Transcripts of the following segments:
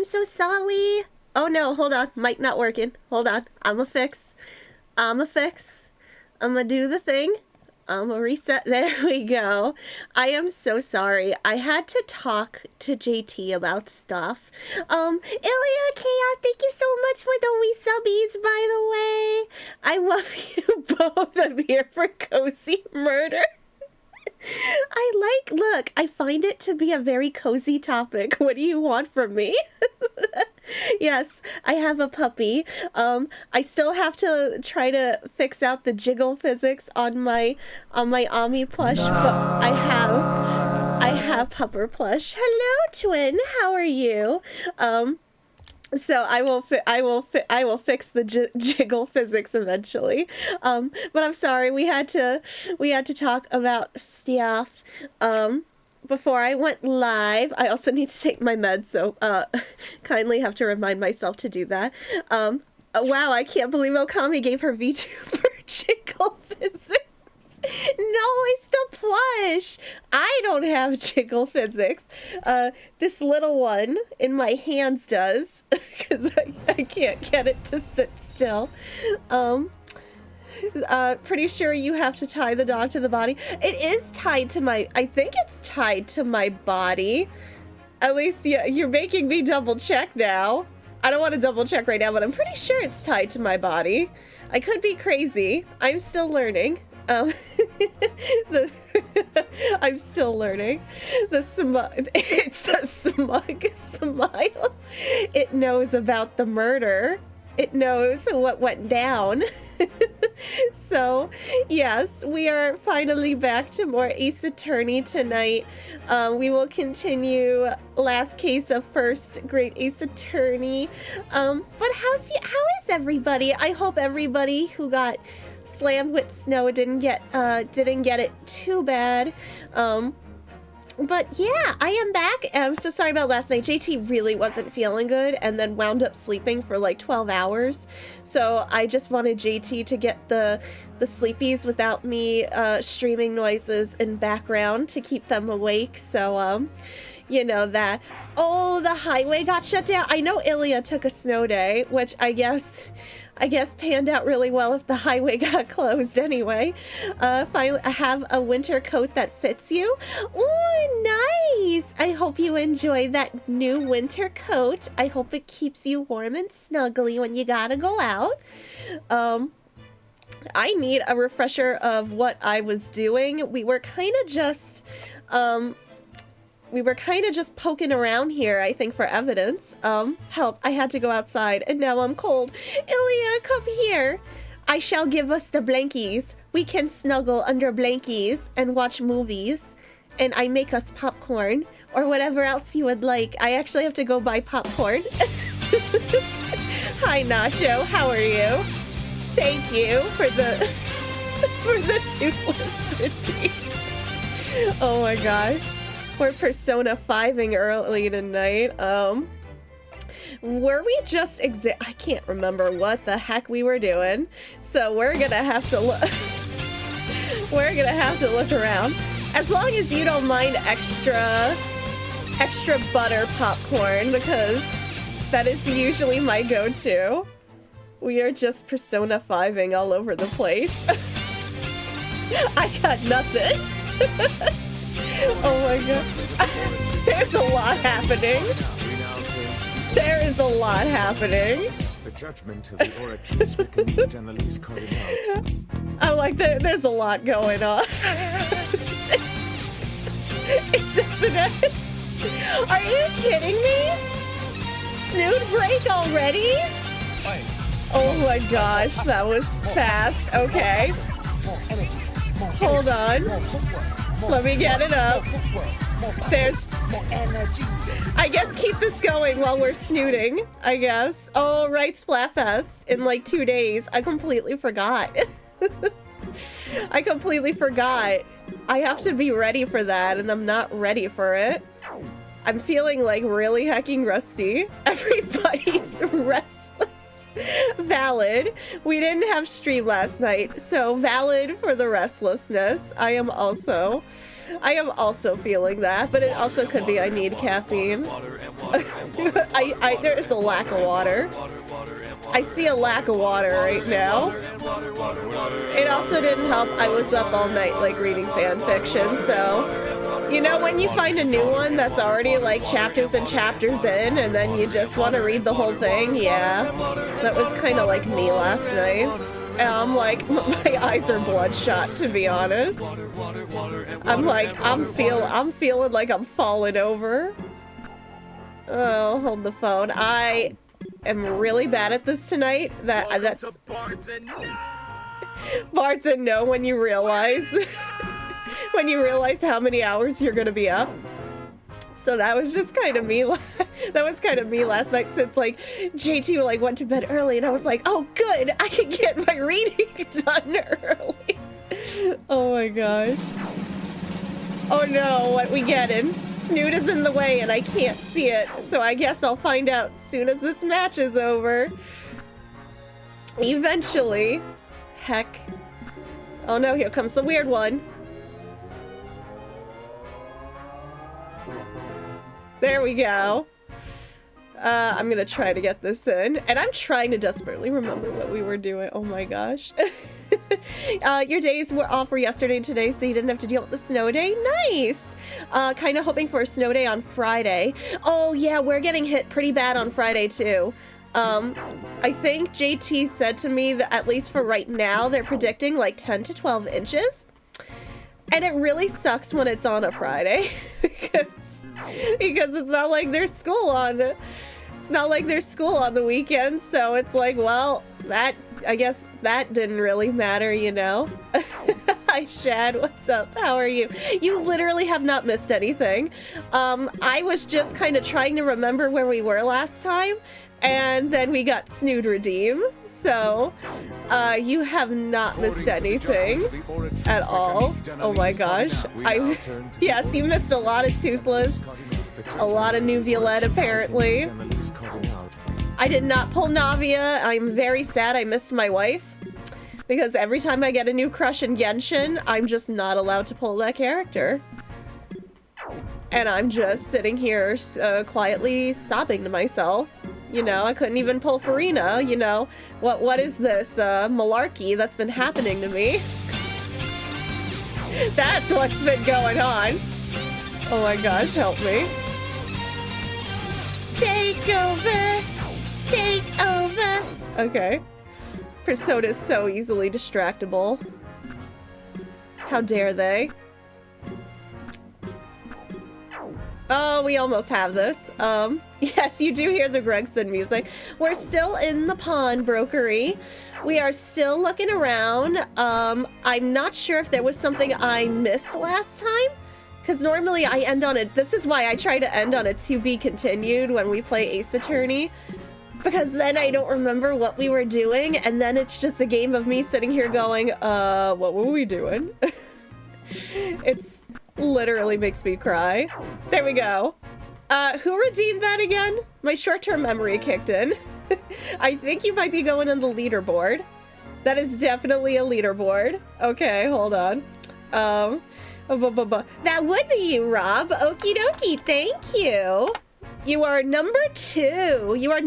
I'm so sorry. Oh no, hold on. Mic not working. Hold on. I'ma fix. I'ma do the thing. I'ma reset. There we go. I am so sorry. I had to talk to JT about stuff. Ilya Chaos, thank you so much for the resubbies, by the way. I love you both. I'm here for cozy murder. Look, I find it to be a very cozy topic. What do you want from me? Yes, I have a puppy. I still have to try to fix out the jiggle physics on my Ami plush, but I have pupper plush. Hello, twin. How are you? So I will fix the jiggle physics eventually. But I'm sorry, we had to talk about stuff. Before I went live, I also need to take my meds, so kindly have to remind myself to do that. Wow, I can't believe Okami gave her VTuber jiggle physics. No, it's the plush. I don't have jiggle physics. This little one in my hands does, because I can't get it to sit still. Pretty sure you have to tie the dog to the body. It is tied to my, I think it's tied to my body. At least, yeah, you're making me double check now. I don't want to double check right now, but I'm pretty sure it's tied to my body. I could be crazy. I'm still learning. I'm still learning. It's the smug smile. It knows about the murder. It knows what went down. So, yes, we are finally back to more Ace Attorney tonight. We will continue last case of first Great Ace Attorney. But how is everybody? I hope everybody who got slammed with snow didn't get it too bad. But yeah, I am back. I'm so sorry about last night. JT really wasn't feeling good and then wound up sleeping for like 12 hours. So I just wanted JT to get the sleepies without me streaming noises in background to keep them awake. So you know that. Oh, the highway got shut down. I know Ilya took a snow day, which I guess panned out really well if the highway got closed anyway. Finally, I have a winter coat that fits you. Oh, nice! I hope you enjoy that new winter coat. I hope it keeps you warm and snuggly when you gotta go out. I need a refresher of what I was doing. We were kind of just poking around here, I think, for evidence. Help, I had to go outside, and now I'm cold. Ilya, come here. I shall give us the blankies. We can snuggle under blankies and watch movies, and I make us popcorn, or whatever else you would like. I actually have to go buy popcorn. Hi, Nacho, how are you? Thank you for the toothless 50. Oh my gosh. We're Persona 5ing early tonight. Were we just I can't remember what the heck we were doing. So we're gonna have to look. We're gonna have to look around. As long as you don't mind extra butter popcorn, because that is usually my go-to. We are just Persona 5ing all over the place. I got nothing. Oh my god. There's a lot happening. There is a lot happening. The judgment of the oratress within the journalist corridor. I'm like, there's a lot going on. It doesn't end. Are you kidding me? Snood break already? Oh my gosh, that was fast. Okay. Hold on. Let me get it up. There's... I guess keep this going while we're snooting, I guess. Oh, right, Splatfest in like 2 days. I completely forgot. I completely forgot. I have to be ready for that, and I'm not ready for it. I'm feeling like really hecking rusty. Everybody's restless. Valid. We didn't have stream last night, so valid for the restlessness. I am also feeling that, but it also could be I need caffeine. There is a lack of water. I see a lack of water right now. It also didn't help. I was up all night, like, reading fan fiction, so... You know, when you find a new one that's already, like, chapters and chapters in, and then you just want to read the whole thing? Yeah. That was kind of like me last night. And I'm like, my eyes are bloodshot, to be honest. I'm like, I'm feeling like I'm falling over. Oh, hold the phone. I am really bad at this tonight. That's Bards and no when you realize when you realize how many hours you're gonna be up. So that was just kind of me. That was kind of me last night, since like JT like went to bed early, and I was like, oh good, I can get my reading done early. Oh my gosh. Oh no, what we getting? Snoot is in the way and I can't see it, so I guess I'll find out soon as this match is over. Eventually. Heck. Oh no, here comes the weird one. There we go. I'm gonna try to get this in. And I'm trying to desperately remember what we were doing. Oh my gosh. Your days were off for yesterday and today, so you didn't have to deal with the snow day. Nice! Kind of hoping for a snow day on Friday. Oh yeah, we're getting hit pretty bad on Friday too. I think JT said to me that at least for right now, they're predicting like 10 to 12 inches. And it really sucks when it's on a Friday because it's not like there's school on. It's not like there's school on the weekend, so it's like, well, I guess that didn't really matter, you know? Hi, Shad, what's up? How are you? You literally have not missed anything. I was just kind of trying to remember where we were last time, and then we got Snood Redeem, so you have not missed anything at all. Oh my gosh. Yes, you missed a lot of Toothless, a lot of New Violette apparently. I did not pull Navia. I'm very sad I missed my wife, because every time I get a new crush in Genshin, I'm just not allowed to pull that character. And I'm just sitting here quietly sobbing to myself. You know, I couldn't even pull Farina, you know. What is this malarkey that's been happening to me? That's what's been going on. Oh my gosh, help me. Take over! Take over! Okay. Persona's so easily distractible. How dare they? Oh, we almost have this. Yes, you do hear the Gregson music. We're still in the pawn brokery. We are still looking around. I'm not sure if there was something I missed last time, because normally I end on it. This is why I try to end on a to be continued when we play Ace Attorney, because then I don't remember what we were doing, and then it's just a game of me sitting here going, what were we doing? It's literally makes me cry. There we go. Who redeemed that again? My short-term memory kicked in. I think you might be going on the leaderboard. That is definitely a leaderboard. Okay, hold on. That would be you, Rob. Okie dokie, thank you. You are number 2. You are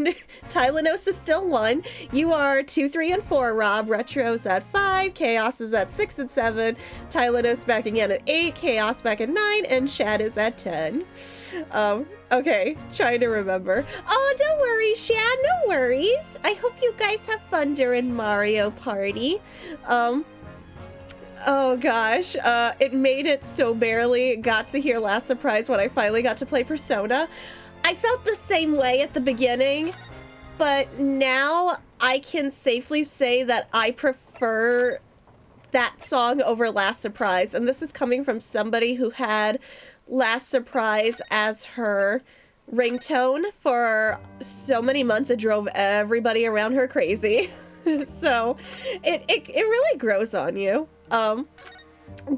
Tylenos is still 1. You are 2, 3, and 4. Rob Retro's at 5. Chaos is at 6 and 7. Tylenos back again at 8. Chaos back at 9. And Shad is at 10. Okay, trying to remember. Oh, don't worry, Shad. No worries. I hope you guys have fun during Mario Party. Oh gosh, it made it so barely got to hear Last Surprise when I finally got to play Persona. I felt the same way at the beginning, but now I can safely say that I prefer that song over Last Surprise. And this is coming from somebody who had Last Surprise as her ringtone for so many months. It drove everybody around her crazy. So it really grows on you.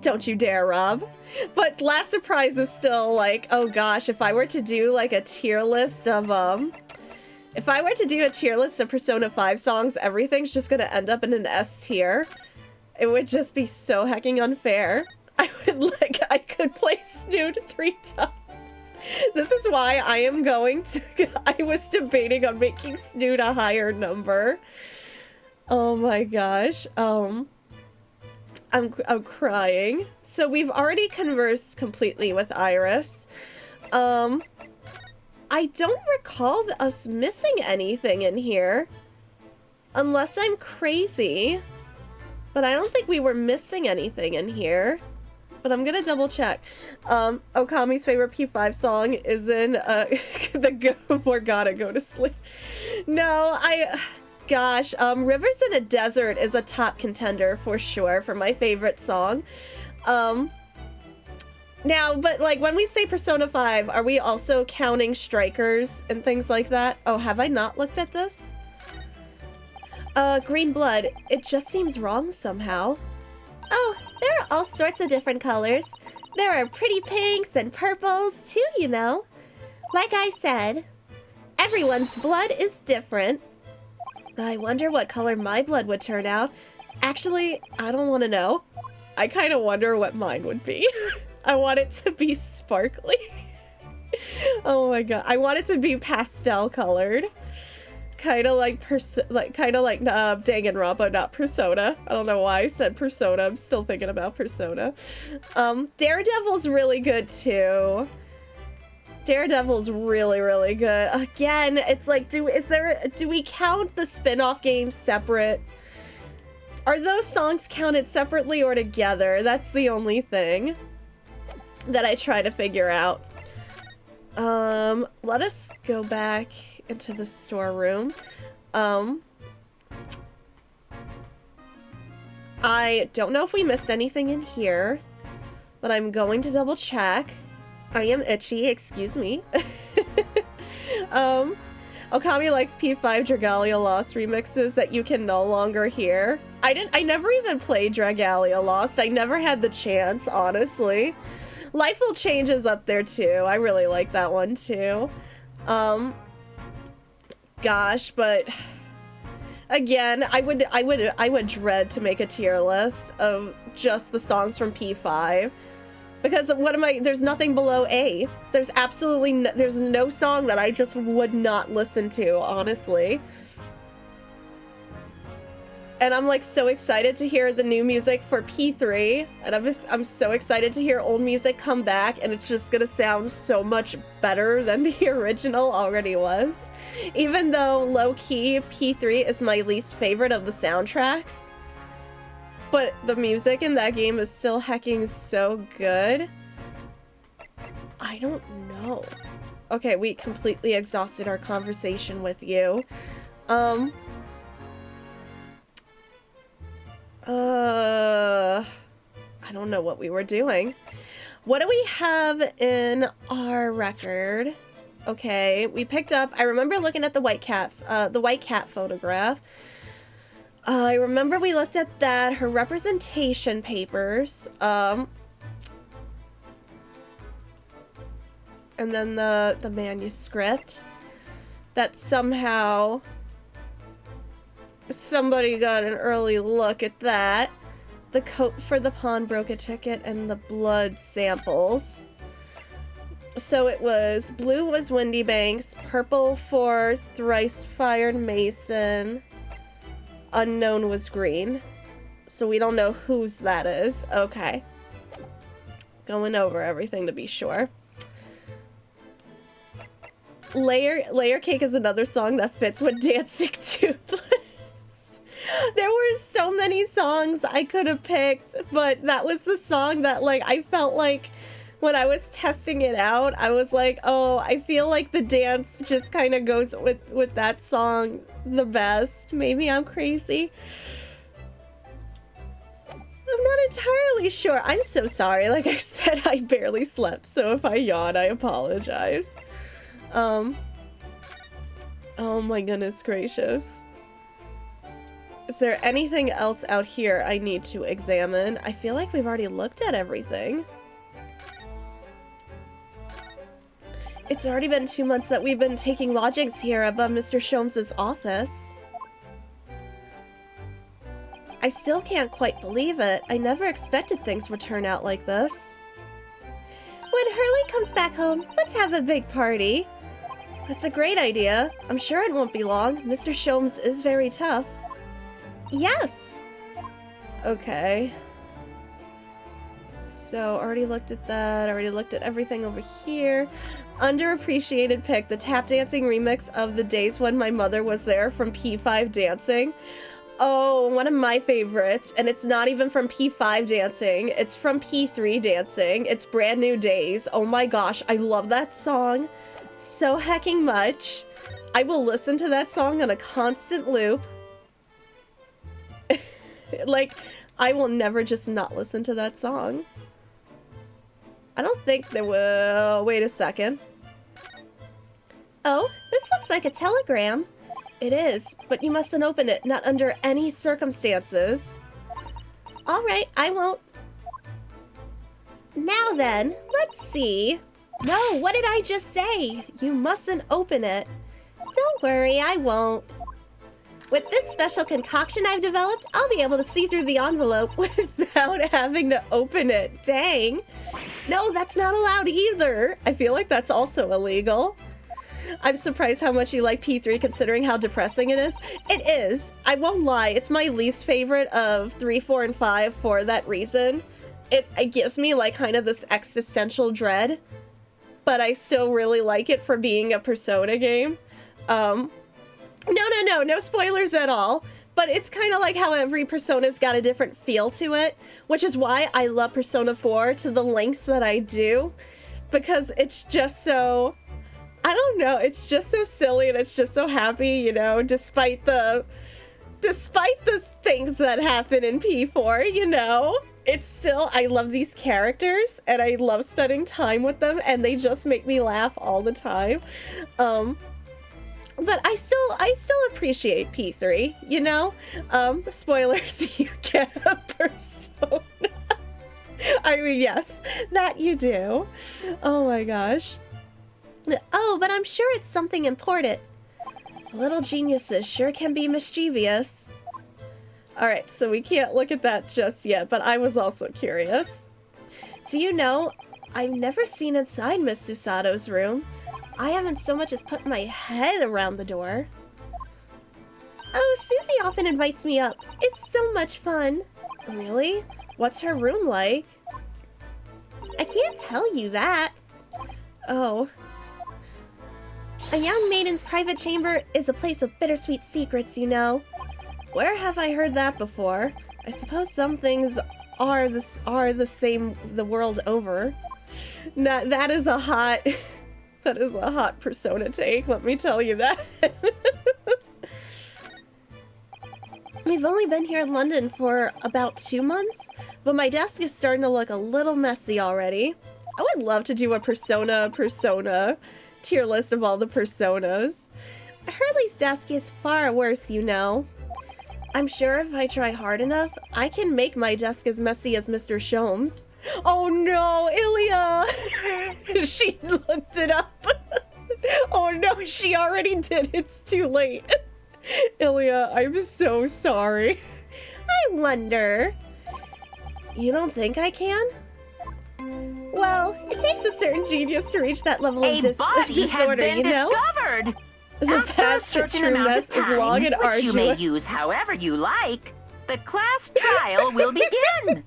Don't you dare, Rob. But Last Surprise is still like, oh gosh, if I were to do like a tier list of Persona 5 songs, everything's just gonna end up in an S tier. It would just be so hecking unfair. I could play Snoot 3 times. This is why I am going to... I was debating on making Snoot a higher number. Oh my gosh. I'm crying. So we've already conversed completely with Iris. I don't recall us missing anything in here. Unless I'm crazy. But I don't think we were missing anything in here. But I'm gonna double check. Okami's favorite P5 song is in the Morgana Go to Sleep. No, gosh, Rivers in a Desert is a top contender for sure for my favorite song. Now, but like when we say Persona 5, are we also counting strikers and things like that? Oh, have I not looked at this? Green blood, it just seems wrong somehow. Oh, there are all sorts of different colors. There are pretty pinks and purples too, you know. Like I said, everyone's blood is different. I wonder what color my blood would turn out. Actually, I don't want to know. I kind of wonder what mine would be. I want it to be sparkly. Oh my god. I want it to be pastel colored. Kind of like Danganronpa, not Persona. I don't know why I said Persona. I'm still thinking about Persona. Daredevil's really good too. Daredevil's really, really good. Again, it's like, do we count the spin-off games separate? Are those songs counted separately or together? That's the only thing that I try to figure out. Let us go back into the storeroom. I don't know if we missed anything in here, but I'm going to double check. I am itchy, excuse me. Okami likes P5 Dragalia Lost remixes that you can no longer hear. I never even played Dragalia Lost. I never had the chance, honestly. Life Will Change is up there too. I really like that one too. Gosh, but again, I would dread to make a tier list of just the songs from P5 because there's nothing below A. There's absolutely there's no song that I just would not listen to, honestly. And I'm like so excited to hear the new music for P3, and I'm so excited to hear old music come back, and it's just gonna sound so much better than the original already was. Even though low-key P3 is my least favorite of the soundtracks, but the music in that game is still hecking so good. I don't know. Okay, we completely exhausted our conversation with you. I don't know what we were doing. What do we have in our record? Okay, we picked up, I remember looking at the white cat photograph. I remember we looked at that, her representation papers, and then the manuscript that somehow somebody got an early look at that. The coat for the pawnbroker ticket and the blood samples. So it was, blue was Windy Banks, purple for Thrice Fired Mason, unknown was green. So we don't know whose that is. Okay. Going over everything to be sure. Layer Cake is another song that fits with Dancing Toothless. There were so many songs I could have picked, but that was the song that, like, I felt like when I was testing it out, I was like, oh, I feel like the dance just kind of goes with that song the best. Maybe I'm crazy. I'm not entirely sure. I'm so sorry. Like I said, I barely slept, so if I yawn, I apologize. Oh my goodness gracious. Is there anything else out here I need to examine? I feel like we've already looked at everything. It's already been 2 months that we've been taking lodgings here above Mr. Sholmes' office. I still can't quite believe it. I never expected things would turn out like this. when Hurley comes back home, let's have a big party. That's a great idea. I'm sure it won't be long. Mr. Sholmes is very tough. Yes. Okay. So, already looked at that. Already looked at everything over here. Underappreciated pick, the tap dancing remix of The Days When My Mother Was There from P5 Dancing. Oh, one of my favorites. And it's not even from P5 Dancing. It's from P3 Dancing. It's Brand New Days. Oh my gosh, I love that song so hecking much. I will listen to that song on a constant loop. Like, I will never just not listen to that song. I don't think there will... Wait a second. Oh, this looks like a telegram. It is, but you mustn't open it, not under any circumstances. Alright, I won't. Now then, let's see. No, what did I just say? You mustn't open it. Don't worry, I won't. With this special concoction I've developed, I'll be able to see through the envelope without having to open it. Dang. No, that's not allowed either. I feel like that's also illegal. I'm surprised how much you like P3 considering how depressing it is. It is. I won't lie. It's my least favorite of 3, 4, and 5 for that reason. It gives me like kind of this existential dread, but I still really like it for being a Persona game. No spoilers at all. But it's kind of like how every Persona's got a different feel to it, which is why I love Persona 4 to the lengths that I do, because it's just so, I don't know, it's just so silly and it's just so happy, you know, despite the things that happen in P4, you know, it's still, I love these characters and I love spending time with them and they just make me laugh all the time. But I still appreciate P3, you know? Spoilers, you get a Persona. I mean, yes, that you do. Oh my gosh. Oh, but I'm sure it's something important. Little geniuses sure can be mischievous. Alright, so we can't look at that just yet, but I was also curious. Do you know, I've never seen inside Miss Susato's room. I haven't so much as put my head around the door. Oh, Susie often invites me up. It's so much fun. Really? What's her room like? I can't tell you that. Oh. A young maiden's private chamber is a place of bittersweet secrets, you know. Where have I heard that before? I suppose some things are the same the world over. That is a hot... That is a hot Persona take, let me tell you that. We've only been here in London for about 2 months, but my desk is starting to look a little messy already. I would love to do a Persona tier list of all the Personas. Hurley's desk is far worse, you know. I'm sure if I try hard enough, I can make my desk as messy as Mr. Sholmes. Oh no, Ilya! She looked it up. Oh no, she already did. It's too late. Ilya, I'm so sorry. I wonder. You don't think I can? Well, it takes a certain genius to reach that level of disorder, you know? Discovered. The path to true mess is long and arduous. You may use however you like. The class trial will begin.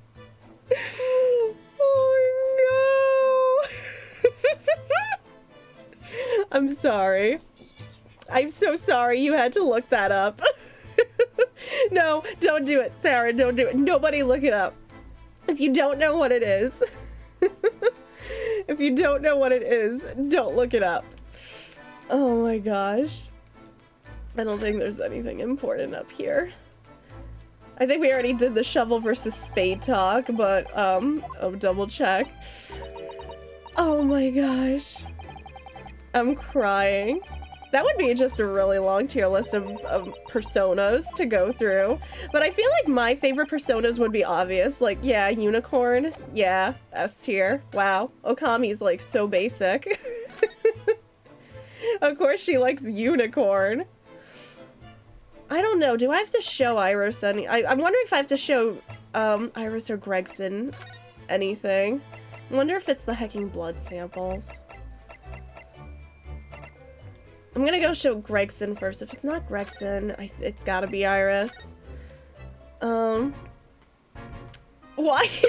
Oh no! I'm sorry. I'm so sorry you had to look that up. No, don't do it, Sarah. Don't do it. Nobody look it up. If you don't know what it is, if you don't know what it is, don't look it up. Oh my gosh. I don't think there's anything important up here. I think we already did the shovel versus spade talk, but, I'll double check. Oh my gosh. I'm crying. That would be just a really long tier list of Personas to go through. But I feel like my favorite Personas would be obvious. Like, yeah, Unicorn. Yeah, S tier. Wow. Okami's like so basic. Of course she likes Unicorn. I don't know. Do I have to show Iris any? I'm wondering if I have to show Iris or Gregson anything. Wonder if it's the hecking blood samples. I'm gonna go show Gregson first. If it's not Gregson, it's gotta be Iris. Why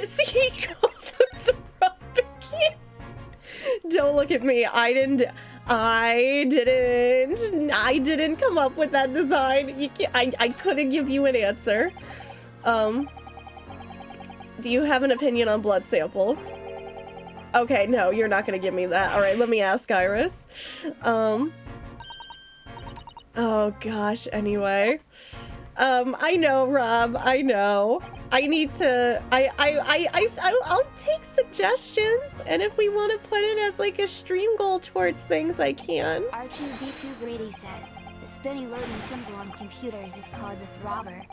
is he called the Thropican? Don't look at me. I didn't come up with that design. I couldn't give you an answer. Do you have an opinion on blood samples? Okay, no, you're not gonna give me that. All right, let me ask Iris. Oh gosh, anyway. I know, Rob, I know. I need to, I'll take suggestions, and if we want to put it as like a stream goal towards things, I can. R2B2 Brady says, the spinning loading symbol on computers is called the throbber,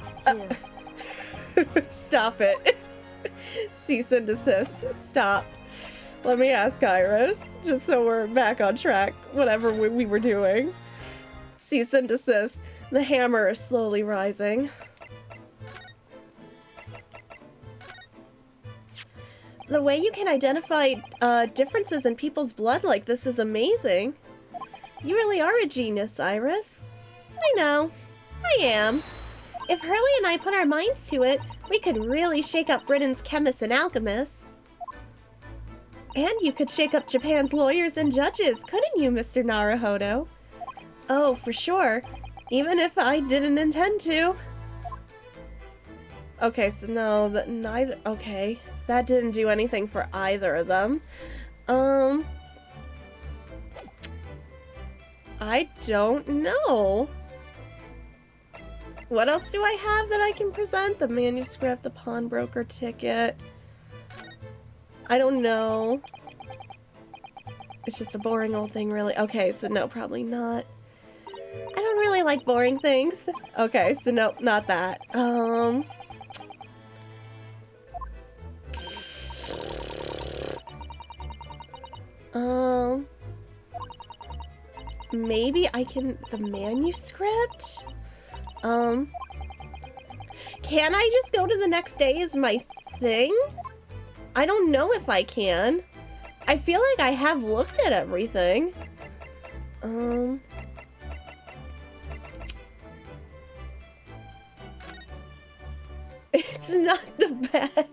too. Stop it. Cease and desist. Stop. Let me ask Iris, just so we're back on track, whatever we were doing. Cease and desist. The hammer is slowly rising. The way you can identify differences in people's blood like this is amazing. You really are a genius, Iris. I know. I am. If Hurley and I put our minds to it, we could really shake up Britain's chemists and alchemists. And you could shake up Japan's lawyers and judges, couldn't you, Mr. Naruhodo? Oh, for sure. Even if I didn't intend to. Okay, so no, neither. Okay, that didn't do anything for either of them. I don't know. What else do I have that I can present? The manuscript, the pawnbroker ticket. I don't know. It's just a boring old thing, really. Okay, so no, probably not. I don't really like boring things. Okay, so no, not that. Maybe I can, the manuscript? Can I just go to the next day as my thing? I don't know if I can. I feel like I have looked at everything. It's not the badge.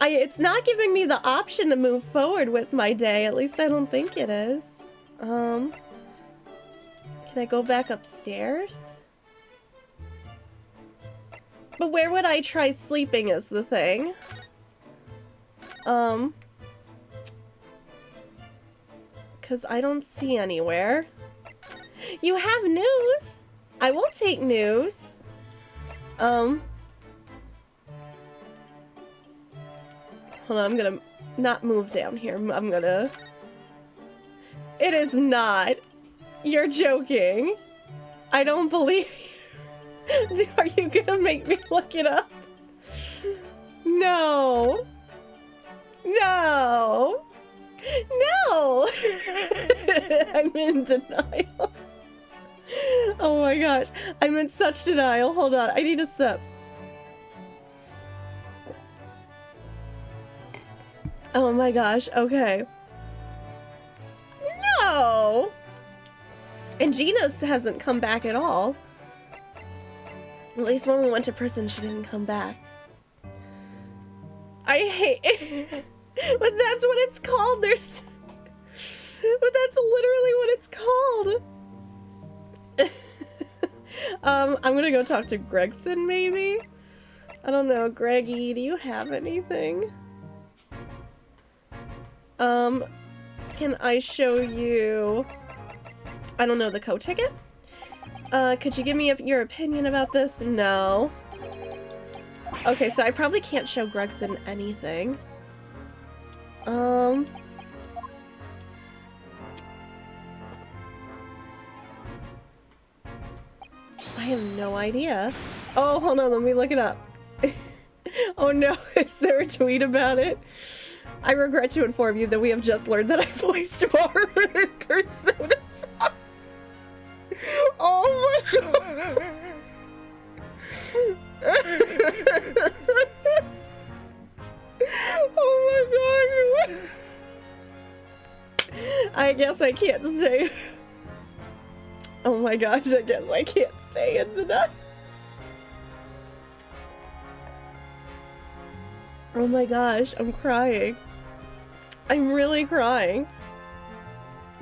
It's not giving me the option to move forward with my day. At least I don't think it is. Can I go back upstairs? But where would I try sleeping is the thing. Because I don't see anywhere. You have news? I will take news. Hold on, I'm gonna not move down here. I'm gonna... It is not. You're joking. I don't believe you. Are you gonna make me look it up? No. No. No. I'm in denial. Oh my gosh. I'm in such denial. Hold on. I need a sip. Oh my gosh. Okay. No. And Gina hasn't come back at all. At least when we went to prison, she didn't come back. I hate it. But that's what it's called. There's... But that's literally what it's called. I'm gonna go talk to Gregson, maybe? I don't know. Greggy, do you have anything? Can I show you... I don't know, the co-ticket? Could you give me your opinion about this? No. Okay, so I probably can't show Gregson anything. I have no idea. Oh, hold on, let me look it up. Oh no, is there a tweet about it? I regret to inform you that we have just learned that I voiced Persona. Oh my god! Oh my I guess I can't say. Oh my gosh, I guess I can't say it tonight. Oh my gosh, I'm crying. I'm really crying.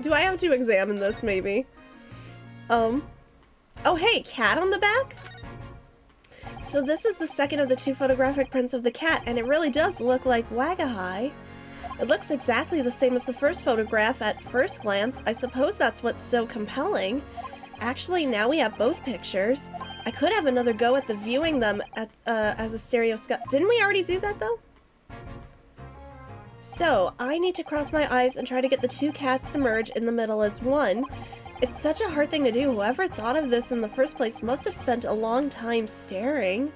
Do I have to examine this, maybe? Oh hey, cat on the back? So this is the second of the 2 photographic prints of the cat, and it really does look like Wagahai. It looks exactly the same as the first photograph at first glance. I suppose that's what's so compelling. Actually, now we have both pictures. I could have another go at the viewing them at, as a stereoscope. Didn't we already do that, though? So, I need to cross my eyes and try to get the 2 cats to merge in the middle as one. It's such a hard thing to do. Whoever thought of this in the first place must have spent a long time staring.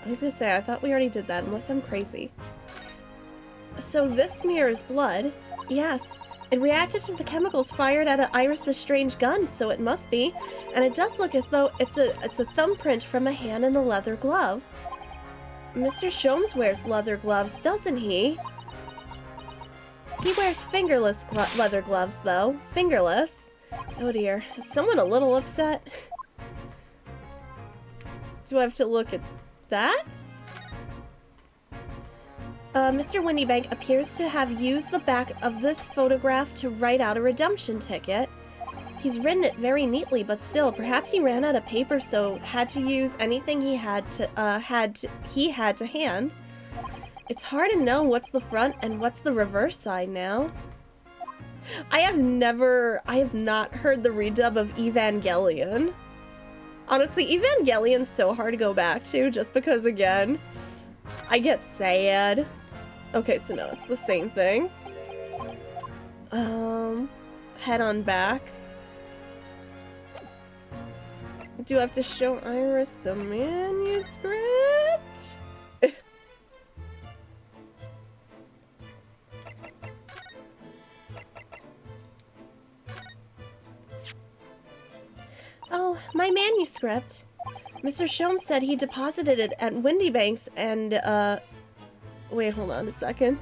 I was gonna say, I thought we already did that, unless I'm crazy. So this smear is blood. Yes, it reacted to the chemicals fired at Iris's strange gun, so it must be. And it does look as though it's a thumbprint from a hand in a leather glove. Mr. Sholmes wears leather gloves, doesn't he? He wears fingerless leather gloves, though. Fingerless. Oh dear. Is someone a little upset? Do I have to look at that? Mr. Windybank appears to have used the back of this photograph to write out a redemption ticket. He's written it very neatly, but still, perhaps he ran out of paper, so had to use anything he had to hand. It's hard to know what's the front and what's the reverse side now. I have not heard the redub of Evangelion. Honestly, Evangelion's so hard to go back to just because, again, I get sad. Okay, so no, it's the same thing. Head on back. Do I have to show Iris the manuscript? Oh, my manuscript. Mr. Sholmes said he deposited it at Windybanks and, wait, hold on a second.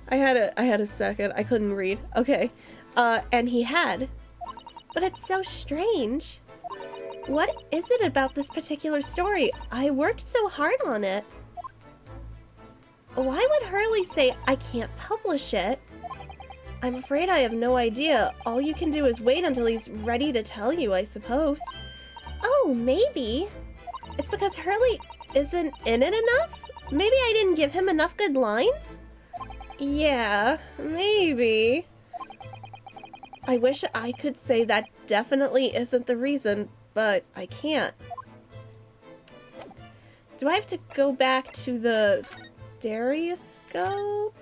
I had a second. I couldn't read. Okay. And he had. But it's so strange. What is it about this particular story? I worked so hard on it. Why would Hurley say I can't publish it? I'm afraid I have no idea. All you can do is wait until he's ready to tell you, I suppose. Oh, maybe. It's because Hurley isn't in it enough? Maybe I didn't give him enough good lines? Yeah, maybe. I wish I could say that definitely isn't the reason, but I can't. Do I have to go back to the stereoscope?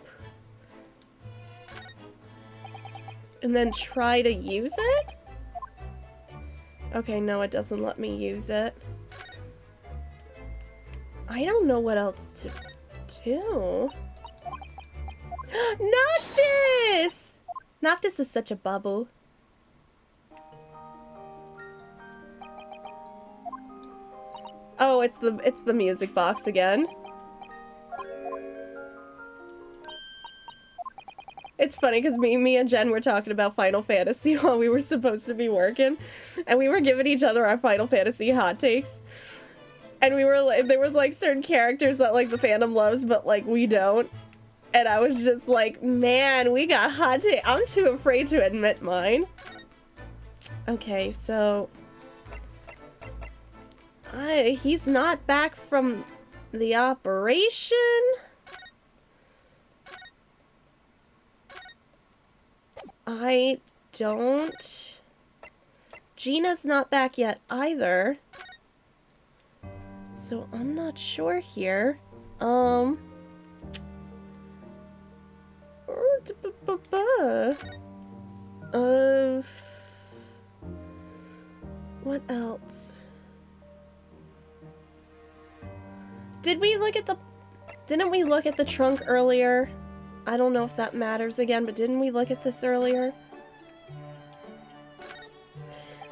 And then try to use it? Okay, no, it doesn't let me use it. I don't know what else to do. Noctis! Noctis is such a bubble. Oh, it's the music box again. It's funny because me and Jen were talking about Final Fantasy while we were supposed to be working, and we were giving each other our Final Fantasy hot takes. And we were like, there was like certain characters that like the fandom loves, but like we don't. And I was just like, man, we got hot takes. I'm too afraid to admit mine. Okay, so he's not back from the operation. I don't. Gina's not back yet either. So I'm not sure here. What else? Didn't we look at the trunk earlier? I don't know if that matters again, but didn't we look at this earlier?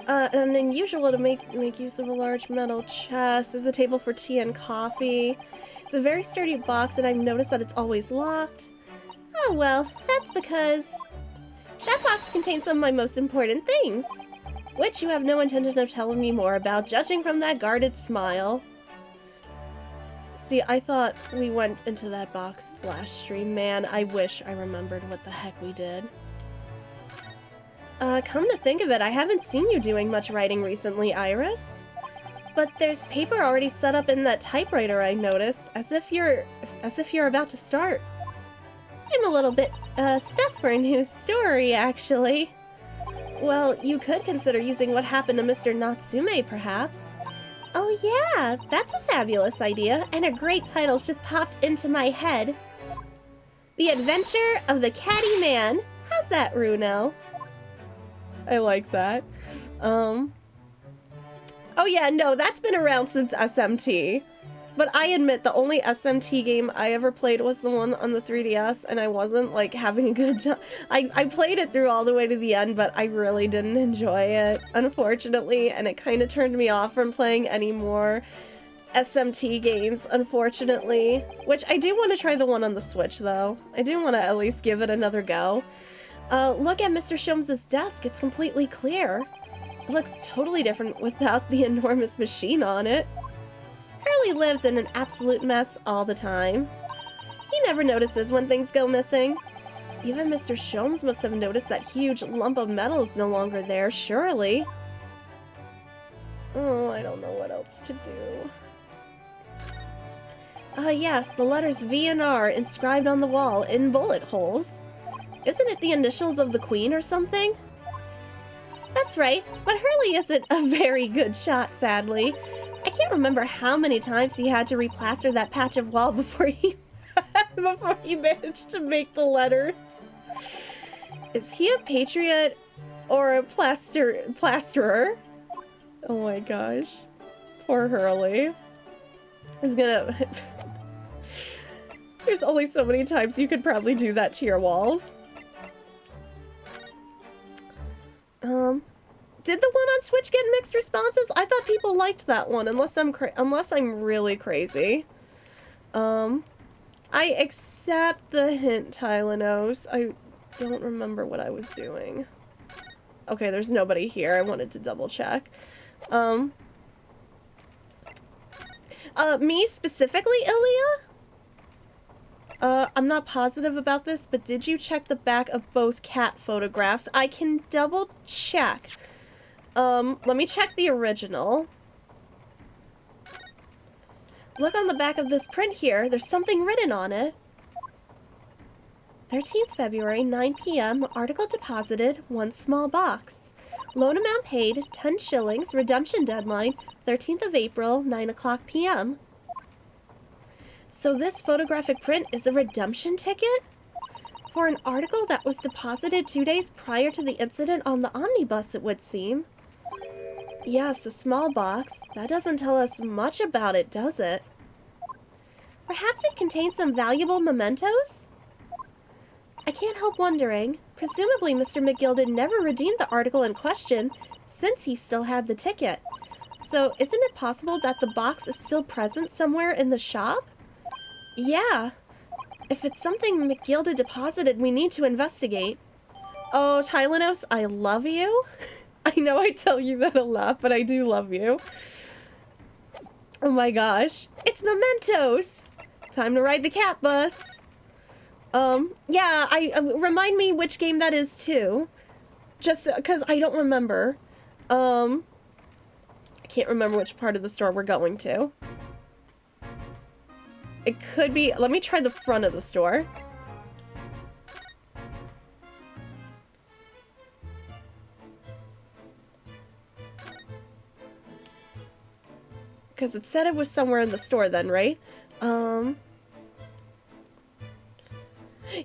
An unusual to make use of a large metal chest. Is a table for tea and coffee. It's a very sturdy box, and I've noticed that it's always locked. Oh well, that's because that box contains some of my most important things, which you have no intention of telling me more about, judging from that guarded smile. See, I thought we went into that box last stream. Man, I wish I remembered what the heck we did. Come to think of it, I haven't seen you doing much writing recently, Iris. But there's paper already set up in that typewriter, I noticed, as if you're about to start. I'm a little bit, stuck for a new story, actually. Well, you could consider using what happened to Mr. Natsume, perhaps. Oh yeah, that's a fabulous idea, and a great title's just popped into my head. The Adventure of the Catty Man. How's that, Runo? I like that. Oh yeah, no, that's been around since SMT. But I admit the only SMT game I ever played was the one on the 3DS, and I wasn't, like, having a good time. I played it through all the way to the end, but I really didn't enjoy it, unfortunately, and it kind of turned me off from playing any more SMT games, unfortunately. Which, I do want to try the one on the Switch, though. I do want to at least give it another go. Look at Mr. Sholmes' desk, it's completely clear. It looks totally different without the enormous machine on it. Hurley lives in an absolute mess all the time. He never notices when things go missing. Even Mr. Sholmes must have noticed that huge lump of metal is no longer there, surely. Oh, I don't know what else to do. Yes, the letters V and R inscribed on the wall in bullet holes. Isn't it the initials of the Queen or something? That's right, but Hurley isn't a very good shot, sadly. I can't remember how many times he had to replaster that patch of wall before he managed to make the letters. Is he a patriot or a plasterer? Oh my gosh. Poor Hurley. There's only so many times you could probably do that to your walls. Did the one on Switch get mixed responses? I thought people liked that one, unless I'm really crazy. I accept the hint, Tylenose. I don't remember what I was doing. Okay, there's nobody here. I wanted to double check. Me specifically, Ilya? I'm not positive about this, but did you check the back of both cat photographs? I can double check. Let me check the original. Look on the back of this print here. There's something written on it. 13th February, 9 p.m. Article deposited, 1 small box. Loan amount paid, 10 shillings. Redemption deadline, 13th of April, 9 o'clock p.m. So this photographic print is a redemption ticket? For an article that was deposited 2 days prior to the incident on the omnibus, it would seem. Yes, a small box. That doesn't tell us much about it, does it? Perhaps it contains some valuable mementos? I can't help wondering. Presumably Mr. McGilded never redeemed the article in question, since he still had the ticket. So isn't it possible that the box is still present somewhere in the shop? Yeah. If it's something McGilded deposited, we need to investigate. Oh, Tylenose, I love you. I know I tell you that a lot, but I do love you. Oh my gosh. It's mementos! Time to ride the cat bus. Yeah, remind me which game that is too. Just because I don't remember. I can't remember which part of the store we're going to. It could be... Let me try the front of the store. Because it said it was somewhere in the store then, right?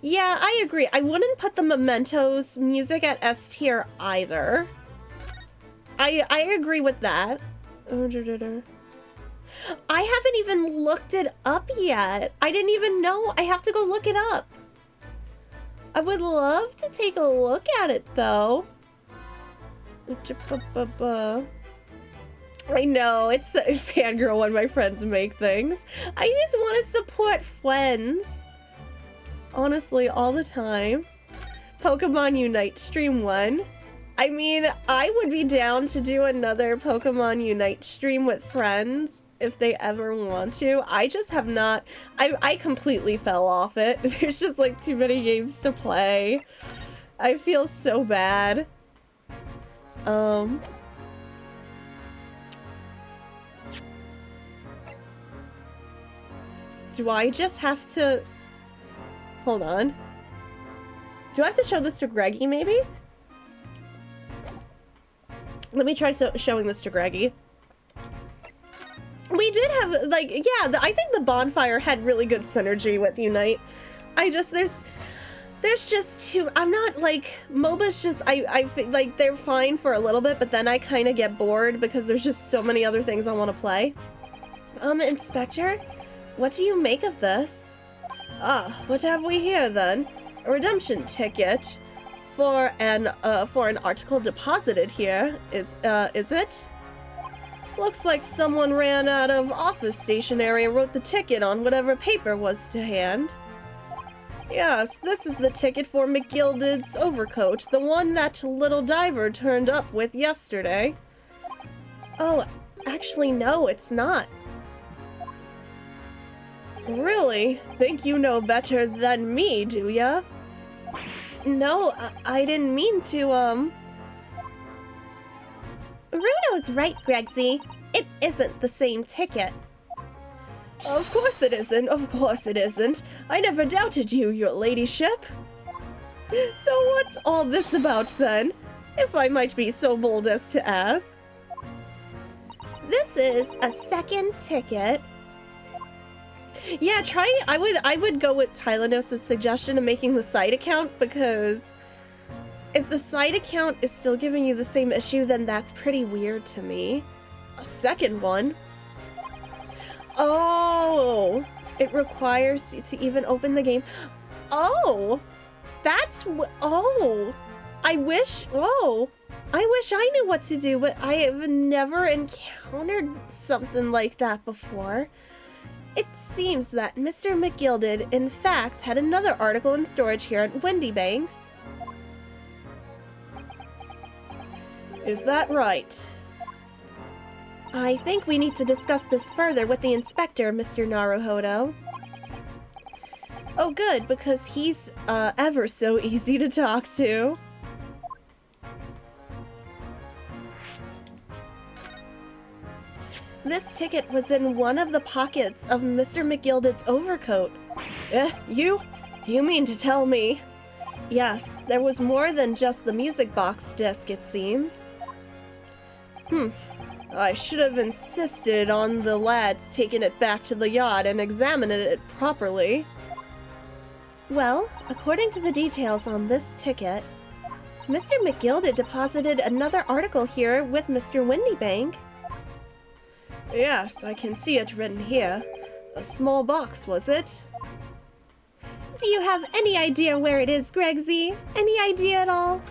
Yeah, I agree. I wouldn't put the Mementos music at S tier either. I agree with that. I haven't even looked it up yet. I didn't even know. I have to go look it up. I would love to take a look at it, though. I know, it's a fangirl when my friends make things. I just want to support friends. Honestly, all the time. Pokemon Unite Stream 1. I mean, I would be down to do another Pokemon Unite stream with friends if they ever want to. I just have not. I completely fell off it. There's just like too many games to play. I feel so bad. Do I just have to... Hold on. Do I have to show this to Greggy, maybe? Let me try showing this to Greggy. We did have, like, yeah, I think the bonfire had really good synergy with Unite. There's just too... I'm not, like... MOBA's just... I feel like they're fine for a little bit, but then I kind of get bored because there's just so many other things I want to play. Inspector? What do you make of this? Ah, what have we here then? A redemption ticket for an article deposited here. Is it? Looks like someone ran out of office stationery and wrote the ticket on whatever paper was to hand. Yes, this is the ticket for McGilded's overcoat, the one that little diver turned up with yesterday. Oh, actually no, it's not. Really? Think you know better than me, do ya? No, I didn't mean to, Bruno's right, Gregsy. It isn't the same ticket. Of course it isn't, of course it isn't. I never doubted you, your ladyship. So what's all this about, then? If I might be so bold as to ask. This is a second ticket. Yeah, I would go with Tylenos' suggestion of making the side account, because if the side account is still giving you the same issue, then that's pretty weird to me. A second one? Oh, it requires you to even open the game. Oh, I wish I knew what to do, but I have never encountered something like that before. It seems that Mr. McGilded, in fact, had another article in storage here at Wendy Banks. Is that right? I think we need to discuss this further with the inspector, Mr. Naruhodo. Oh good, because he's, ever so easy to talk to. This ticket was in one of the pockets of Mr. McGilded's overcoat. You mean to tell me? Yes, there was more than just the music box disc, it seems. I should have insisted on the lads taking it back to the yacht and examining it properly. Well, according to the details on this ticket, Mr. McGilded deposited another article here with Mr. Windybank. Yes, I can see it written here. A small box, was it? Do you have any idea where it is, Gregsy? Any idea at all?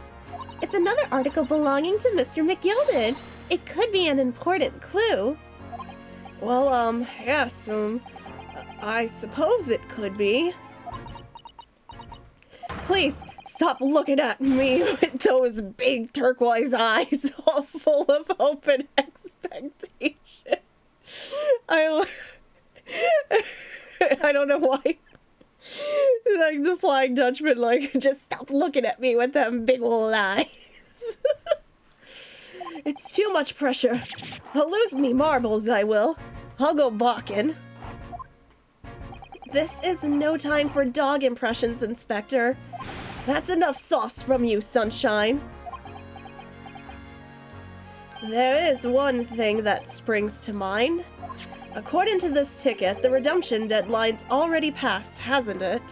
It's another article belonging to Mr. McGilded. It could be an important clue. Well, yes, I suppose it could be. Please, stop looking at me with those big turquoise eyes all full of hope and expectation. I don't know why. Like the Flying Dutchman, like, just stop looking at me with them big old eyes. It's too much pressure. I'll lose me marbles, I will. I'll go balking. This is no time for dog impressions, Inspector. That's enough sauce from you, Sunshine. There is one thing that springs to mind. According to this ticket, the redemption deadline's already passed, hasn't it?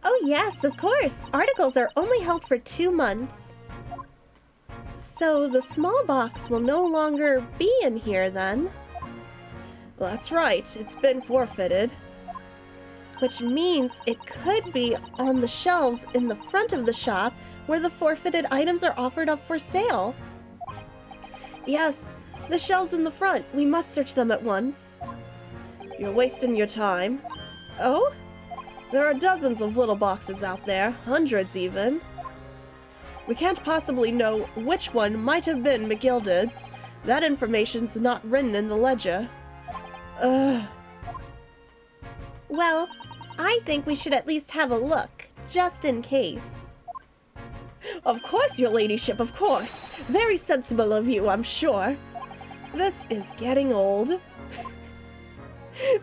Oh yes, of course. Articles are only held for 2 months. So the small box will no longer be in here then? That's right, it's been forfeited. Which means it could be on the shelves in the front of the shop where the forfeited items are offered up for sale. Yes, the shelves in the front. We must search them at once. You're wasting your time. Oh? There are dozens of little boxes out there, hundreds even. We can't possibly know which one might have been McGilded's. That information's not written in the ledger. Ugh. Well, I think we should at least have a look, just in case. Of course, your ladyship, of course. Very sensible of you, I'm sure. This is getting old.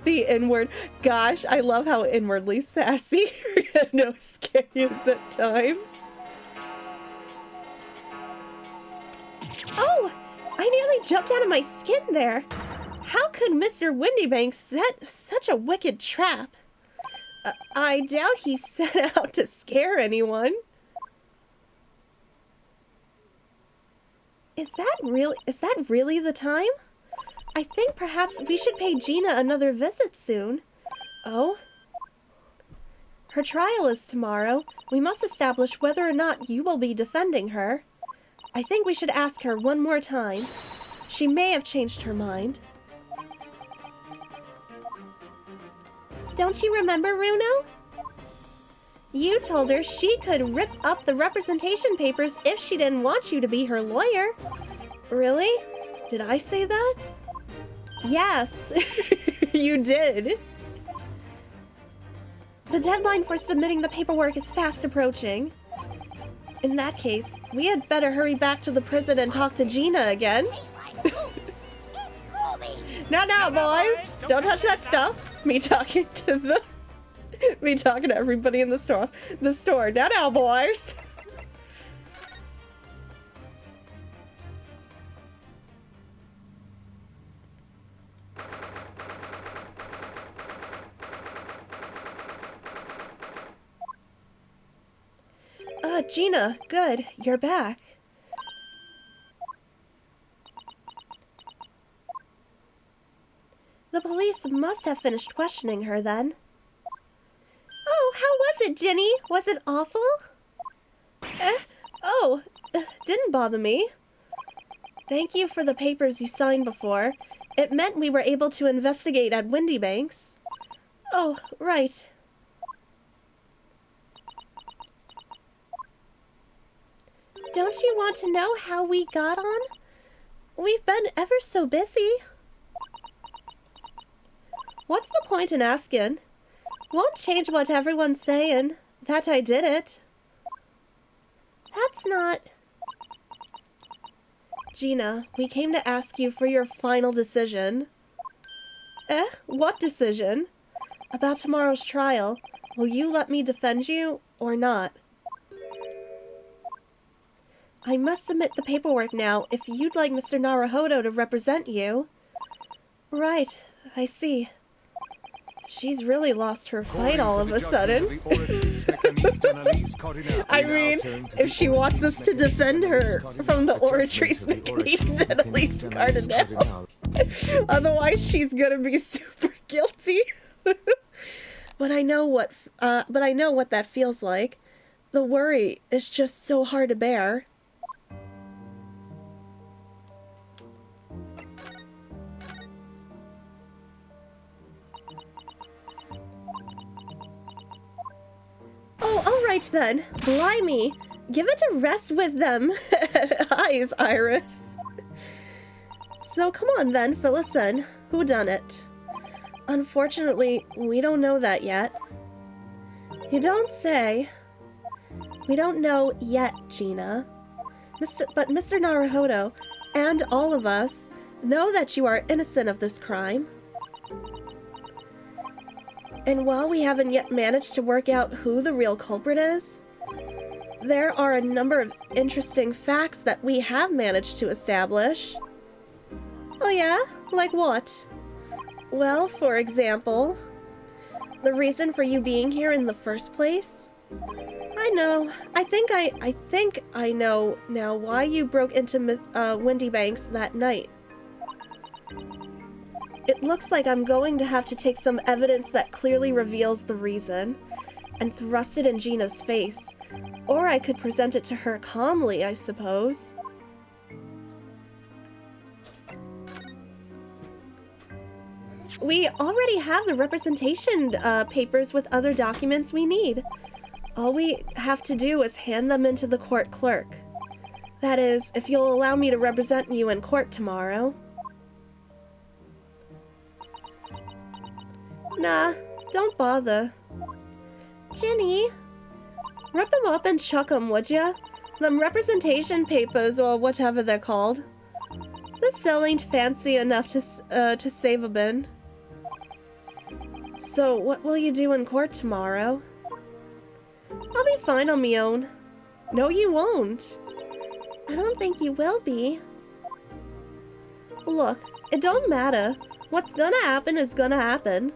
The inward. Gosh, I love how inwardly sassy Renosuke is at times. Oh! I nearly jumped out of my skin there. How could Mr. Windybanks set such a wicked trap? I doubt he set out to scare anyone. Is that really the time? I think perhaps we should pay Gina another visit soon. Oh? Her trial is tomorrow. We must establish whether or not you will be defending her. I think we should ask her one more time. She may have changed her mind. Don't you remember, Runo? You told her she could rip up the representation papers if she didn't want you to be her lawyer. Really? Did I say that? Yes, you did. The deadline for submitting the paperwork is fast approaching. In that case, we had better hurry back to the prison and talk to Gina again. No, boys! Don't touch that stuff. Me talking to everybody in the store. Now, boys! Gina, good. You're back. The police must have finished questioning her then. Oh, how was it, Ginny? Was it awful? Didn't bother me. Thank you for the papers you signed before. It meant we were able to investigate at Windybanks. Oh, right. Don't you want to know how we got on? We've been ever so busy. What's the point in asking? Won't change what everyone's saying, that I did it. That's not... Gina, we came to ask you for your final decision. What decision? About tomorrow's trial. Will you let me defend you, or not? I must submit the paperwork now if you'd like Mr. Naruhodo to represent you. Right, I see. She's really lost her fight all of a sudden. I mean, if she wants us to defend her from the Oratrice McNeef at least Cardinal. Otherwise, she's gonna be super guilty. But I know what that feels like. The worry is just so hard to bear. Oh, all right then. Blimey. Give it a rest with them. Eyes, Iris. So come on then, fill us in. Who done it? Unfortunately, we don't know that yet. You don't say. We don't know yet, Gina. But Mr. Naruhodo, and all of us, know that you are innocent of this crime. And while we haven't yet managed to work out who the real culprit is, there are a number of interesting facts that we have managed to establish. Oh yeah? Like what? Well, for example, the reason for you being here in the first place? I know. I think I know now why you broke into Windybanks that night. It looks like I'm going to have to take some evidence that clearly reveals the reason and thrust it in Gina's face. Or I could present it to her calmly, I suppose. We already have the representation papers with other documents we need. All we have to do is hand them into the court clerk. That is, if you'll allow me to represent you in court tomorrow. Nah, don't bother. Ginny, rip 'em up and chuck 'em, would ya? Them representation papers, or whatever they're called. The cell ain't fancy enough to save a bin. So, what will you do in court tomorrow? I'll be fine on me own. No, you won't. I don't think you will be. Look, it don't matter. What's gonna happen is gonna happen.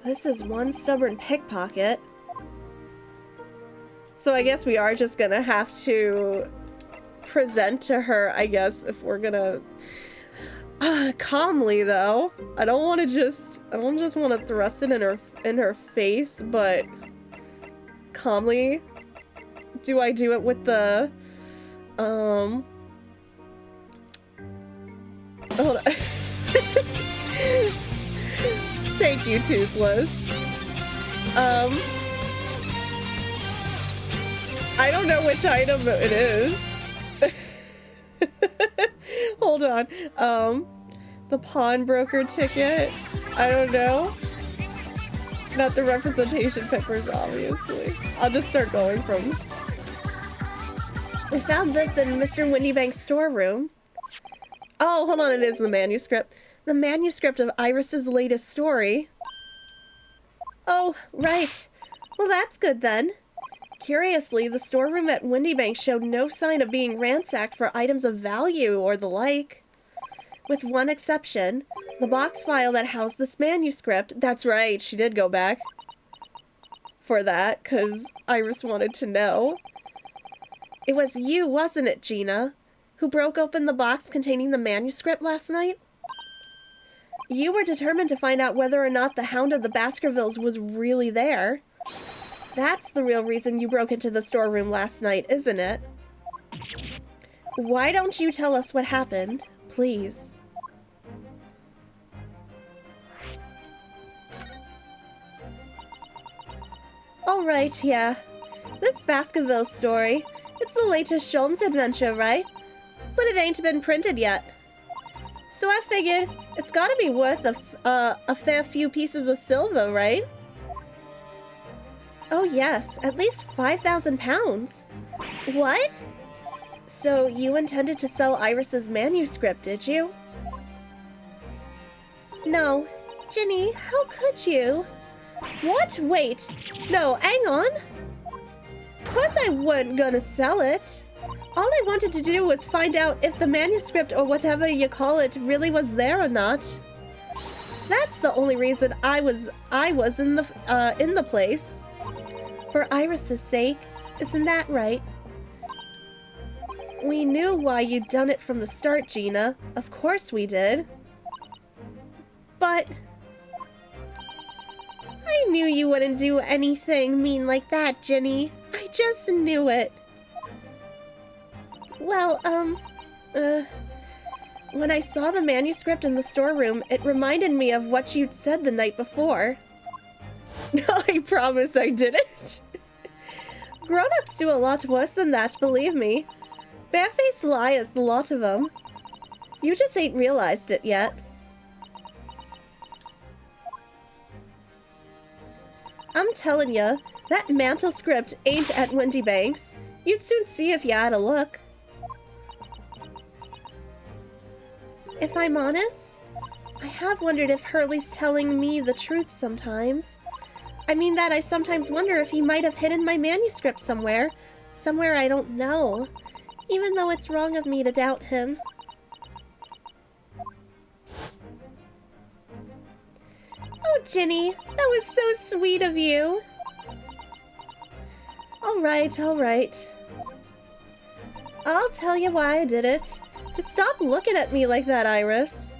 This is one stubborn pickpocket. So I guess we are just gonna have to present to her, I guess, if we're gonna... calmly, though. I don't just want to thrust it in her face, but... calmly. Do I do it with the... Hold on. Thank you, Toothless. I don't know which item it is. Hold on. The pawnbroker ticket. I don't know. Not the representation papers, obviously. I'll just start going from... We found this in Mr. Windybank's storeroom. Oh, hold on, it is the manuscript. The manuscript of Iris's latest story. Oh, right. Well, that's good then. Curiously, the storeroom at Windybank showed no sign of being ransacked for items of value or the like. With one exception, the box file that housed this manuscript. That's right, she did go back for that, because Iris wanted to know. It was you, wasn't it, Gina, who broke open the box containing the manuscript last night? You were determined to find out whether or not the Hound of the Baskervilles was really there. That's the real reason you broke into the storeroom last night, isn't it? Why don't you tell us what happened, please? Alright, yeah. This Baskerville story, it's the latest Sholmes adventure, right? But it ain't been printed yet. So I figured it's gotta be worth a fair few pieces of silver, right? Oh yes, at least 5,000 pounds. What? So you intended to sell Iris's manuscript, did you? No. Ginny, how could you? What? Wait. No, hang on. Of course I wasn't gonna sell it. All I wanted to do was find out if the manuscript or whatever you call it really was there or not. That's the only reason I was in the place. For Iris's sake, isn't that right? We knew why you'd done it from the start, Gina. Of course we did. But... I knew you wouldn't do anything mean like that, Ginny. I just knew it. Well, when I saw the manuscript in the storeroom, it reminded me of what you'd said the night before. I promise I didn't. Grown-ups do a lot worse than that, believe me. Barefaced liars, the lot of them. You just ain't realized it yet. I'm telling ya, that mantle script ain't at Windybank's. You'd soon see if you had a look. If I'm honest, I have wondered if Hurley's telling me the truth sometimes. I mean that I sometimes wonder if he might have hidden my manuscript somewhere. Somewhere I don't know. Even though it's wrong of me to doubt him. Oh, Ginny, that was so sweet of you. Alright, alright. I'll tell you why I did it. Just stop looking at me like that, Iris.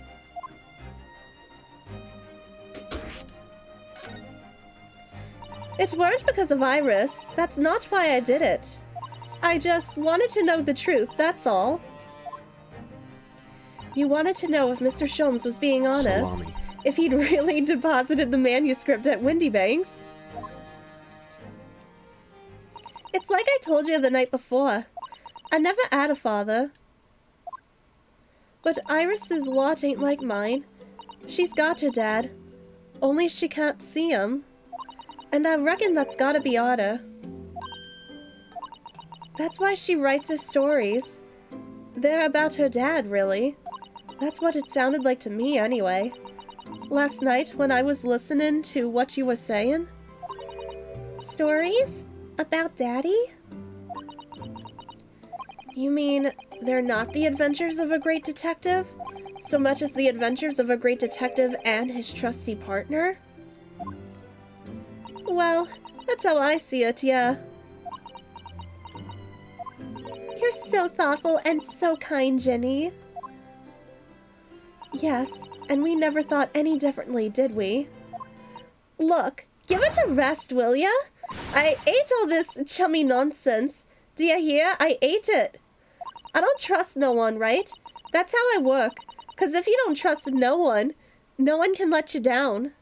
It weren't because of Iris. That's not why I did it. I just wanted to know the truth, that's all. You wanted to know if Mr. Sholmes was being honest. Salami. if he'd really deposited the manuscript at Windy Banks. It's like I told you the night before. I never had a father. But Iris's lot ain't like mine. She's got her dad. Only she can't see him. And I reckon that's gotta be odder. That's why she writes her stories. They're about her dad, really. That's what it sounded like to me, anyway. Last night, when I was listening to what you were saying. Stories? About Daddy? You mean they're not the adventures of a great detective, so much as the adventures of a great detective and his trusty partner? Well, that's how I see it, yeah. You're so thoughtful and so kind, Jenny. Yes, and we never thought any differently, did we? Look, give it a rest, will ya? I ate all this chummy nonsense. Do you hear? I ate it. I don't trust no one, right? That's how I work. 'Cause if you don't trust no one can let you down.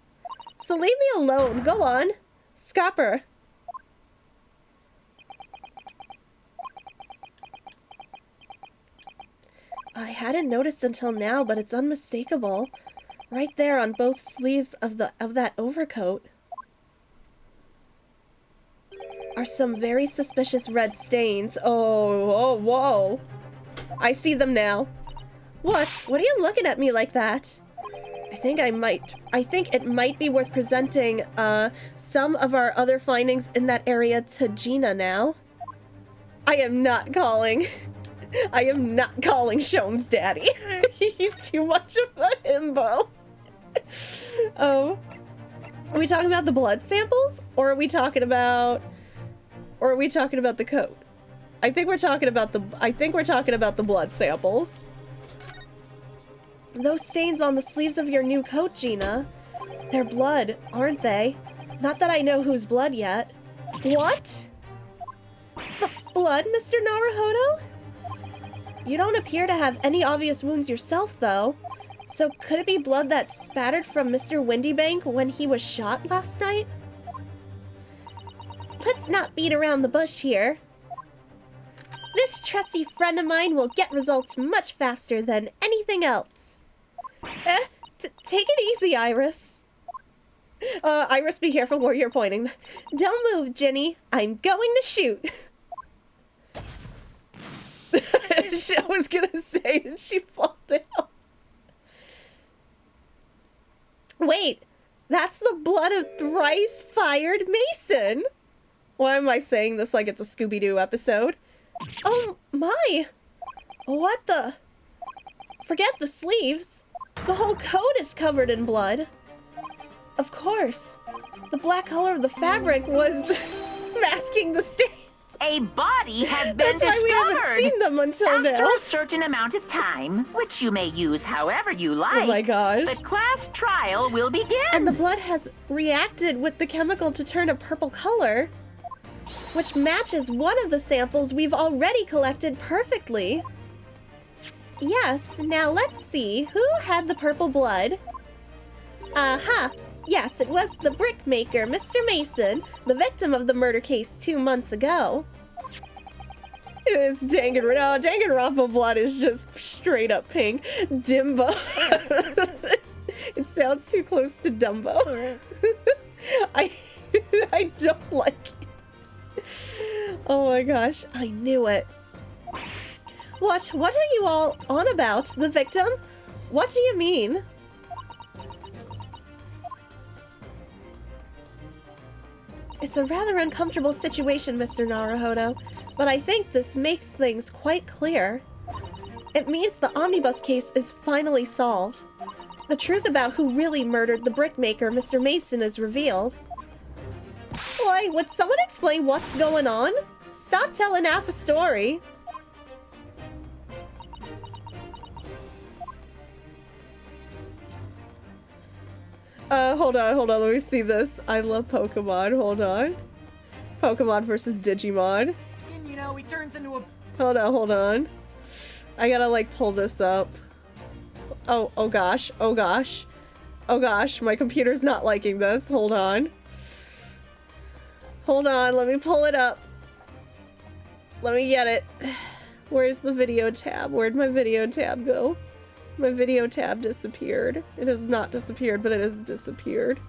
So leave me alone. Go on. Scupper. I hadn't noticed until now, but it's unmistakable. Right there on both sleeves of that overcoat are some very suspicious red stains. Oh, whoa. I see them now. What? What are you looking at me like that? I think it might be worth presenting some of our other findings in that area to Gina now. I am not calling Shom's daddy. He's too much of a himbo. Oh. Are we talking about the blood samples? Or are we talking about the coat? I think we're talking about the blood samples. Those stains on the sleeves of your new coat, Gina. They're blood, aren't they? Not that I know whose blood yet. What? Blood, Mr. Naruhodo? You don't appear to have any obvious wounds yourself, though. So could it be blood that spattered from Mr. Windybank when he was shot last night? Let's not beat around the bush here. This trusty friend of mine will get results much faster than anything else. Take it easy, Iris. Iris, be careful where you're pointing. Don't move, Ginny. I'm going to shoot. I was gonna say, did she fall down? Wait, that's the blood of thrice-fired Mason. Why am I saying this like it's a Scooby-Doo episode? Oh my! What the? Forget the sleeves. The whole coat is covered in blood. Of course. The black color of the fabric was masking the stains. A body has been That's why we haven't seen them until now. After a certain amount of time, which you may use however you like. Oh my gosh. The class trial will begin. And the blood has reacted with the chemical to turn a purple color, which matches one of the samples we've already collected perfectly. Yes, now let's see. Who had the purple blood? Aha! Yes, it was the brickmaker, Mr. Mason, the victim of the murder case 2 months ago. This Danganronpa blood is just straight up pink. Dimbo. It sounds too close to Dumbo. I don't like it. Oh my gosh, I knew it. What are you all on about? The victim? What do you mean? It's a rather uncomfortable situation, Mr. Naruhodo, but I think this makes things quite clear. It means the omnibus case is finally solved. The truth about who really murdered the brickmaker, Mr. Mason, is revealed. Why, would someone explain what's going on? Stop telling half a story. Hold on, let me see this. I love Pokemon, hold on. Pokemon versus Digimon. And, you know, he turns into a... Hold on. I gotta, like, pull this up. Oh gosh. Oh gosh, my computer's not liking this. Hold on. Hold on, let me pull it up. Let me get it. Where's the video tab? Where'd my video tab go? My video tab disappeared. It has not disappeared, but it has disappeared.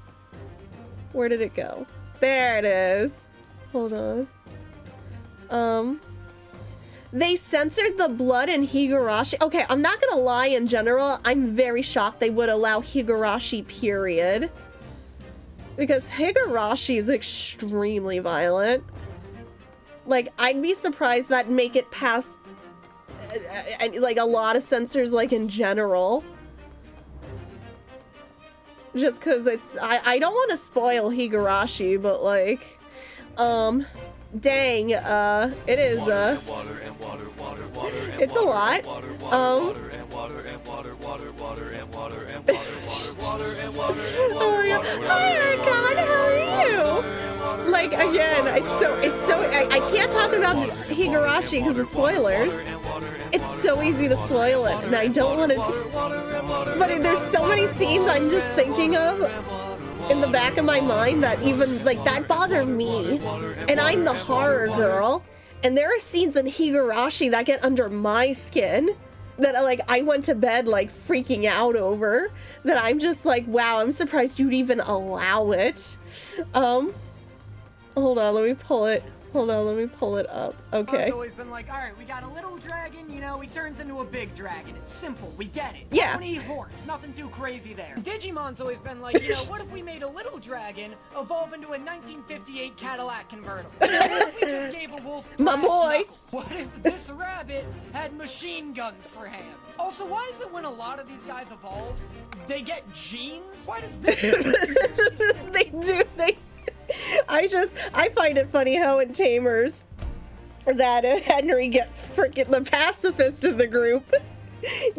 Where did it go? There it is. Hold on. They censored the blood in Higurashi. Okay, I'm not gonna lie, in general, I'm very shocked they would allow Higurashi, period. Because Higurashi is extremely violent. Like, I'd be surprised that make it past, like, a lot of censors, like, in general. Just because it's, I don't want to spoil Higurashi, but, like, dang, it is, it's a lot. Oh my god. Hi, Archon, how are you? Like, again, it's so, I can't talk about Higurashi because of spoilers. It's so easy to spoil it, and I don't want to, but there's so many scenes I'm just thinking of in the back of my mind that even, like, that bother me. And I'm the horror girl, and there are scenes in Higurashi that get under my skin that, like, I went to bed, like, freaking out over, that I'm just like, wow, I'm surprised you'd even allow it. Hold on, let me pull it. Hold on, let me pull it up. Okay. I've always been like, all right, we got a little dragon, you know, he turns into a big dragon. It's simple, we get it. Yeah. Pony, horse, nothing too crazy there. Digimon's always been like, you know, what if we made a little dragon evolve into a 1958 Cadillac convertible? What if we just gave a wolf my boy. knuckles? What if this rabbit had machine guns for hands? Also, why is it when a lot of these guys evolve, they get genes? Why does this? They do, I find it funny how in Tamers that Henry gets freaking the pacifist in the group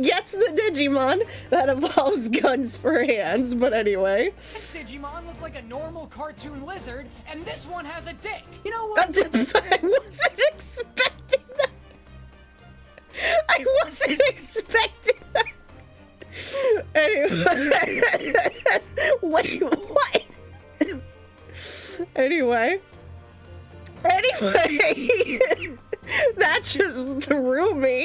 gets the Digimon that evolves guns for hands, but anyway. This Digimon looked like a normal cartoon lizard, and this one has a dick. You know what? I wasn't expecting that. I wasn't expecting that. Anyway. Wait, what? Anyway, that just threw me.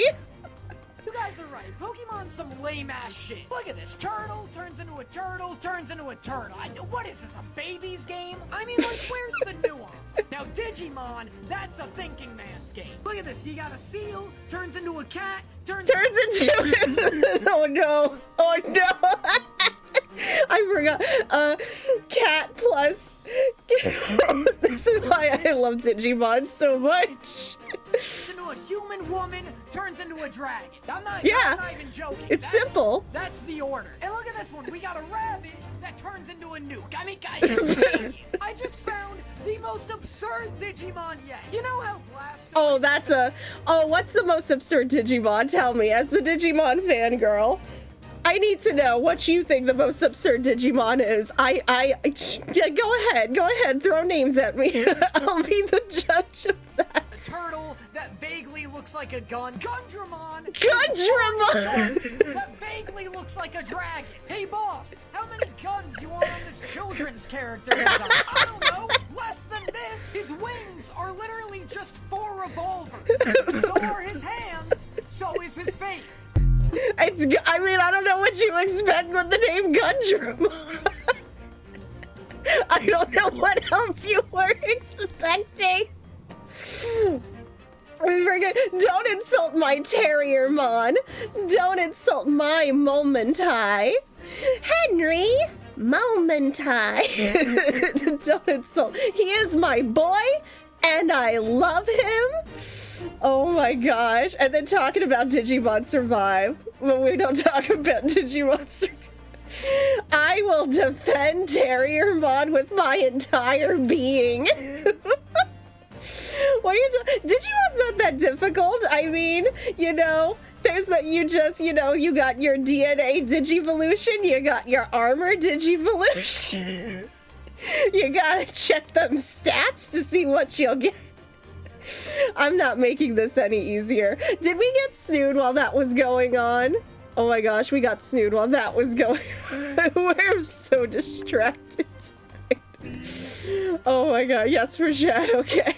You guys are right. Pokemon's some lame-ass shit. Look at this. Turtle turns into a turtle, turns into a turtle. What is this, a baby's game? I mean, like, where's the nuance? Now, Digimon, that's a thinking man's game. Look at this. You got a seal, turns into a cat, turns into... Oh, no. Oh, no. I forgot. Cat plus... This is why I love Digimon so much. Into a human woman, turns into a dragon. I'm not even joking. It's simple. That's the order. And look at this one. We got a rabbit that turns into a nuke. I mean, guys, I just found the most absurd Digimon yet. You know how Blastoise... Oh, that's a... Oh, what's the most absurd Digimon? Tell me, as the Digimon fangirl. I need to know what you think the most absurd Digimon is. Yeah, go ahead, throw names at me. I'll be the judge of that. A turtle that vaguely looks like a gun. Gundramon! Gundramon! That vaguely looks like a dragon. Hey, boss, how many guns you want on this children's character design? I don't know, less than this. His wings are literally just 4 revolvers. So are his hands, so is his face. I mean, I don't know what you expect with the name Gundramon. I don't know what else you were expecting. Don't insult my Terriermon. Don't insult my Momentai. Henry Momentai. Don't insult. He is my boy, and I love him. Oh my gosh. And then talking about Digimon Survive. When we don't talk about Digimon Survive. I will defend Terriermon with my entire being. What are you doing? Digimon's not that difficult. I mean, you know, there's that you just, you know, you got your DNA Digivolution, you got your armor Digivolution. You gotta check them stats to see what you'll get. I'm not making this any easier. Did we get sued while that was going on? Oh my gosh, we got Snood while that was going. We're so distracted. Oh my god, yes for chat, okay.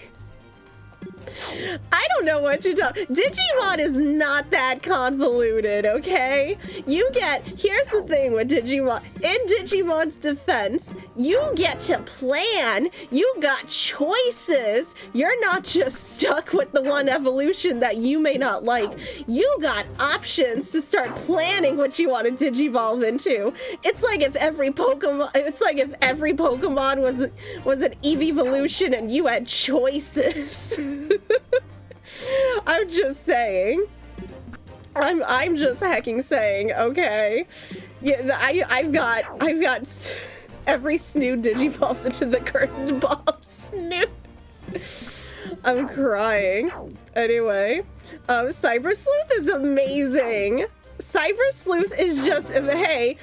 I don't know what you're talking. Digimon is not that convoluted, okay? Here's the thing with Digimon. In Digimon's defense, you get to plan. You got choices. You're not just stuck with the one evolution that you may not like. You got options to start planning what you want to Digivolve into. It's like if every Pokemon was an Eeveevolution and you had choices. I'm just saying. I'm just hecking saying, okay. Yeah, I've got every Snood Digivolves into the cursed bomb Snood. I'm crying. Anyway, Cyber Sleuth is amazing. Cyber Sleuth is just, hey,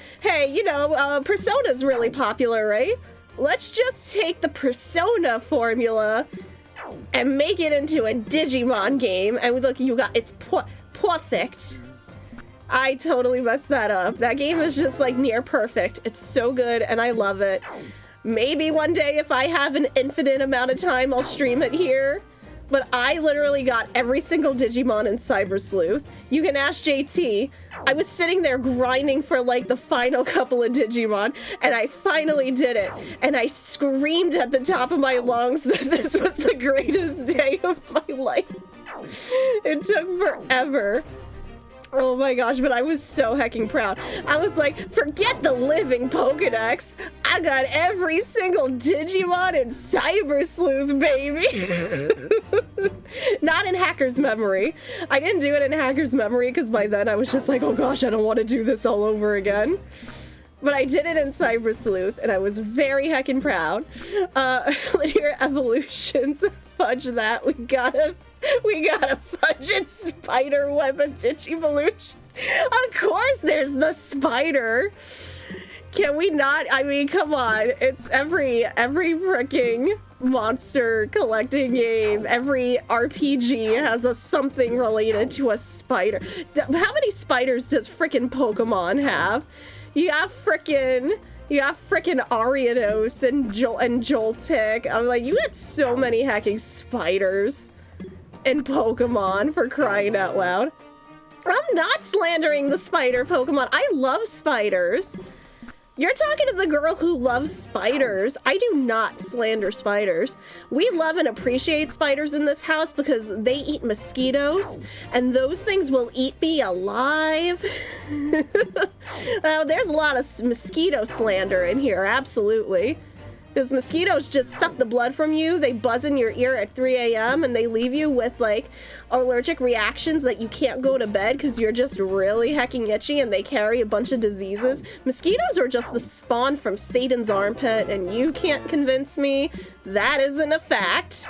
you know, Persona's really popular, right? Let's just take the Persona formula and make it into a Digimon game. And look, it's perfect. I totally messed that up. That game is just like near perfect. It's so good and I love it. Maybe one day if I have an infinite amount of time, I'll stream it here. But I literally got every single Digimon in Cyber Sleuth. You can ask JT. I was sitting there grinding for like the final couple of Digimon, and I finally did it. And I screamed at the top of my lungs that this was the greatest day of my life. It took forever. Oh my gosh, but I was so hecking proud. I was like, forget the living Pokedex. I got every single Digimon in Cyber Sleuth, baby. Not in Hacker's Memory. I didn't do it in Hacker's Memory because by then I was just like, oh gosh, I don't want to do this all over again. But I did it in Cyber Sleuth and I was very heckin' proud. Linear Evolutions, fudge that, we gotta fudge it spider web a Digivolution. Of course there's the spider. Can we not? I mean, come on. It's every freaking monster collecting game, every RPG has something related to a spider. How many spiders does frickin' Pokemon have? You got frickin' Ariados and Joltik. I'm like, you got so many hacking spiders in Pokemon, for crying out loud. I'm not slandering the spider Pokemon. I love spiders. You're talking to the girl who loves spiders. I do not slander spiders. We love and appreciate spiders in this house because they eat mosquitoes, and those things will eat me alive. There's a lot of mosquito slander in here, absolutely. Because mosquitoes just suck the blood from you, they buzz in your ear at 3 a.m. and they leave you with like allergic reactions that you can't go to bed because you're just really hecking itchy and they carry a bunch of diseases. Mosquitoes are just the spawn from Satan's armpit and you can't convince me that isn't a fact.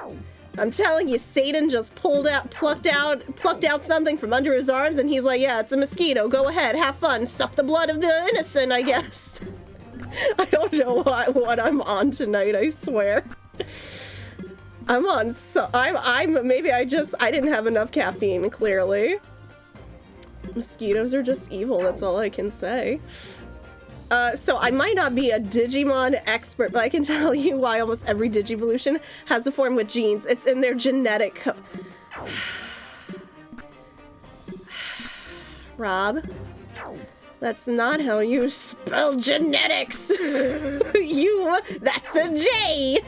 I'm telling you, Satan just plucked out something from under his arms and he's like, yeah, it's a mosquito, go ahead, have fun, suck the blood of the innocent, I guess. I don't know what I'm on tonight, I swear. Maybe I didn't have enough caffeine, clearly. Mosquitoes are just evil, that's all I can say. So I might not be a Digimon expert, but I can tell you why almost every Digivolution has a form with genes. It's in their genetic code. Rob? That's not how you spell genetics. That's a J.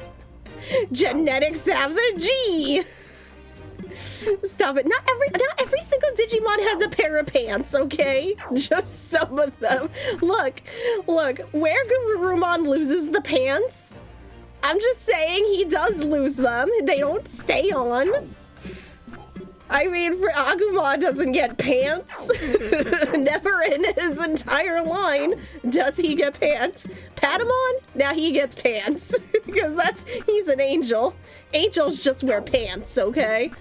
Genetics have a G. Stop it. Not every single Digimon has a pair of pants, okay? Just some of them. Look, where Garurumon loses the pants, I'm just saying he does lose them. They don't stay on. I mean, Agumon doesn't get pants. Never in his entire line does he get pants. Patamon, now he gets pants. Because he's an angel. Angels just wear pants, okay?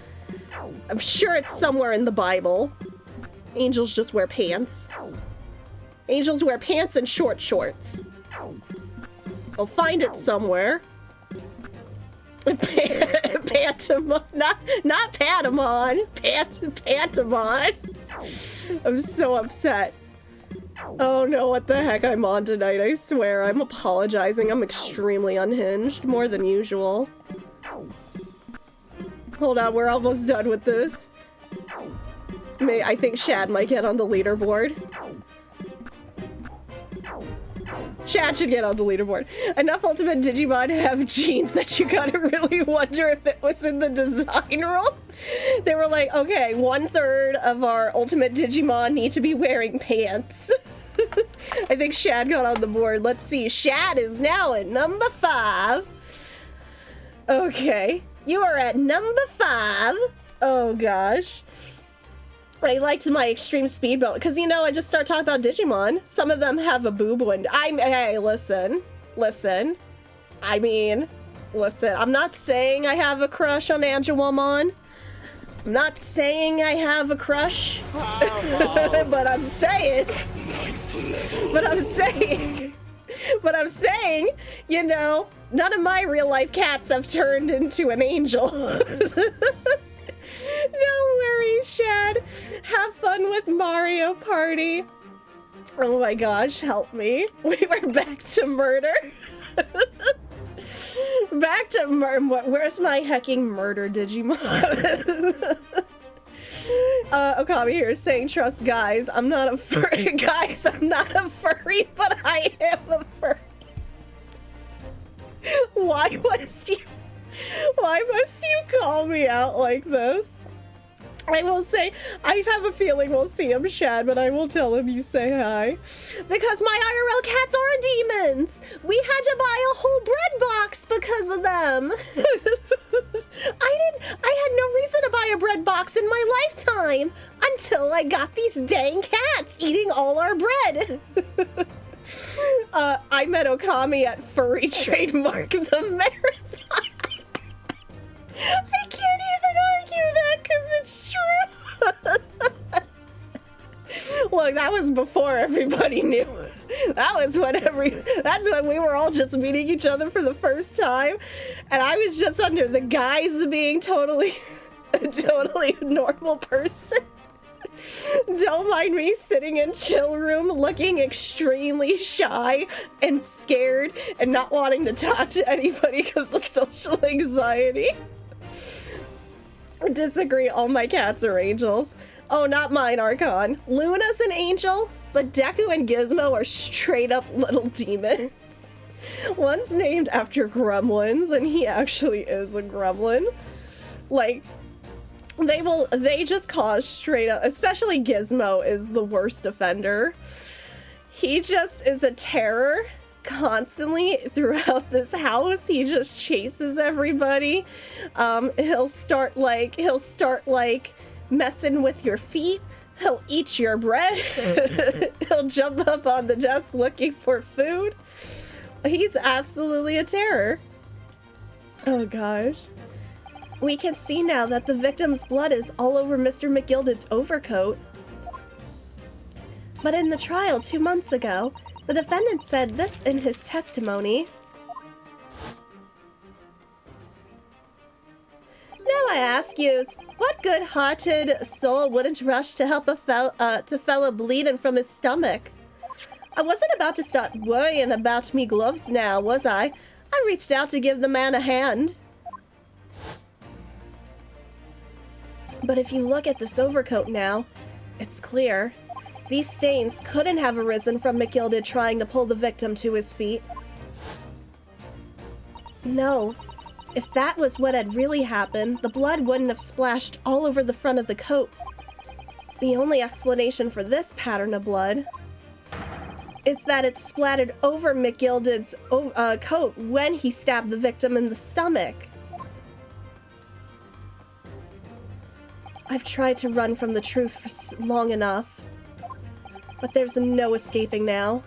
I'm sure it's somewhere in the Bible. Angels just wear pants. Angels wear pants and short shorts. I'll find it somewhere. Pantomon, not Patamon, Pantomon. I'm so upset. Oh no, what the heck I'm on tonight, I swear. I'm apologizing. I'm extremely unhinged, more than usual. Hold on, we're almost done with this. I think Shad might get on the leaderboard. Shad should get on the leaderboard. Enough Ultimate Digimon have jeans that you gotta really wonder if it was in the design rule. They were like, okay, 1/3 of our Ultimate Digimon need to be wearing pants. I think Shad got on the board. Let's see. Shad is now at number 5. Okay. You are at number 5. Oh gosh. I liked my extreme speed belt because, you know, I just start talking about Digimon. Some of them have a boob window. Hey, listen. I mean, listen. I'm not saying I have a crush on Angelwamon. I'm not saying I have a crush. But I'm saying. But I'm saying, you know, none of my real life cats have turned into an angel. No worries, Shad. Have fun with Mario Party. Oh my gosh, help me. We were back to murder. Back to murder. Where's my hecking murder Digimon? Okami here is saying, trust guys. I'm not a furry. Guys, I'm not a furry, but I am a furry. Why must you call me out like this? I will say, I have a feeling we'll see him, Shad, but I will tell him you say hi. Because my IRL cats are demons! We had to buy a whole bread box because of them! I had no reason to buy a bread box in my lifetime until I got these dang cats eating all our bread! I met Okami at Furry Trademark the Marathon. I can't even argue that because it's true. Look, that was before everybody knew. That's when we were all just meeting each other for the first time. And I was just under the guise of being totally a normal person. Don't mind me sitting in chill room looking extremely shy and scared and not wanting to talk to anybody because of social anxiety. Disagree, all my cats are angels. Oh, not mine, Archon. Luna's an angel, but Deku and Gizmo are straight up little demons. One's named after gremlins, and he actually is a gremlin. Like, they just cause straight up, especially Gizmo is the worst offender. He just is a terror constantly throughout this house. He just chases everybody. He'll start messing with your feet. He'll eat your bread. He'll jump up on the desk looking for food. He's absolutely a terror. Oh gosh. We can see now that the victim's blood is all over Mr. McGilded's overcoat. But in the trial 2 months ago, the defendant said this in his testimony. Now I ask yous, what good-hearted soul wouldn't rush to help a fella bleeding from his stomach? I wasn't about to start worrying about me gloves now, was I? I reached out to give the man a hand. But if you look at this overcoat now, it's clear. These stains couldn't have arisen from McGilded trying to pull the victim to his feet. No. If that was what had really happened, the blood wouldn't have splashed all over the front of the coat. The only explanation for this pattern of blood is that it splattered over McGilded's coat when he stabbed the victim in the stomach. I've tried to run from the truth for long enough, but there's no escaping now.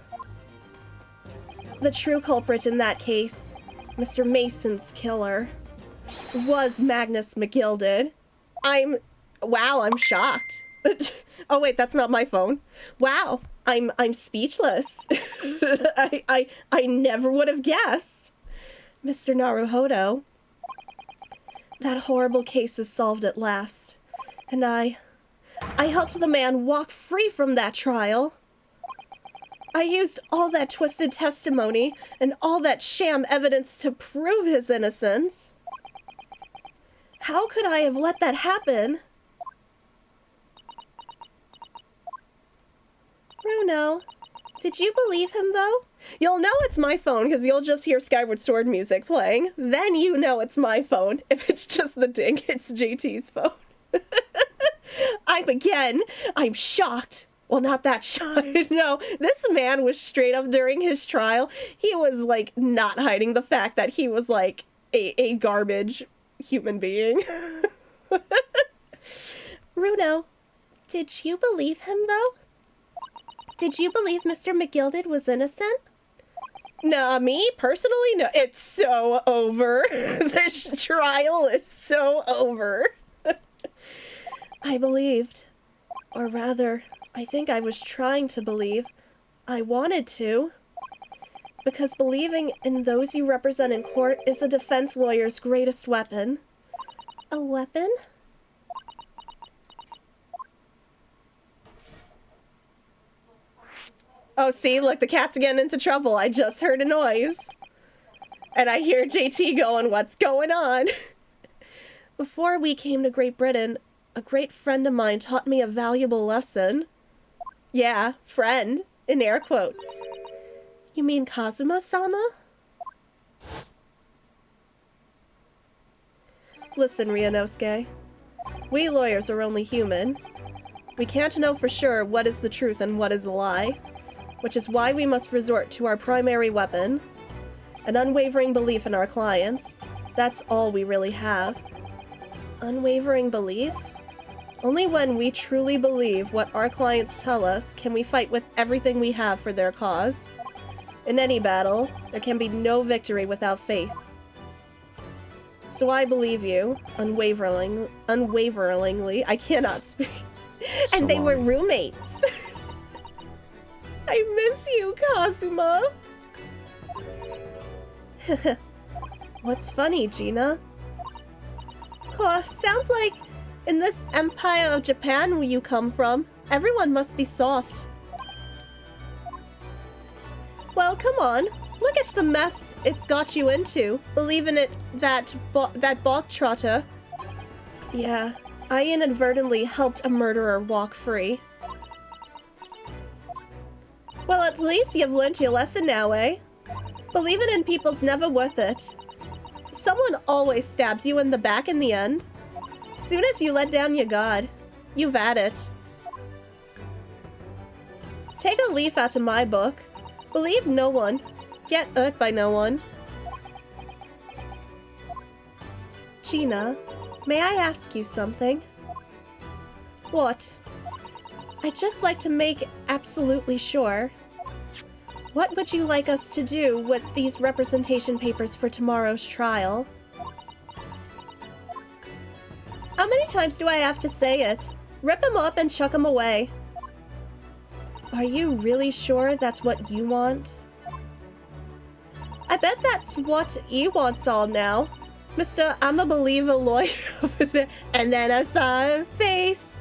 The true culprit in that case, Mr. Mason's killer, was Magnus McGilded. Wow, I'm shocked. Oh wait, that's not my phone. Wow, I'm speechless. I never would have guessed. Mr. Naruhodo, that horrible case is solved at last. And I helped the man walk free from that trial. I used all that twisted testimony and all that sham evidence to prove his innocence. How could I have let that happen? Bruno, did you believe him, though? You'll know it's my phone because you'll just hear Skyward Sword music playing. Then you know it's my phone. If it's just the ding, it's JT's phone. I'm shocked. Well, not that shocked. No, this man was straight up during his trial. He was, like, not hiding the fact that he was, like, a garbage human being. Bruno, did you believe him, though? Did you believe Mr. McGilded was innocent? Nah, me, personally, no. It's so over. This trial is so over. I believed. Or rather, I think I was trying to believe. I wanted to. Because believing in those you represent in court is a defense lawyer's greatest weapon. A weapon? Oh, see, look, the cat's getting into trouble. I just heard a noise. And I hear JT going, what's going on? Before we came to Great Britain, a great friend of mine taught me a valuable lesson. Yeah, friend, in air quotes. You mean Kazuma-sama? Listen, Ryunosuke. We lawyers are only human. We can't know for sure what is the truth and what is a lie. Which is why we must resort to our primary weapon, an unwavering belief in our clients. That's all we really have. Unwavering belief? Only when we truly believe what our clients tell us can we fight with everything we have for their cause. In any battle, there can be no victory without faith. So I believe you, unwaveringly, I cannot speak. And they were roommates. I miss you, Kazuma! What's funny, Gina? Sounds like in this Empire of Japan where you come from, everyone must be soft. Well, come on. Look at the mess it's got you into. Believing it that bog trotter. Yeah, I inadvertently helped a murderer walk free. Well, at least you've learned your lesson now, eh? Believing in people's never worth it. Someone always stabs you in the back in the end. Soon as you let down your guard, you've had it. Take a leaf out of my book. Believe no one. Get hurt by no one. Gina, may I ask you something? What? I'd just like to make absolutely sure. What would you like us to do with these representation papers for tomorrow's trial? How many times do I have to say it? Rip them up and chuck them away. Are you really sure that's what you want? I bet that's what he wants all now. Mr. I'm a believer lawyer over there. And then I saw her face.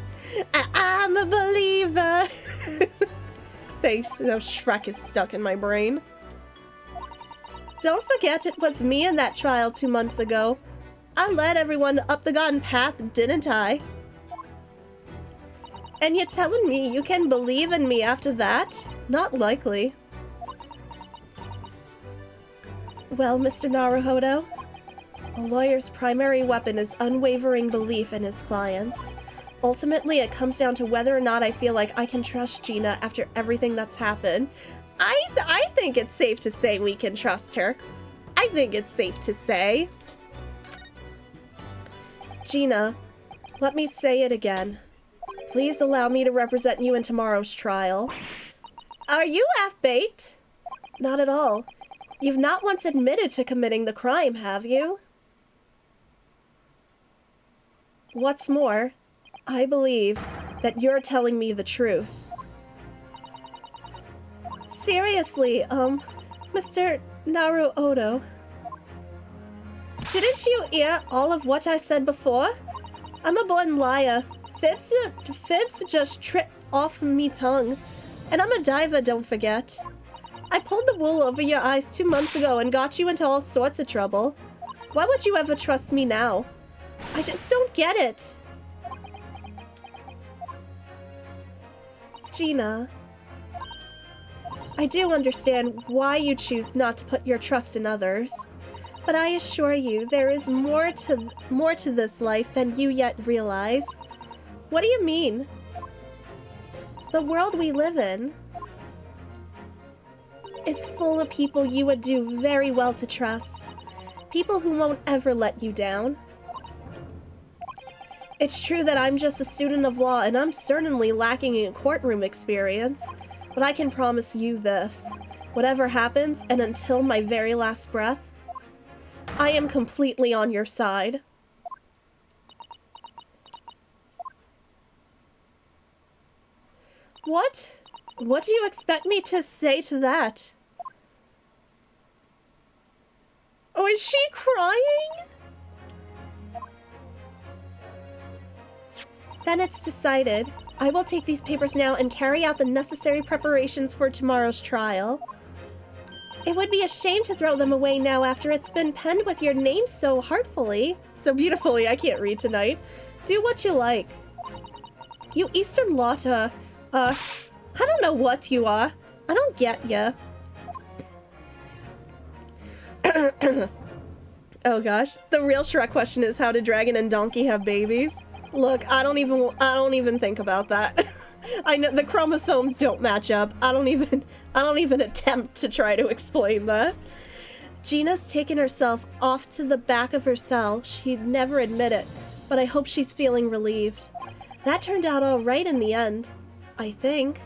I'm a believer. Thanks. No, Shrek is stuck in my brain. Don't forget it was me in that trial 2 months ago. I led everyone up the garden path, didn't I? And you're telling me you can believe in me after that? Not likely. Well, Mr. Naruhodo, a lawyer's primary weapon is unwavering belief in his clients. Ultimately, it comes down to whether or not I feel like I can trust Gina after everything that's happened. I think it's safe to say we can trust her. I think it's safe to say. Gina, let me say it again. Please allow me to represent you in tomorrow's trial. Are you half-baked? Not at all. You've not once admitted to committing the crime, have you? What's more, I believe that you're telling me the truth. Seriously, Mr. Naruhodo. Didn't you hear all of what I said before? I'm a born liar. Fibs just tripped off me tongue. And I'm a diva, don't forget. I pulled the wool over your eyes 2 months ago and got you into all sorts of trouble. Why would you ever trust me now? I just don't get it. Gina, I do understand why you choose not to put your trust in others, but I assure you there is more to this life than you yet realize. What do you mean? The world we live in is full of people you would do very well to trust. People who won't ever let you down. It's true that I'm just a student of law and I'm certainly lacking in courtroom experience, but I can promise you this. Whatever happens, and until my very last breath, I am completely on your side. What? What do you expect me to say to that? Oh, is she crying? Then it's decided. I will take these papers now and carry out the necessary preparations for tomorrow's trial. It would be a shame to throw them away now after it's been penned with your name so heartfully. So beautifully, I can't read tonight. Do what you like. You Eastern Lotta, I don't know what you are. I don't get ya. Oh gosh, the real Shrek question is how did Dragon and Donkey have babies? Look, I don't even think about that. I know the chromosomes don't match up. I don't even attempt to try to explain that. Gina's taken herself off to the back of her cell. She'd never admit it, but I hope she's feeling relieved. That turned out all right in the end, I think.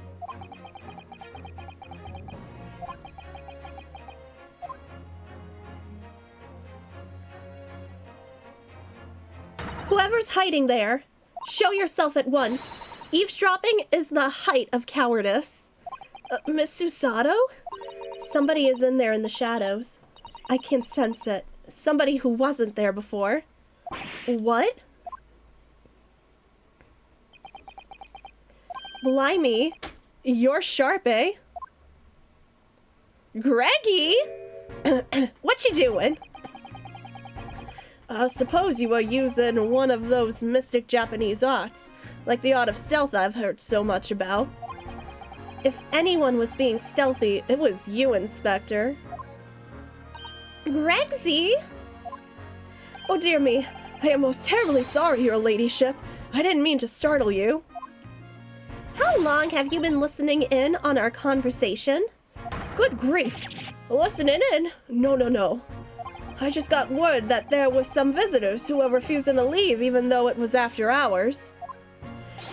Whoever's hiding there, show yourself at once. Eavesdropping is the height of cowardice. Miss Susato? Somebody is in there in the shadows. I can sense it. Somebody who wasn't there before. What? Blimey. You're sharp, eh? Greggy? What you doing? I suppose you were using one of those mystic Japanese arts, like the art of stealth I've heard so much about. If anyone was being stealthy, it was you, Inspector. Gregsy? Oh dear me, I am most terribly sorry, your ladyship. I didn't mean to startle you. How long have you been listening in on our conversation? Good grief, listening in? No. I just got word that there were some visitors who were refusing to leave even though it was after hours.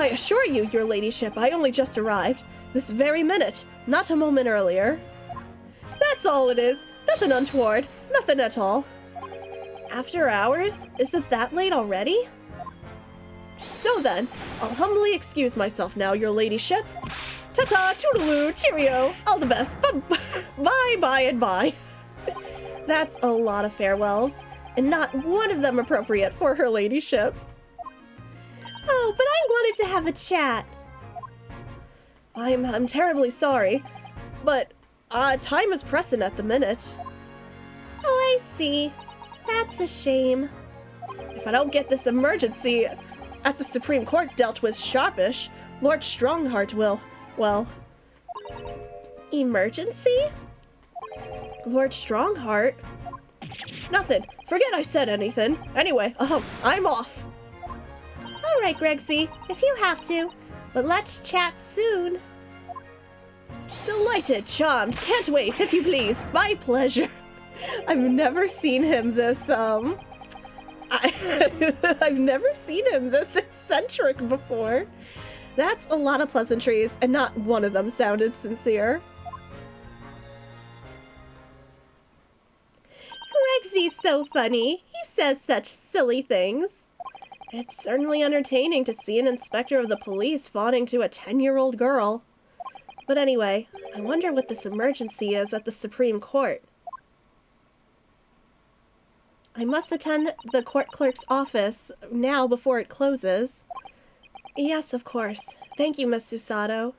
I assure you, your ladyship, I only just arrived. This very minute, not a moment earlier. That's all it is. Nothing untoward. Nothing at all. After hours? Is it that late already? So then, I'll humbly excuse myself now, your ladyship. Ta-ta, toodaloo, cheerio, all the best. Bye, and bye. That's a lot of farewells, and not one of them appropriate for her ladyship. Oh, but I wanted to have a chat. I'm terribly sorry, but time is pressing at the minute. Oh, I see. That's a shame. If I don't get this emergency at the Supreme Court dealt with sharpish, Lord Strongheart will, well... Emergency? Lord Strongheart? Nothing. Forget I said anything. Anyway, I'm off. Alright, Gregsy, if you have to. But let's chat soon. Delighted, charmed, can't wait, if you please. My pleasure. I've never seen him this, I've never seen him this eccentric before. That's a lot of pleasantries, and not one of them sounded sincere. Gregsy's so funny. He says such silly things. It's certainly entertaining to see an inspector of the police fawning to a 10-year-old girl. But anyway, I wonder what this emergency is at the Supreme Court. I must attend the court clerk's office now before it closes. Yes, of course. Thank you, Miss Susato.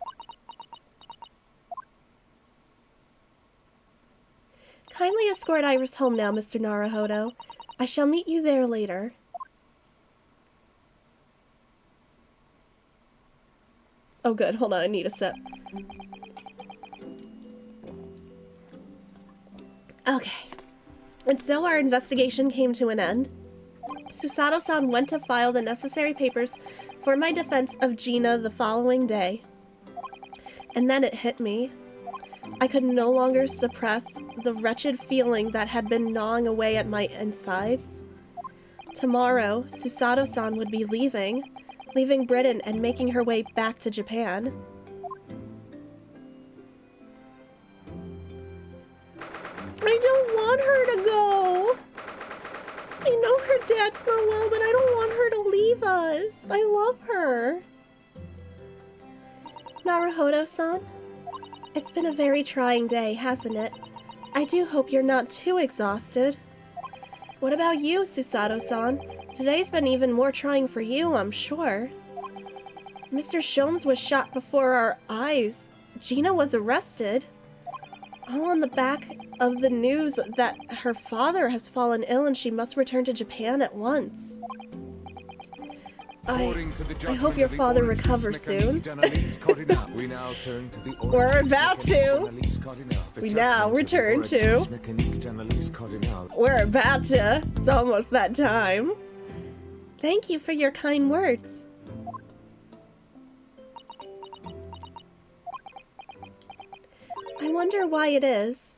Kindly escort Iris home now, Mr. Naruhodo. I shall meet you there later. Oh good, hold on, I need a sip. Okay. And so our investigation came to an end. Susato-san went to file the necessary papers for my defense of Gina the following day. And then it hit me. I could no longer suppress the wretched feeling that had been gnawing away at my insides. Tomorrow, Susato-san would be leaving Britain and making her way back to Japan. I don't want her to go! I know her dad's not well, but I don't want her to leave us. I love her. Naruhodo-san, it's been a very trying day, hasn't it? I do hope you're not too exhausted. What about you, Susato-san? Today's been even more trying for you, I'm sure. Mr. Sholmes was shot before our eyes. Gina was arrested. All on the back of the news that her father has fallen ill and she must return to Japan at once. I hope your father recovers soon. We're about to. We now return to. We're about to. It's almost that time. Thank you for your kind words. I wonder why it is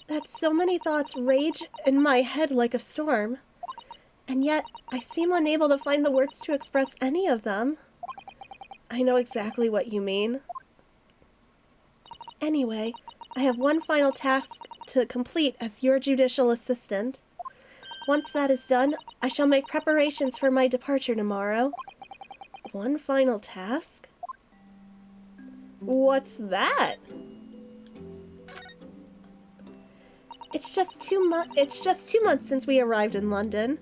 that so many thoughts rage in my head like a storm, and yet I seem unable to find the words to express any of them. I know exactly what you mean. Anyway, I have one final task to complete as your judicial assistant. Once that is done, I shall make preparations for my departure tomorrow. One final task? What's that? It's just 2 months since we arrived in London,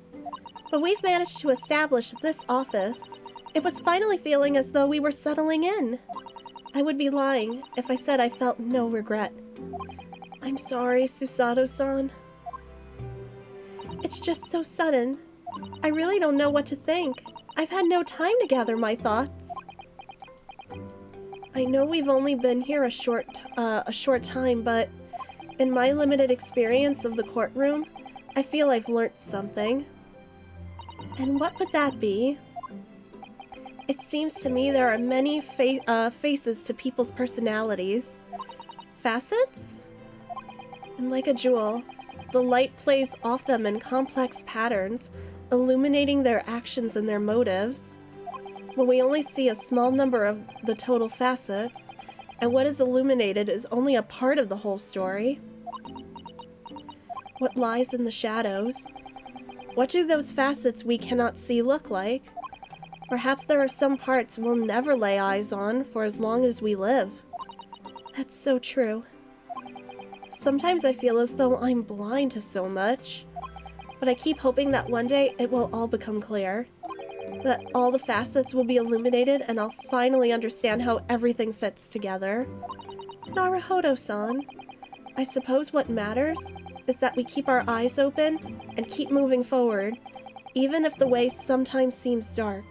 but we've managed to establish this office. It was finally feeling as though we were settling in. I would be lying if I said I felt no regret. I'm sorry, Susato-san. It's just so sudden. I really don't know what to think. I've had no time to gather my thoughts. I know we've only been here a short time, but in my limited experience of the courtroom, I feel I've learnt something. And what would that be? It seems to me there are many faces to people's personalities. Facets? And like a jewel, the light plays off them in complex patterns, illuminating their actions and their motives. When we only see a small number of the total facets, and what is illuminated is only a part of the whole story. What lies in the shadows? What do those facets we cannot see look like? Perhaps there are some parts we'll never lay eyes on for as long as we live. That's so true. Sometimes I feel as though I'm blind to so much, but I keep hoping that one day it will all become clear. That all the facets will be illuminated and I'll finally understand how everything fits together. Naruhodo-san, I suppose what matters is that we keep our eyes open and keep moving forward, even if the way sometimes seems dark.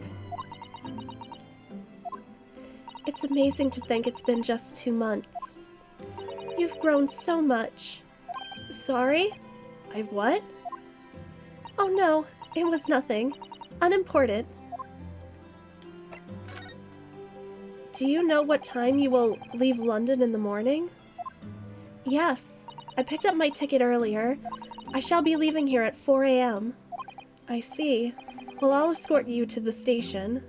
It's amazing to think it's been just 2 months. You've grown so much. Sorry? I've what? Oh no, it was nothing. Unimportant. Do you know what time you will leave London in the morning? Yes, I picked up my ticket earlier. I shall be leaving here at 4 a.m. I see. Well, I'll escort you to the station.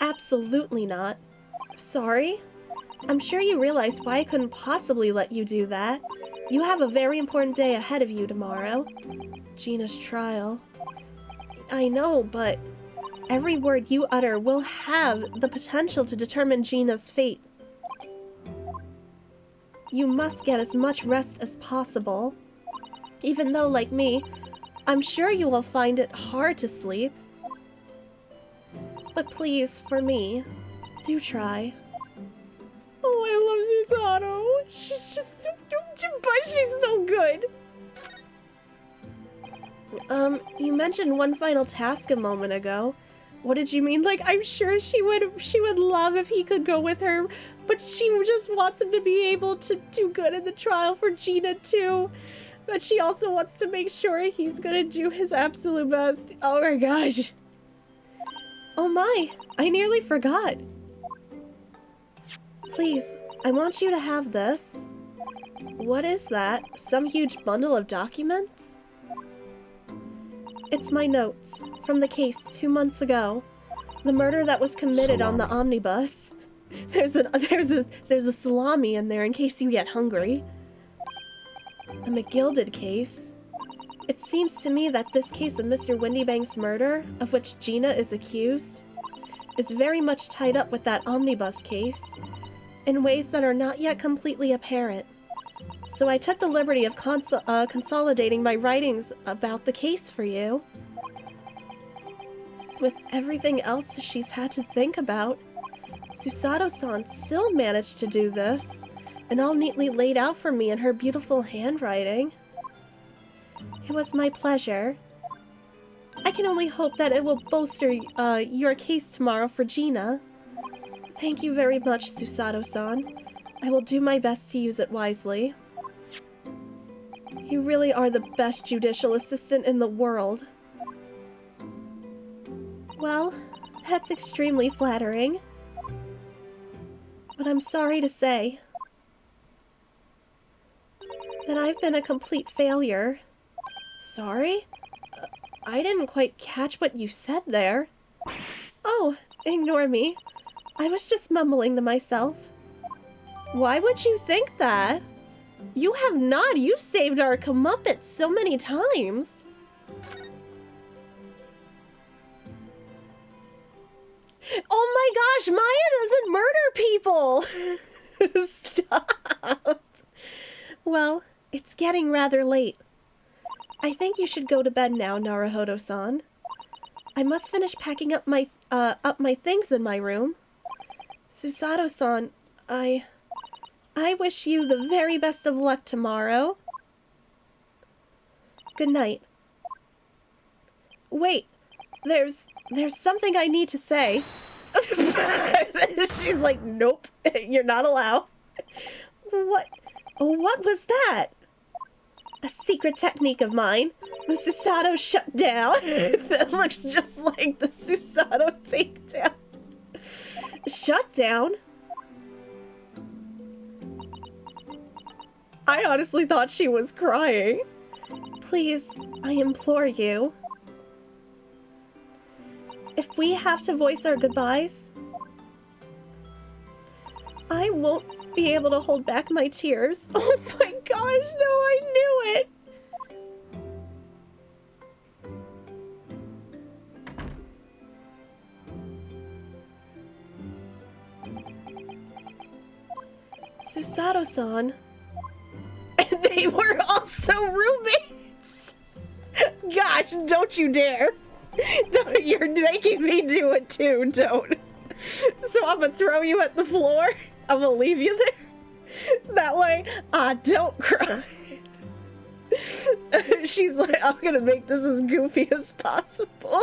Absolutely not. Sorry? I'm sure you realize why I couldn't possibly let you do that. You have a very important day ahead of you tomorrow. Gina's trial. I know, but every word you utter will have the potential to determine Gina's fate. You must get as much rest as possible. Even though, like me, I'm sure you will find it hard to sleep. But please, for me, do try. Oh, I love Susanoo. She's just so, but she's so good. You mentioned one final task a moment ago. What did you mean? Like, I'm sure she would love if he could go with her, but she just wants him to be able to do good in the trial for Gina too. But she also wants to make sure he's gonna do his absolute best. Oh my gosh. Oh my, I nearly forgot. Please, I want you to have this. What is that? Some huge bundle of documents? It's my notes from the case 2 months ago. The murder that was committed on the omnibus. There's a salami in there in case you get hungry. A McGilded case. It seems to me that this case of Mr. Windybank's murder, of which Gina is accused, is very much tied up with that omnibus case, in ways that are not yet completely apparent. So I took the liberty of consolidating my writings about the case for you. With everything else she's had to think about, Susato-san still managed to do this, and all neatly laid out for me in her beautiful handwriting. It was my pleasure. I can only hope that it will bolster your case tomorrow for Gina. Thank you very much, Susato-san. I will do my best to use it wisely. You really are the best judicial assistant in the world. Well, that's extremely flattering. But I'm sorry to say that I've been a complete failure. Sorry? I didn't quite catch what you said there. Oh, ignore me. I was just mumbling to myself. Why would you think that? You have not. You saved our comeuppance so many times. Oh my gosh, Maya doesn't murder people! Stop. Well, it's getting rather late. I think you should go to bed now, Naruhodo-san. I must finish packing up my things in my room. Susato-san, I wish you the very best of luck tomorrow. Good night. Wait, there's something I need to say. She's like, nope, you're not allowed. What was that? A secret technique of mine. The Susato shut down. That looks just like the Susato takedown. Shut down? I honestly thought she was crying. Please, I implore you. If we have to voice our goodbyes, I won't be able to hold back my tears. Oh my gosh, no, I knew it! Susato-san. And they were also roommates! Gosh, don't you dare! Don't, you're making me do it too, don't. So I'm gonna throw you at the floor. I'm gonna leave you there. That way, I don't cry. She's like, I'm gonna make this as goofy as possible.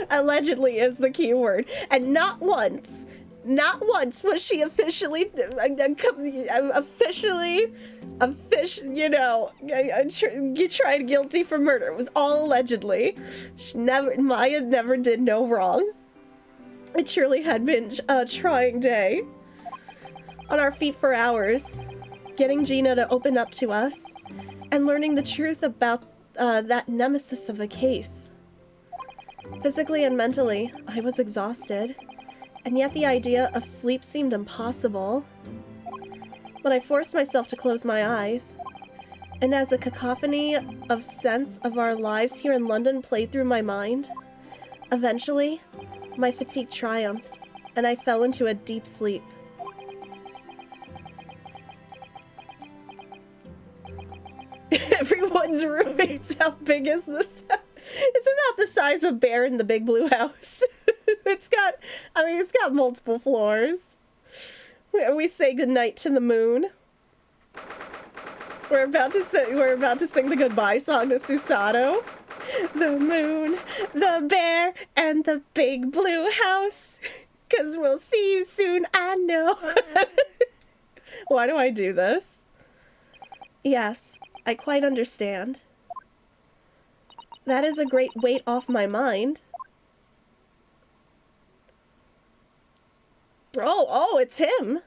Allegedly is the key word. And not once was she officially, you tried guilty for murder. It was all allegedly. Maya never did no wrong. It truly had been a trying day. On our feet for hours, getting Gina to open up to us, and learning the truth about that nemesis of a case. Physically and mentally, I was exhausted. And yet the idea of sleep seemed impossible. But I forced myself to close my eyes, and as a cacophony of sense of our lives here in London played through my mind, eventually, my fatigue triumphed, and I fell into a deep sleep. Everyone's roommates, how big is this? It's about the size of Bear in the Big Blue House. It's got multiple floors. We say goodnight to the moon. We're about to sing the goodbye song to Susato. The moon, the bear, and the big blue house. 'Cause we'll see you soon, I know. Why do I do this? Yes, I quite understand. That is a great weight off my mind. Oh, it's him!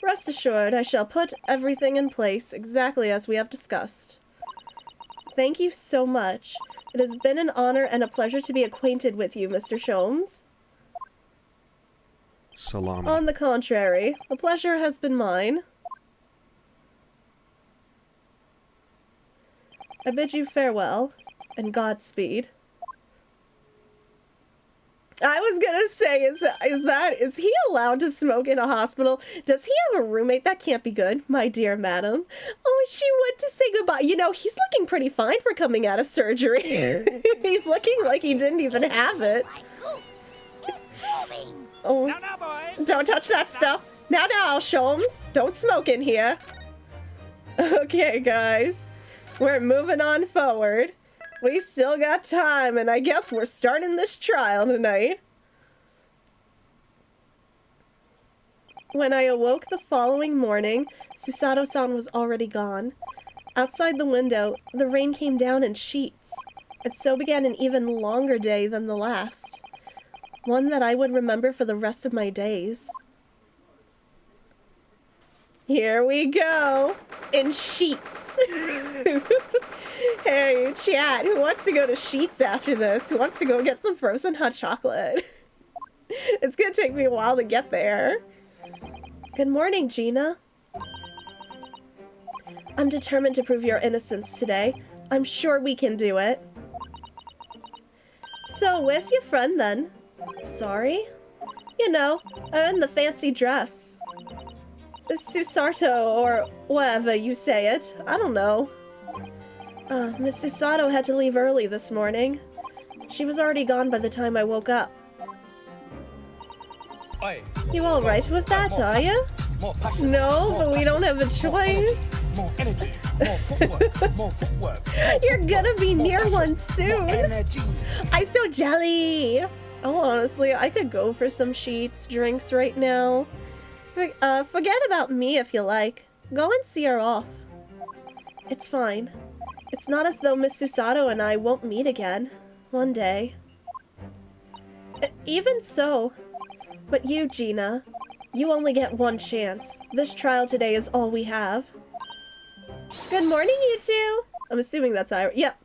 Rest assured, I shall put everything in place exactly as we have discussed. Thank you so much. It has been an honor and a pleasure to be acquainted with you, Mr. Sholmes. Salami. On the contrary, the pleasure has been mine. I bid you farewell, and Godspeed. I was gonna say, is he allowed to smoke in a hospital? Does he have a roommate? That can't be good, my dear madam. Oh, she went to say goodbye. You know, he's looking pretty fine for coming out of surgery. He's looking like he didn't even have it. Oh, Now, boys. don't touch that stuff. Now, Sholmes, don't smoke in here. Okay, guys, we're moving on forward. We still got time, and I guess we're starting this trial tonight. When I awoke the following morning, Susato-san was already gone. Outside the window, the rain came down in sheets, and so began an even longer day than the last. One that I would remember for the rest of my days. Here we go! In sheets! Hey, chat, who wants to go to Sheets after this? Who wants to go get some frozen hot chocolate? It's gonna take me a while to get there. Good morning, Gina. I'm determined to prove your innocence today. I'm sure we can do it. So, where's your friend then? Sorry? You know, in the fancy dress. Susato, or whatever you say it. I don't know. Miss Susato had to leave early this morning. She was already gone by the time I woke up. You alright with that, are you? No, but we don't have a choice. You're gonna be near one soon. I'm so jelly. Oh, honestly, I could go for some Sheets drinks right now. Forget about me if you like. Go and see her off. It's fine. It's not as though Miss Susato and I won't meet again. One day. Even so. But you, Gina, you only get one chance. This trial today is all we have. Good morning, you two. I'm assuming that's Ira. Yep.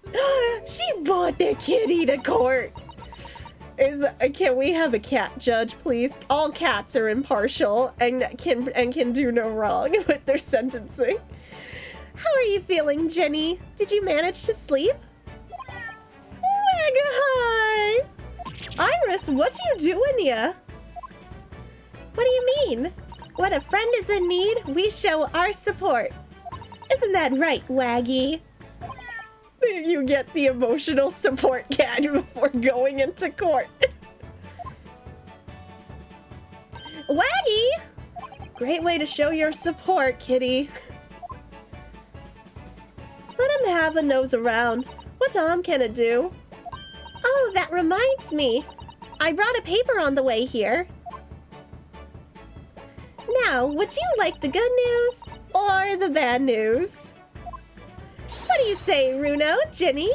She brought the kitty to court. Can we have a cat judge, please? All cats are impartial and can do no wrong with their sentencing. How are you feeling, Jenny? Did you manage to sleep? Mega hi! Iris, what you doing here? What do you mean? When a friend is in need, we show our support. Isn't that right, Waggy? You get the emotional support cat before going into court. Waggy! Great way to show your support, kitty. Let him have a nose around. What harm can it do? Oh, that reminds me. I brought a paper on the way here. Now, would you like the good news or the bad news? What do you say, Runo, Jenny?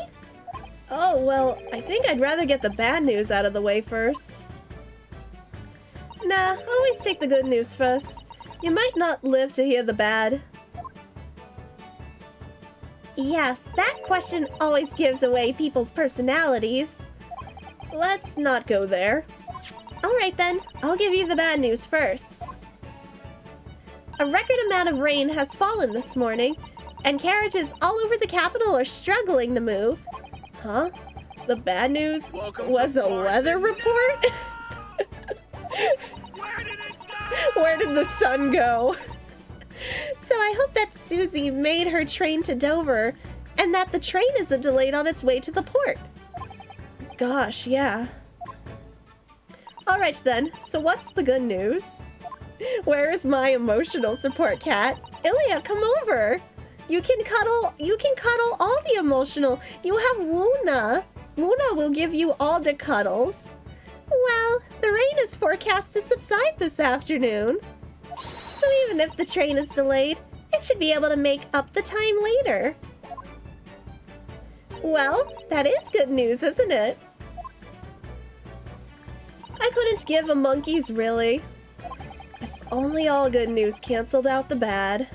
Oh, well, I think I'd rather get the bad news out of the way first. Nah, always take the good news first. You might not live to hear the bad. Yes, that question always gives away people's personalities. Let's not go there. Alright then, I'll give you the bad news first. A record amount of rain has fallen this morning, and carriages all over the capital are struggling to move. Huh? The bad news was a weather report? Where did the sun go? So I hope that Susie made her train to Dover, and that the train isn't delayed on its way to the port. Gosh, yeah. Alright then, so what's the good news? Where is my emotional support cat? Ilya, come over. You can cuddle all the emotional. You have Wuna. Wuna will give you all the cuddles. Well, the rain is forecast to subside this afternoon. So even if the train is delayed, it should be able to make up the time later. Well, that is good news, isn't it? I couldn't give a monkey's really. If only all good news canceled out the bad.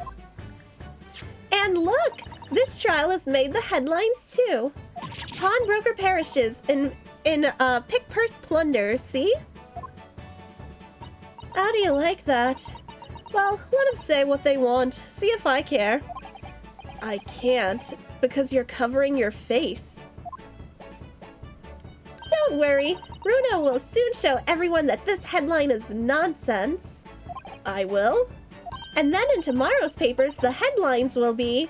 And look! This trial has made the headlines too. Pawnbroker perishes in pick purse plunder, see? How do you like that? Well, let them say what they want. See if I care. I can't, because you're covering your face. Don't worry, Runo will soon show everyone that this headline is nonsense. I will. And then in tomorrow's papers, the headlines will be...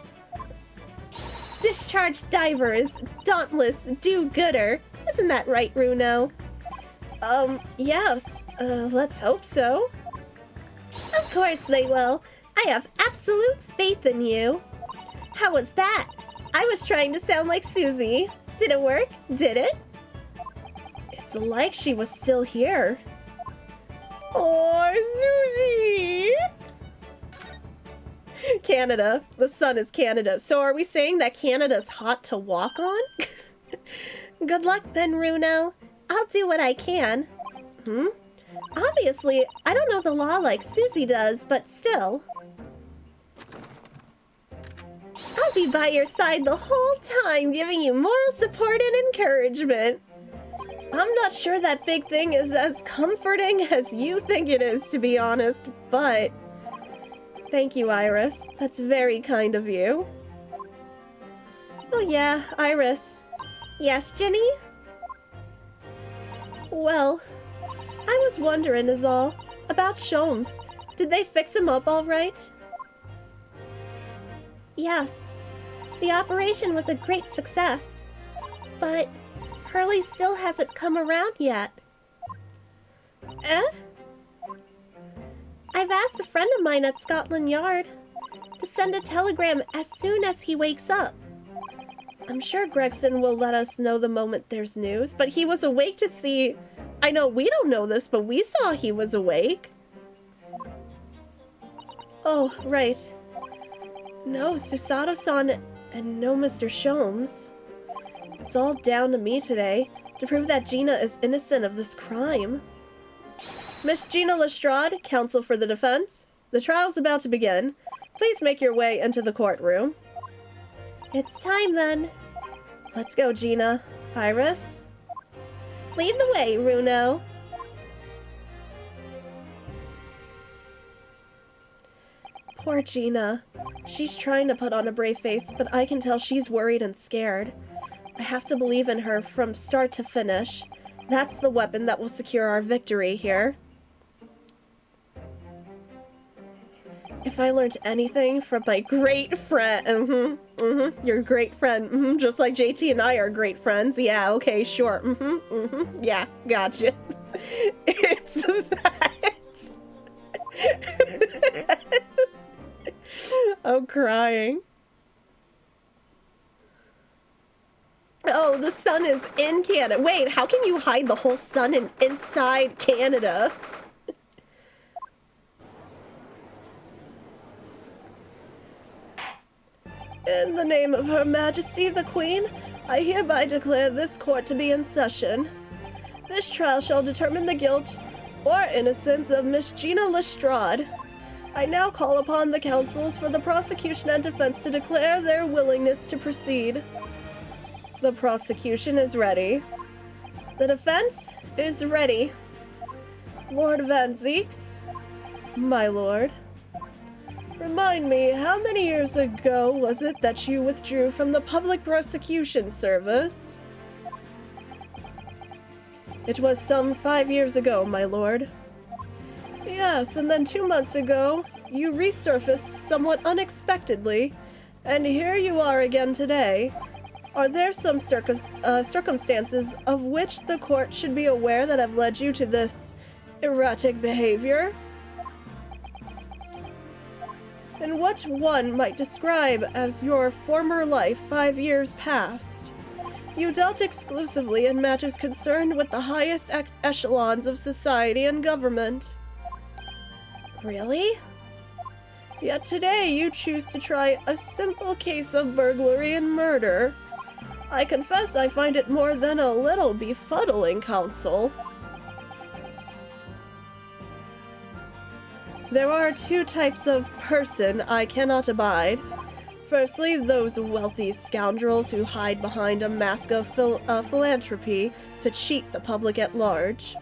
Discharged divers, dauntless do-gooder. Isn't that right, Runo? Yes. Let's hope so. Of course they will. I have absolute faith in you. How was that? I was trying to sound like Susie. Did it work? Did it? It's like she was still here. Oh, Susie! Canada. The sun is Canada. So are we saying that Canada's hot to walk on? Good luck then, Runo. I'll do what I can. Obviously, I don't know the law like Susie does, but still. I'll be by your side the whole time, giving you moral support and encouragement. I'm not sure that big thing is as comforting as you think it is, to be honest, but... Thank you, Iris. That's very kind of you. Oh yeah, Iris. Yes, Ginny? Well, I was wondering is all. About Sholmes. Did they fix him up all right? Yes. The operation was a great success. But Hurley still hasn't come around yet. Eh? I've asked a friend of mine at Scotland Yard to send a telegram as soon as he wakes up. I'm sure Gregson will let us know the moment there's news, but he was awake to see... I know we don't know this, but we saw he was awake. Oh, right. No Susato-san and no Mr. Sholmes. It's all down to me today to prove that Gina is innocent of this crime. Miss Gina Lestrade, counsel for the defense. The trial's about to begin. Please make your way into the courtroom. It's time then. Let's go, Gina. Iris? Lead the way, Runo. Poor Gina. She's trying to put on a brave face, but I can tell she's worried and scared. I have to believe in her from start to finish. That's the weapon that will secure our victory here. If I learned anything from my great friend, your great friend, just like JT and I are great friends. Yeah, okay, sure, yeah, gotcha. It's that. I'm crying. Oh, the sun is in Canada. Wait, how can you hide the whole sun inside Canada? In the name of Her Majesty the Queen, I hereby declare this court to be in session. This trial shall determine the guilt or innocence of Miss Gina Lestrade. I now call upon the counsels for the prosecution and defense to declare their willingness to proceed. The prosecution is ready. The defense is ready. Lord Van Zeeks, my lord. Remind me, how many years ago was it that you withdrew from the public prosecution service? It was some 5 years ago, my lord. Yes, and then 2 months ago, you resurfaced somewhat unexpectedly, and here you are again today. Are there some circumstances of which the court should be aware that have led you to this erratic behavior? in what one might describe as your former life 5 years past. You dealt exclusively in matters concerned with the highest echelons of society and government. Really? Yet today you choose to try a simple case of burglary and murder. I confess I find it more than a little befuddling, Counsel. There are 2 types of person I cannot abide. Firstly, those wealthy scoundrels who hide behind a mask of philanthropy to cheat the public at large.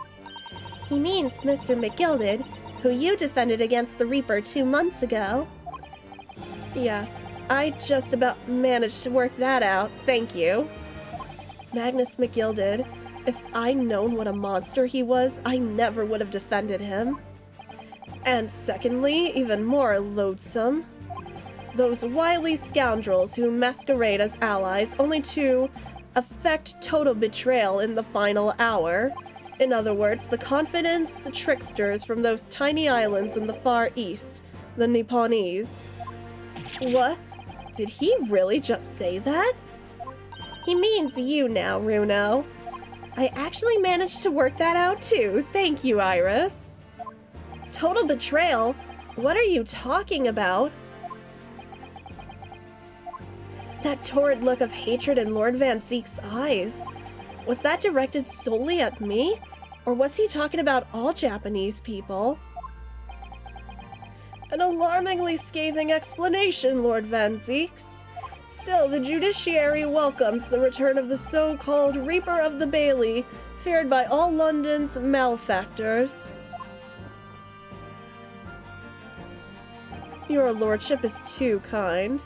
He means Mr. McGilded, who you defended against the Reaper 2 months ago. Yes, I just about managed to work that out, thank you. Magnus McGilded, if I'd known what a monster he was, I never would have defended him. And secondly, even more loathsome, those wily scoundrels who masquerade as allies only to effect total betrayal in the final hour. In other words, the confidence tricksters from those tiny islands in the Far East, the Nipponese. What? Did he really just say that? He means you now, Runo. I actually managed to work that out too. Thank you, Iris. Total betrayal? What are you talking about? That torrid look of hatred in Lord Van Zeek's eyes. Was that directed solely at me? Or was he talking about all Japanese people? An alarmingly scathing explanation, Lord Van Zeeks. Still, the judiciary welcomes the return of the so-called Reaper of the Bailey, feared by all London's malefactors. Your lordship is too kind.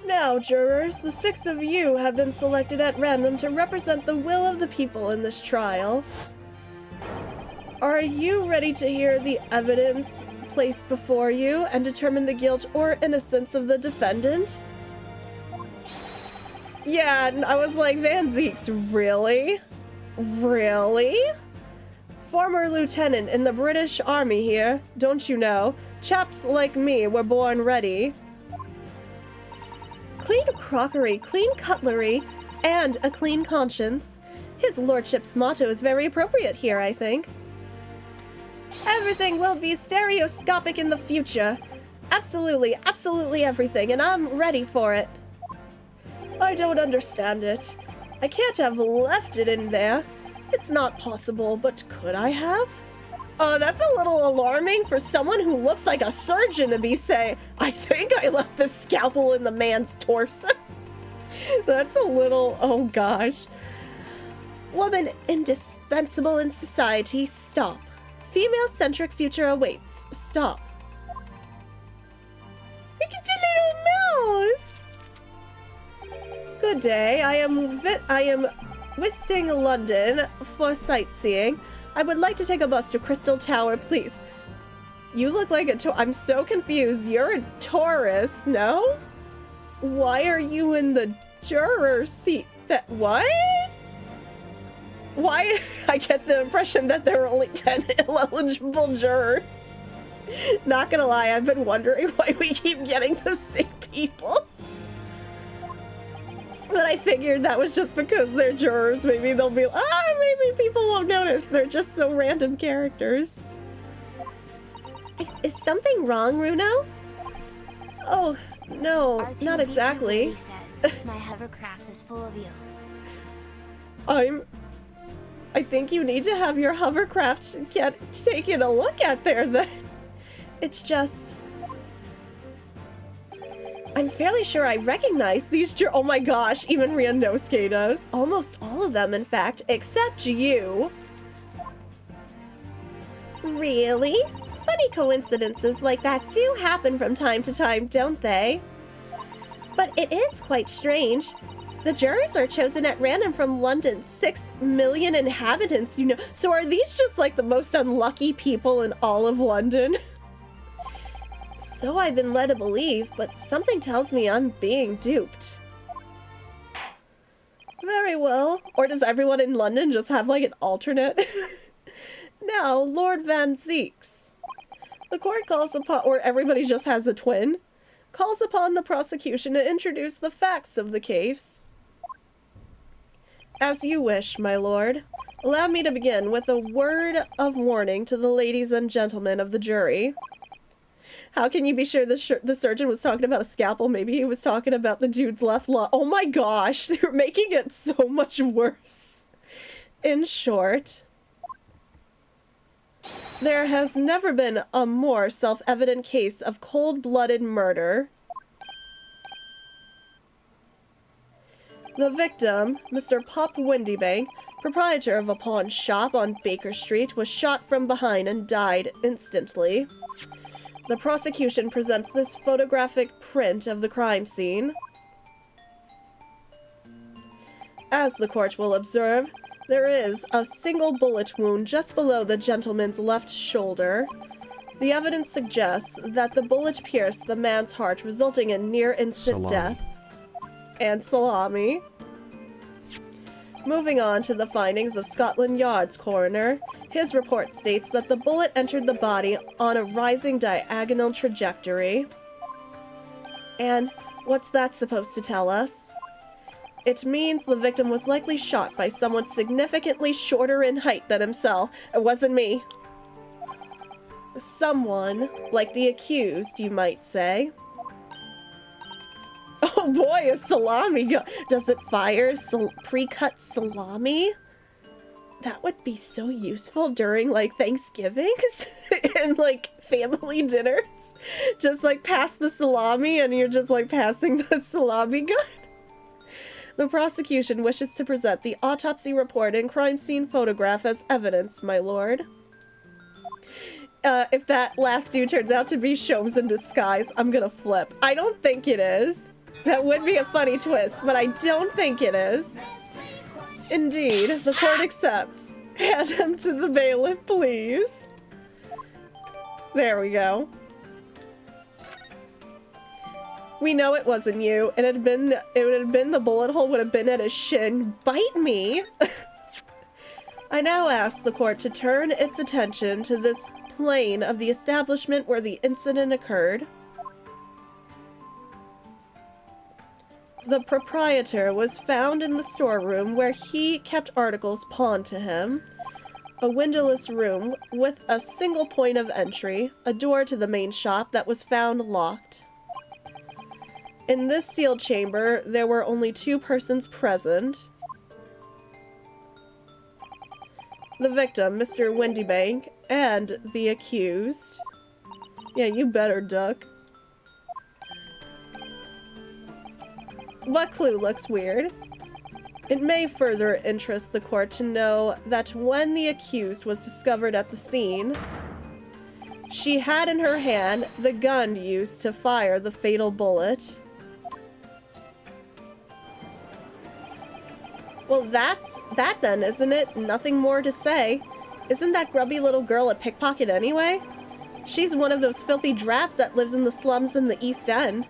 Now, jurors, the 6 of you have been selected at random to represent the will of the people in this trial. Are you ready to hear the evidence placed before you and determine the guilt or innocence of the defendant? Yeah, I was like, Van Zeeks, really? Really? Former lieutenant in the British Army here, don't you know? Chaps like me were born ready. Clean crockery, clean cutlery, and a clean conscience. His lordship's motto is very appropriate here, I think. Everything will be stereoscopic in the future. Absolutely, absolutely everything, and I'm ready for it. I don't understand it. I can't have left it in there. It's not possible, but could I have? That's a little alarming for someone who looks like a surgeon to be saying, I think I left the scalpel in the man's torso. That's a little, oh gosh. Woman indispensable in society, stop. Female-centric future awaits, stop. Look at the little mouse. Good day, I am visiting London for sightseeing. I would like to take a bus to Crystal Tower, please. You look like I'm so confused. You're a tourist, no? Why are you in the juror seat? What? Why? I get the impression that there are only 10 eligible jurors. Not gonna lie, I've been wondering why we keep getting the same people. But I figured that was just because they're jurors. Maybe they'll be, maybe people won't notice. They're just so random characters. Is something wrong, Runo? Oh, no, not exactly. Says, my hovercraft is full of eels. I think you need to have your hovercraft taken a look at there then. It's just... I'm fairly sure I recognize these oh my gosh, even Ryanosuke does. Almost all of them, in fact, except you. Really? Funny coincidences like that do happen from time to time, don't they? But it is quite strange. The jurors are chosen at random from London's 6 million inhabitants, you know. So are these just like the most unlucky people in all of London? So I've been led to believe, but something tells me I'm being duped. Very well. Or does everyone in London just have like an alternate? Now, Lord Van Zeeks. The court calls upon, or everybody just has a twin, calls upon the prosecution to introduce the facts of the case. As you wish, my lord. Allow me to begin with a word of warning to the ladies and gentlemen of the jury. How can you be sure the surgeon was talking about a scalpel? Maybe he was talking about the dude's left lung. Oh my gosh, they're making it so much worse. In short, there has never been a more self-evident case of cold-blooded murder. The victim, Mr. Pop Windybank, proprietor of a pawn shop on Baker Street, was shot from behind and died instantly. The prosecution presents this photographic print of the crime scene. As the court will observe, there is a single bullet wound just below the gentleman's left shoulder. The evidence suggests that the bullet pierced the man's heart, resulting in near-instant death. And salami. Moving on to the findings of Scotland Yard's coroner, his report states that the bullet entered the body on a rising diagonal trajectory. And what's that supposed to tell us? It means the victim was likely shot by someone significantly shorter in height than himself. It wasn't me. Someone like the accused, you might say. Oh boy, a salami gun. Does it fire pre-cut salami? That would be so useful during, like, Thanksgivings and, like, family dinners. Just, like, pass the salami and you're just, like, passing the salami gun. The prosecution wishes to present the autopsy report and crime scene photograph as evidence, my lord. If that last dude turns out to be Shomes in disguise, I'm gonna flip. I don't think it is. That would be a funny twist, but I don't think it is. Indeed, the court accepts. Hand him to the bailiff, please. There we go. We know it wasn't you. It would have been the bullet hole would have been at his shin. Bite me. I now ask the court to turn its attention to this plane of the establishment where the incident occurred. The proprietor was found in the storeroom where he kept articles pawned to him. A windowless room with a single point of entry, a door to the main shop that was found locked. In this sealed chamber, there were only 2 persons present. The victim, Mr. Windybank, and the accused. Yeah, you better duck. What clue looks weird? It may further interest the court to know that when the accused was discovered at the scene, she had in her hand the gun used to fire the fatal bullet. Well, that's that then, isn't it? Nothing more to say. Isn't that grubby little girl a pickpocket anyway? She's one of those filthy drabs that lives in the slums in the East End.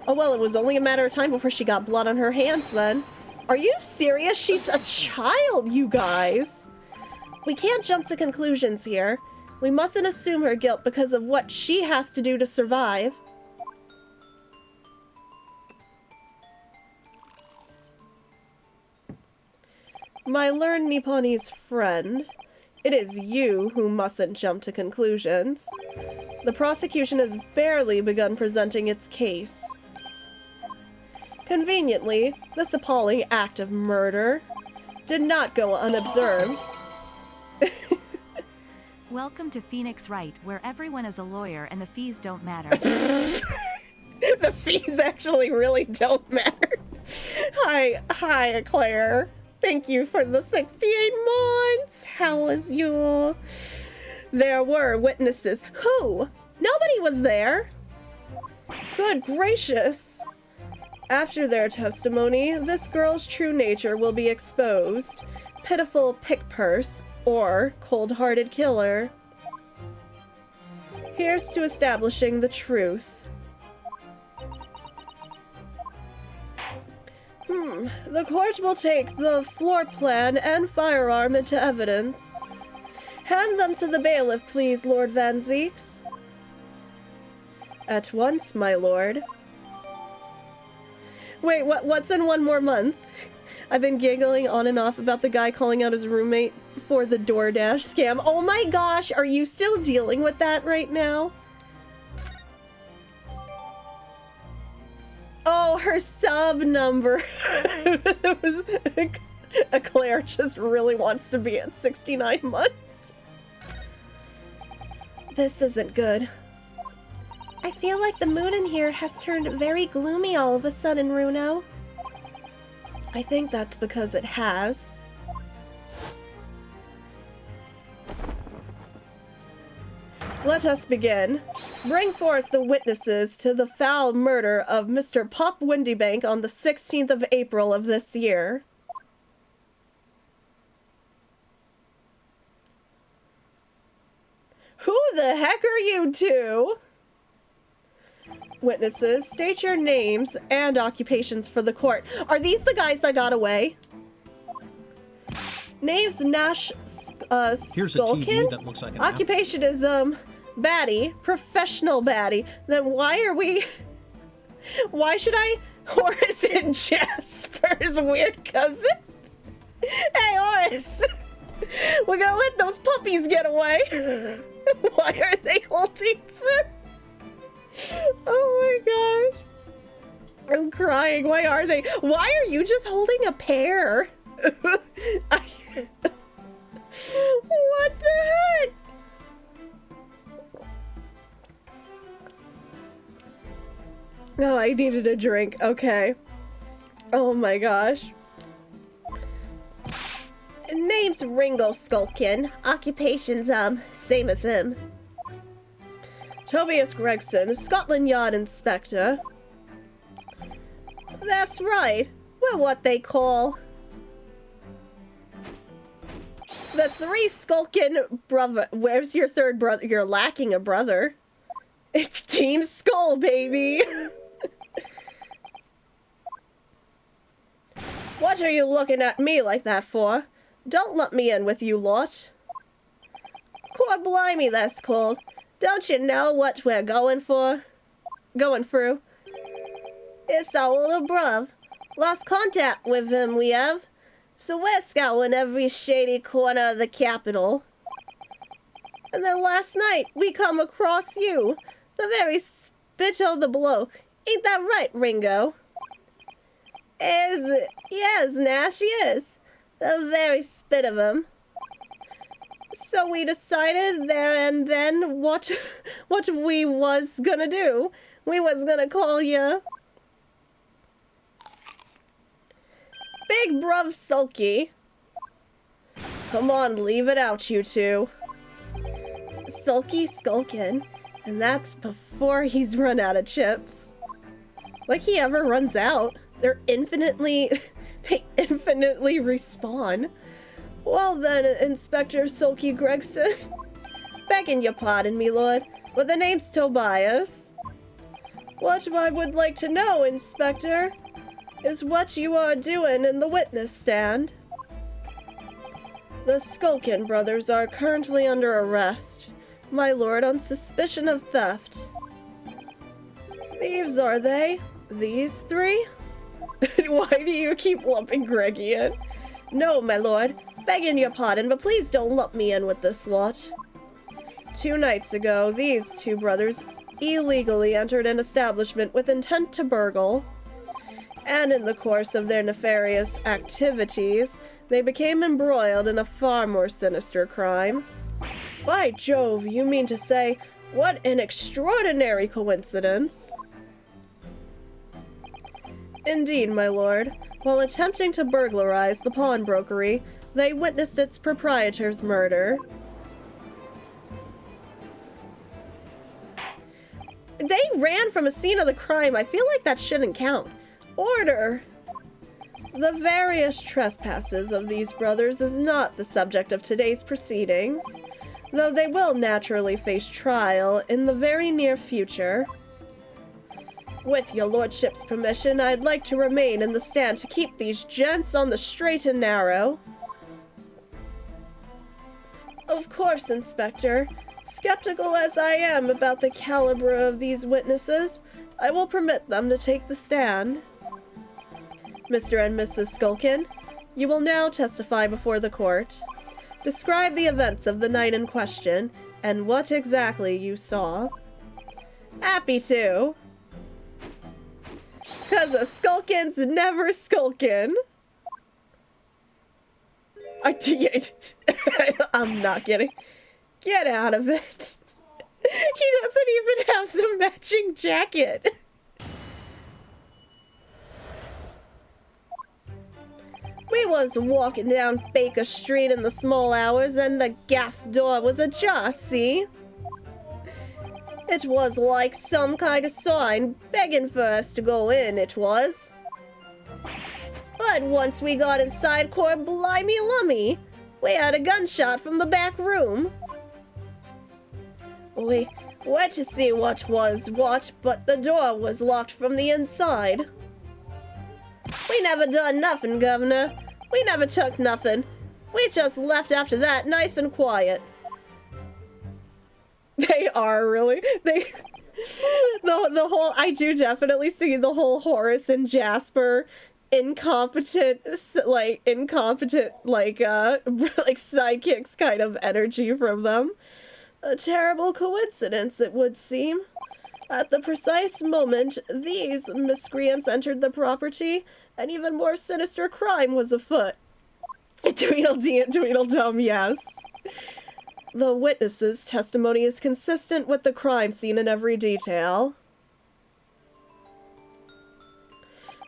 Oh well, it was only a matter of time before she got blood on her hands then. Are you serious? She's a child, you guys. We can't jump to conclusions here. We mustn't assume her guilt because of what she has to do to survive. My learned Nipponese friend, it is you who mustn't jump to conclusions. The prosecution has barely begun presenting its case. Conveniently, this appalling act of murder did not go unobserved. Welcome to Phoenix Wright, where everyone is a lawyer and the fees don't matter. The fees actually really don't matter. Hi, Claire. Thank you for the 68 months. How was you? There were witnesses. Who? Nobody was there. Good gracious. After their testimony, this girl's true nature will be exposed. Pitiful pickpurse or cold-hearted killer. Here's to establishing the truth. The court will take the floor plan and firearm into evidence. Hand them to the bailiff, please, Lord Van Zeeks. At once, my lord. Wait, what's in one more month? I've been giggling on and off about the guy calling out his roommate for the DoorDash scam. Oh my gosh, are you still dealing with that right now? Oh, her sub number. Claire just really wants to be at 69 months. This isn't good. I feel like the mood in here has turned very gloomy all of a sudden, Runo. I think that's because it has. Let us begin. Bring forth the witnesses to the foul murder of Mr. Pop Windybank on the 16th of April of this year. Who the heck are you two? Witnesses, state your names and occupations for the court. Are these the guys that got away? Names Nash Here's a Skulkin? TV that looks like an Occupation is baddie, professional baddie. Then why should I Horace and Jasper's weird cousin? Hey Horace! We're gonna let those puppies get away. Why are they holding food? Oh my gosh. I'm crying. Why are they? Why are you just holding a pear? What the heck? Oh, I needed a drink. Okay. Oh my gosh. Name's Ringo Skulkin. Occupation's, same as him. Tobias Gregson, Scotland Yard Inspector. That's right. We're what they call the three Skulkin brother. Where's your third brother? You're lacking a brother. It's Team Skull, baby. What are you looking at me like that for? Don't let me in with you lot. Core blimey, that's cold. Don't you know what we're going through? It's our little bruv. Lost contact with him, we have. So we're scouting every shady corner of the capital. And then last night, we come across you. The very spit o' the bloke. Ain't that right, Ringo? Yes, Nash, yes. The very spit of him. So we decided there and then what we was gonna do. We was gonna call you Big Bruv Sulky. Come on, leave it out, you two. Sulky Skulkin. And that's before he's run out of chips. Like he ever runs out. They infinitely respawn. Well then, Inspector Sulky Gregson. Begging your pardon, me lord, but the name's Tobias. What I would like to know, Inspector, is what you are doing in the witness stand. The Skulkin brothers are currently under arrest, my lord, on suspicion of theft. Thieves, are they? These three? Why do you keep lumping Greggy in? No, my lord. Begging your pardon, but please don't lump me in with this lot. 2 nights ago, these two brothers illegally entered an establishment with intent to burgle. And in the course of their nefarious activities, they became embroiled in a far more sinister crime. By Jove, you mean to say, what an extraordinary coincidence. Indeed, my lord. While attempting to burglarize the pawnbrokery, they witnessed its proprietor's murder. They ran from a scene of the crime. I feel like that shouldn't count. Order! The various trespasses of these brothers is not the subject of today's proceedings, though they will naturally face trial in the very near future. With your lordship's permission, I'd like to remain in the stand to keep these gents on the straight and narrow. Of course, Inspector. Skeptical as I am about the caliber of these witnesses, I will permit them to take the stand. Mr. and Mrs. Skulkin, you will now testify before the court. Describe the events of the night in question and what exactly you saw. Happy to. 'Cause a skulkin's never skulkin'. I'm not kidding. Get out of it. He doesn't even have the matching jacket. We was walking down Baker Street in the small hours and the gaff's door was ajar, see? It was like some kind of sign begging for us to go in, it was. But once we got inside, core blimey lummy, we had a gunshot from the back room. We went to see what was what, but the door was locked from the inside. We never done nothing, Governor. We never took nothing. We just left after that, nice and quiet. They are really, the whole, I do definitely see the whole Horace and Jasper incompetent sidekicks kind of energy from them. A terrible coincidence, it would seem. At the precise moment these miscreants entered the property, an even more sinister crime was afoot. Tweedledee and Tweedledum, yes. The witness's testimony is consistent with the crime scene in every detail.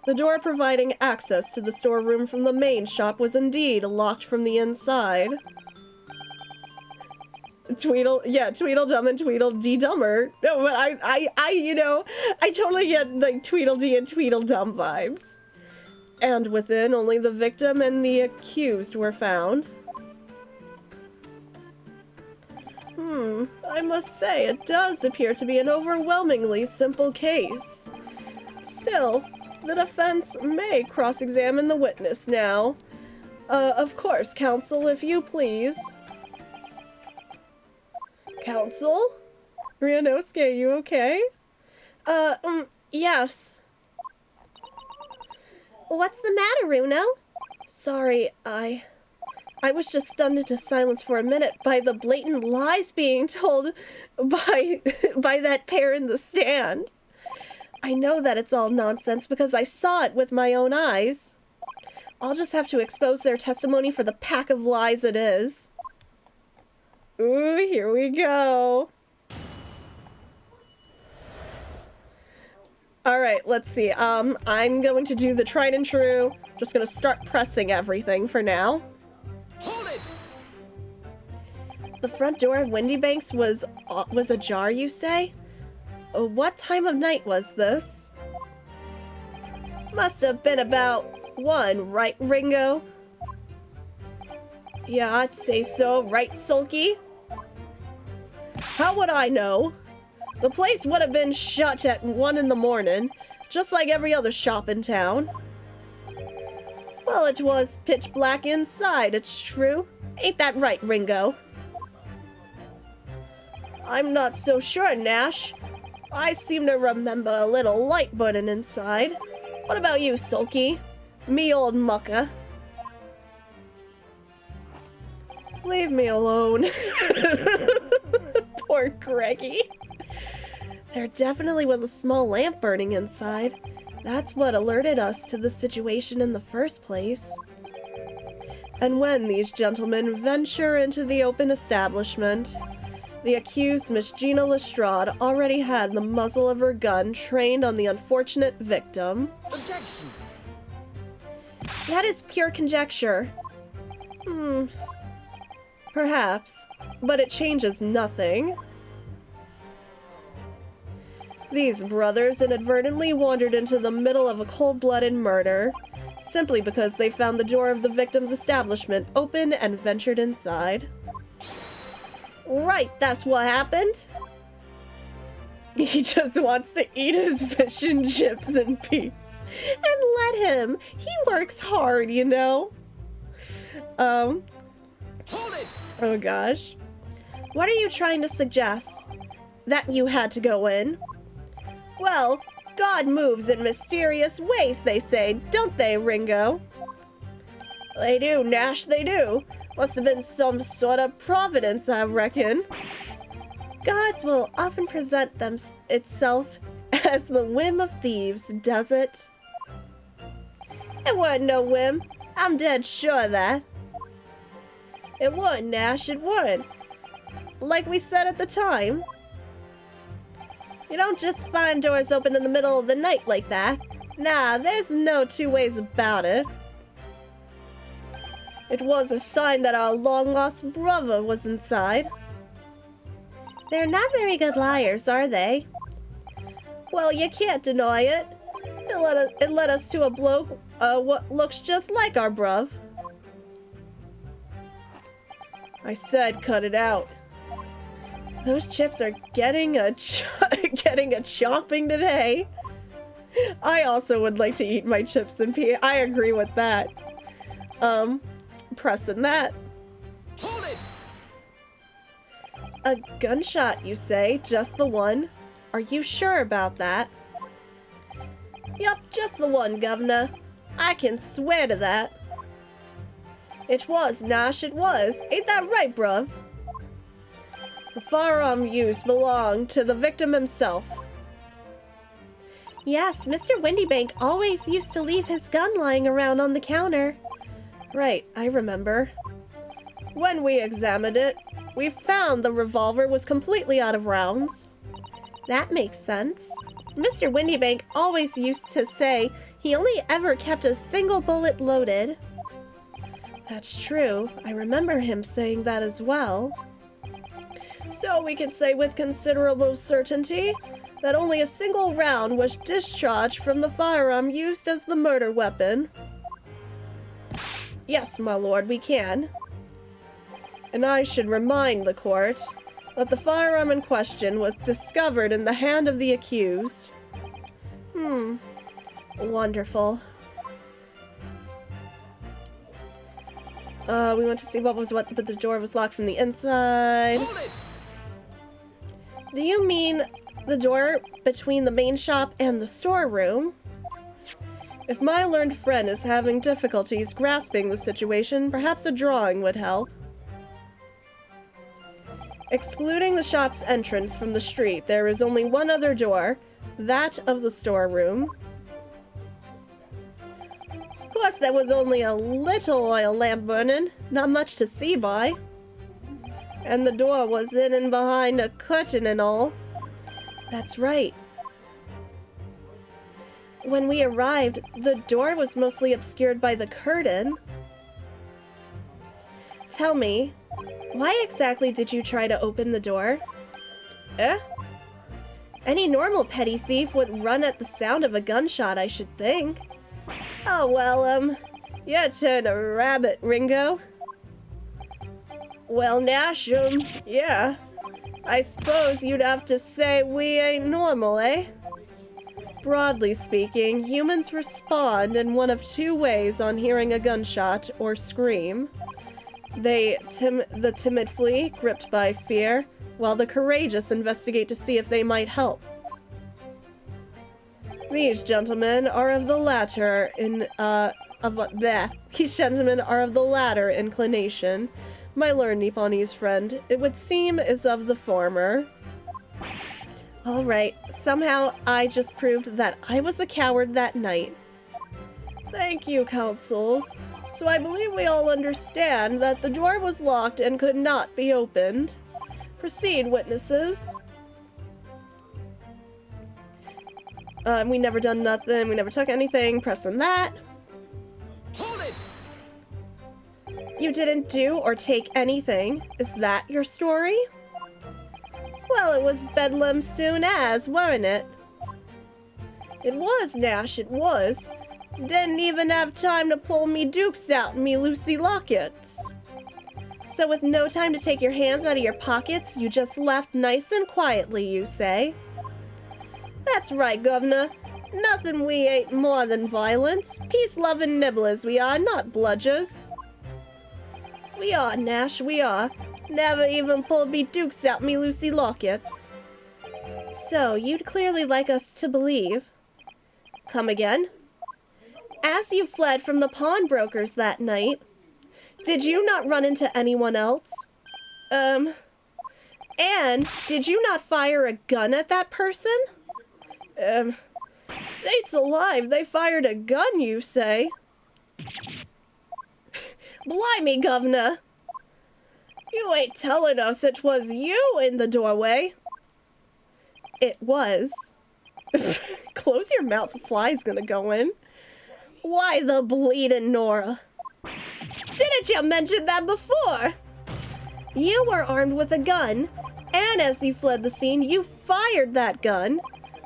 The door providing access to the storeroom from the main shop was indeed locked from the inside. Tweedledum and Tweedledee Dumber. No, but I totally get like Tweedledee and Tweedledum vibes. And within, only the victim and the accused were found. I must say, it does appear to be an overwhelmingly simple case. Still, the defense may cross-examine the witness now. Of course, counsel, if you please. Counsel? Ryanosuke, you okay? Yes. What's the matter, Runo? Sorry, I was just stunned into silence for a minute by the blatant lies being told by that pair in the stand. I know that it's all nonsense because I saw it with my own eyes. I'll just have to expose their testimony for the pack of lies it is. Ooh, here we go. Alright, let's see. I'm going to do the tried and true. Just gonna start pressing everything for now. Hold it! The front door of Windy Banks was ajar, you say? What time of night was this? Must have been about 1, right, Ringo? Yeah, I'd say so, right, Sulky? How would I know? The place would have been shut at 1 in the morning, just like every other shop in town. Well, it was pitch black inside, it's true. Ain't that right, Ringo? I'm not so sure, Nash. I seem to remember a little light burning inside. What about you, Sulky? Me old mucker. Leave me alone. Poor Greggy. There definitely was a small lamp burning inside. That's what alerted us to the situation in the first place. And when these gentlemen venture into the open establishment, the accused, Miss Gina Lestrade, already had the muzzle of her gun trained on the unfortunate victim. Objection! That is pure conjecture. Perhaps, but it changes nothing. These brothers inadvertently wandered into the middle of a cold-blooded murder, simply because they found the door of the victim's establishment open and ventured inside. Right, that's what happened. He just wants to eat his fish and chips in peace. And let him. He works hard, you know. Hold it! Oh gosh. What are you trying to suggest? That you had to go in? Well, God moves in mysterious ways, they say, don't they, Ringo? They do, Nash, they do. Must have been some sort of providence, I reckon. God's will often present itself as the whim of thieves, does it? It wasn't no whim. I'm dead sure of that. It wasn't, Nash, it wasn't. Like we said at the time. You don't just find doors open in the middle of the night like that. Nah, there's no two ways about it. It was a sign that our long-lost brother was inside. They're not very good liars, are they? Well, you can't deny it. It led us to a bloke what looks just like our bruv. I said cut it out. Those chips are getting a chopping today. I also would like to eat my chips and pea. I agree with that. Pressing that. Hold it! A gunshot, you say? Just the one? Are you sure about that? Yup, just the one, Governor. I can swear to that. It was, Nash, it was. Ain't that right, bruv? The firearm used belonged to the victim himself. Yes, Mr. Windybank always used to leave his gun lying around on the counter. Right, I remember. When we examined it, we found the revolver was completely out of rounds. That makes sense. Mr. Windybank always used to say he only ever kept a single bullet loaded. That's true. I remember him saying that as well. So we can say with considerable certainty that only a single round was discharged from the firearm used as the murder weapon. Yes, my lord, we can. And I should remind the court that the firearm in question was discovered in the hand of the accused. Wonderful. We went to see what, but the door was locked from the inside. Hold it! Do you mean the door between the main shop and the storeroom? If my learned friend is having difficulties grasping the situation, perhaps a drawing would help. Excluding the shop's entrance from the street, there is only one other door, that of the storeroom. Of course, there was only a little oil lamp burning, not much to see by. And the door was in and behind a curtain and all. That's right. When we arrived, the door was mostly obscured by the curtain. Tell me, why exactly did you try to open the door? Any normal petty thief would run at the sound of a gunshot, I should think. Oh, well, your turn a rabbit, Ringo. Well, Nash, yeah. I suppose you'd have to say we ain't normal, eh? Broadly speaking, humans respond in one of two ways on hearing a gunshot or scream. The timid flee, gripped by fear, while the courageous investigate to see if they might help. These gentlemen are of the latter inclination. My learned Nipponese friend, it would seem, is of the former. Alright, somehow I just proved that I was a coward that night. Thank you, counsels. So I believe we all understand that the door was locked and could not be opened. Proceed, witnesses. We never done nothing, we never took anything, pressing that. Hold it! You didn't do or take anything. Is that your story? Well, it was bedlam soon as, weren't it? It was, Nash, it was. Didn't even have time to pull me dukes out and me Lucy lockets. So with no time to take your hands out of your pockets, you just left nice and quietly, you say? That's right, Governor. Nothing we ain't more than violence. Peace-loving nibblers we are, not bludgers. We are, Nash, we are. Never even pulled me dukes out me Lucy lockets. So, you'd clearly like us to believe. Come again? As you fled from the pawnbrokers that night, did you not run into anyone else? And did you not fire a gun at that person? Saints alive, they fired a gun, you say? Blimey, governor. You ain't telling us it was you in the doorway. It was. Close your mouth, the fly's gonna go in. Why the bleeding Nora? Didn't you mention that before? You were armed with a gun, and as you fled the scene, you fired that gun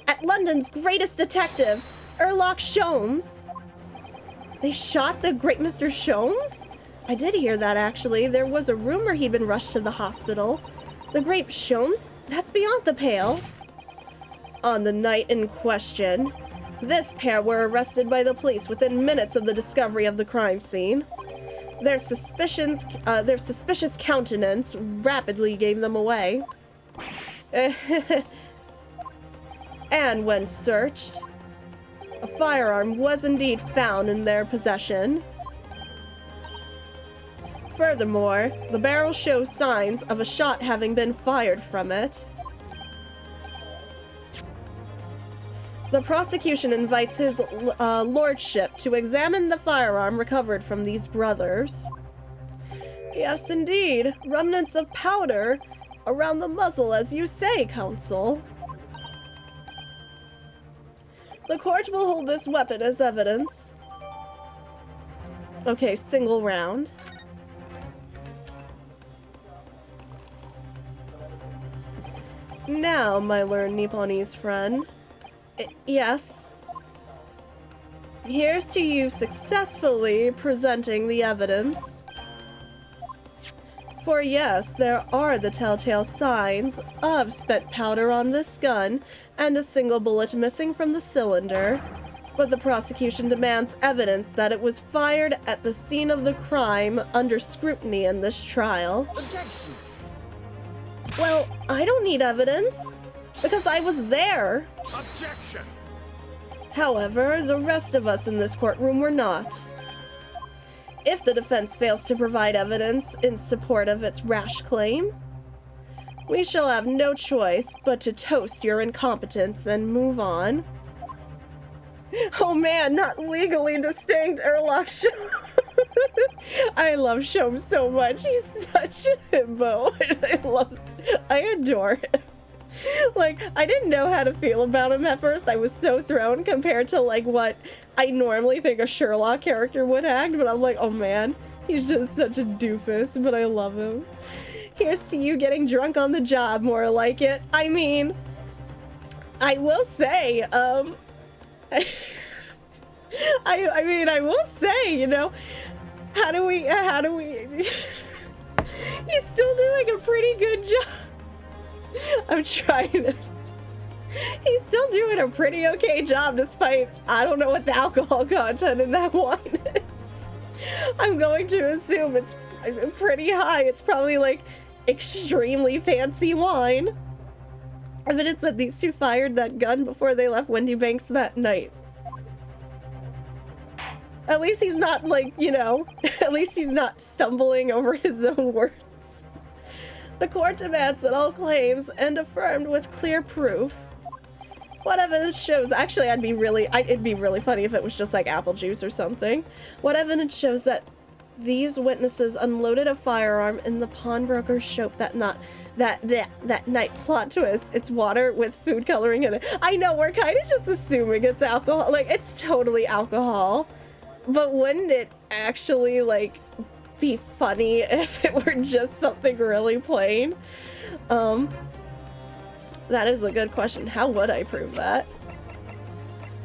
at London's greatest detective, Sherlock Sholmes. They shot the great Mr. Sholmes? I did hear that, actually. There was a rumor he'd been rushed to the hospital. The great Sholmes? That's beyond the pale. On the night in question, this pair were arrested by the police within minutes of the discovery of the crime scene. Their suspicious countenance rapidly gave them away. And when searched, a firearm was indeed found in their possession. Furthermore, the barrel shows signs of a shot having been fired from it. The prosecution invites his lordship to examine the firearm recovered from these brothers. Yes, indeed. Remnants of powder around the muzzle, as you say, counsel. The court will hold this weapon as evidence. Okay, single round. Now, my learned Nipponese friend. Yes. Here's to you successfully presenting the evidence. For yes, there are the telltale signs of spent powder on this gun and a single bullet missing from the cylinder, but the prosecution demands evidence that it was fired at the scene of the crime under scrutiny in this trial. Objection! Well, I don't need evidence, because I was there. Objection! However, the rest of us in this courtroom were not. If the defense fails to provide evidence in support of its rash claim, we shall have no choice but to toast your incompetence and move on. Oh man, not legally distinct Sherlock Sholmes. I love Sholmes so much. He's such a himbo. I adore him. Like, I didn't know how to feel about him at first. I was so thrown compared to, like, what I normally think a Sherlock character would act, but I'm like, oh man, he's just such a doofus, but I love him. Here's to you getting drunk on the job, more like it. I mean, I will say, I will say, you know, how do we, he's still doing a pretty good job. I'm trying to, he's still doing a pretty okay job despite, I don't know what the alcohol content in that wine is. I'm going to assume it's pretty high. It's probably like extremely fancy wine. Evidence that these two fired that gun before they left Wendy Banks that night. At least he's not, like, you know, at least he's not stumbling over his own words. The court demands that all claims and affirmed with clear proof. What evidence shows, actually it'd be really funny if it was just like apple juice or something. What evidence shows that these witnesses unloaded a firearm in the pawnbroker's shop that night? Plot twist, it's water with food coloring in it. I know, we're kind of just assuming it's alcohol, like it's totally alcohol. But wouldn't it actually, like, be funny if it were just something really plain? That is a good question. How would I prove that?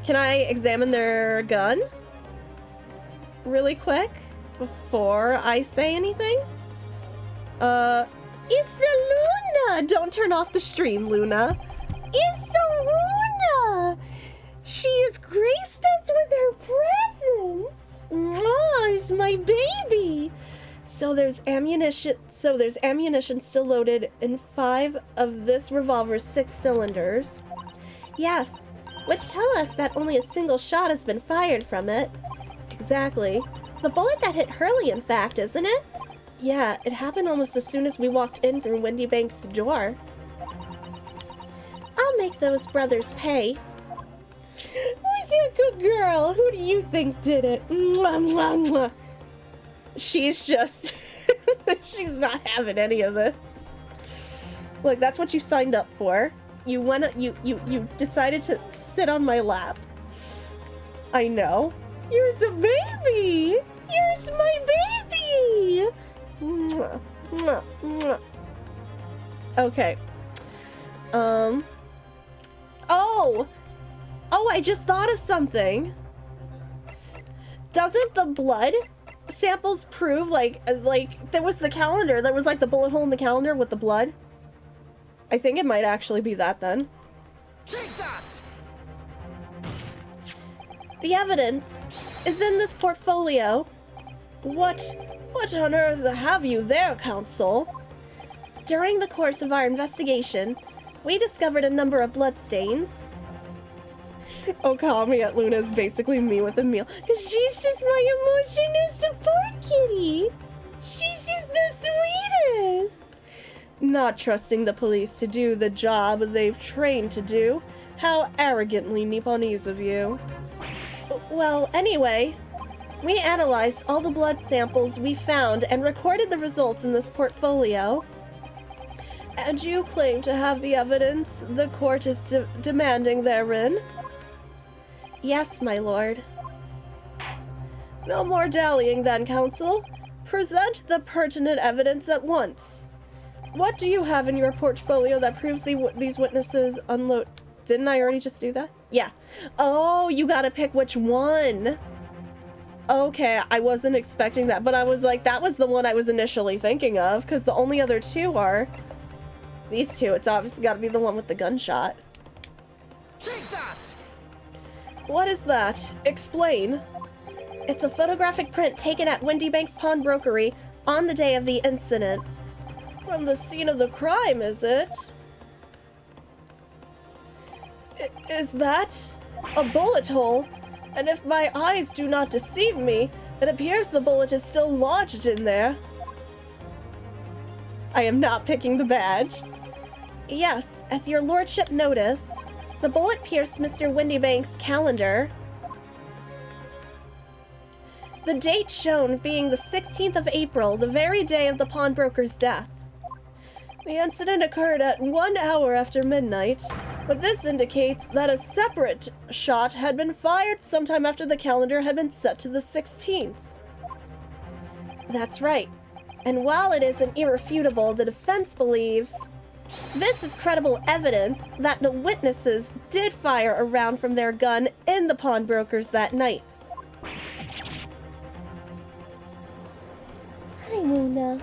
Can I examine their gun really quick before I say anything? It's Luna! Don't turn off the stream, Luna. It's Luna! She has graced us with her presence. Mwah, it's my baby. So there's ammunition still loaded in 5 of this revolver's 6 cylinders. Yes, which tell us that only a single shot has been fired from it. Exactly. The bullet that hit Hurley, in fact, isn't it? Yeah, it happened almost as soon as we walked in through Windy Bank's door. I'll make those brothers pay. Who's that good girl? Who do you think did it? Mwah, mwah, mwah. She's just... she's not having any of this. Look, that's what you signed up for. You decided to sit on my lap. I know. You're a baby! You're my baby! Mwah, mwah, mwah. Okay. Oh, I just thought of something. Doesn't the blood samples prove, like, there was the calendar, there was, like, the bullet hole in the calendar with the blood? I think it might actually be that, then. Take that! The evidence is in this portfolio. What on earth have you there, Counsel? During the course of our investigation, we discovered a number of bloodstains. Oh, call me Aunt Luna is basically me with a meal. Because she's just my emotional support kitty. She's just the sweetest. Not trusting the police to do the job they've trained to do. How arrogantly Nipponese of you. Well, anyway, we analyzed all the blood samples we found and recorded the results in this portfolio. And you claim to have the evidence the court is demanding therein? Yes, my lord. No more dallying then, Counsel. Present the pertinent evidence at once. What do you have in your portfolio that proves these witnesses unload... Didn't I already just do that? Yeah. Oh, you gotta pick which one. Okay, I wasn't expecting that, but I was like, that was the one I was initially thinking of, because the only other two are... These two. It's obviously gotta be the one with the gunshot. Take that! What is that? Explain. It's a photographic print taken at Windy Bank's pawnbrokery on the day of the incident. From the scene of the crime, is it? Is that a bullet hole? And if my eyes do not deceive me, it appears the bullet is still lodged in there. I am not picking the badge. Yes, as your lordship noticed, the bullet pierced Mr. Windybank's calendar. The date shown being the 16th of April, the very day of the pawnbroker's death. The incident occurred at 1 hour after midnight, but this indicates that a separate shot had been fired sometime after the calendar had been set to the 16th. That's right. And while it isn't irrefutable, the defense believes this is credible evidence that the witnesses did fire a round from their gun in the pawnbrokers that night. Hi, Luna.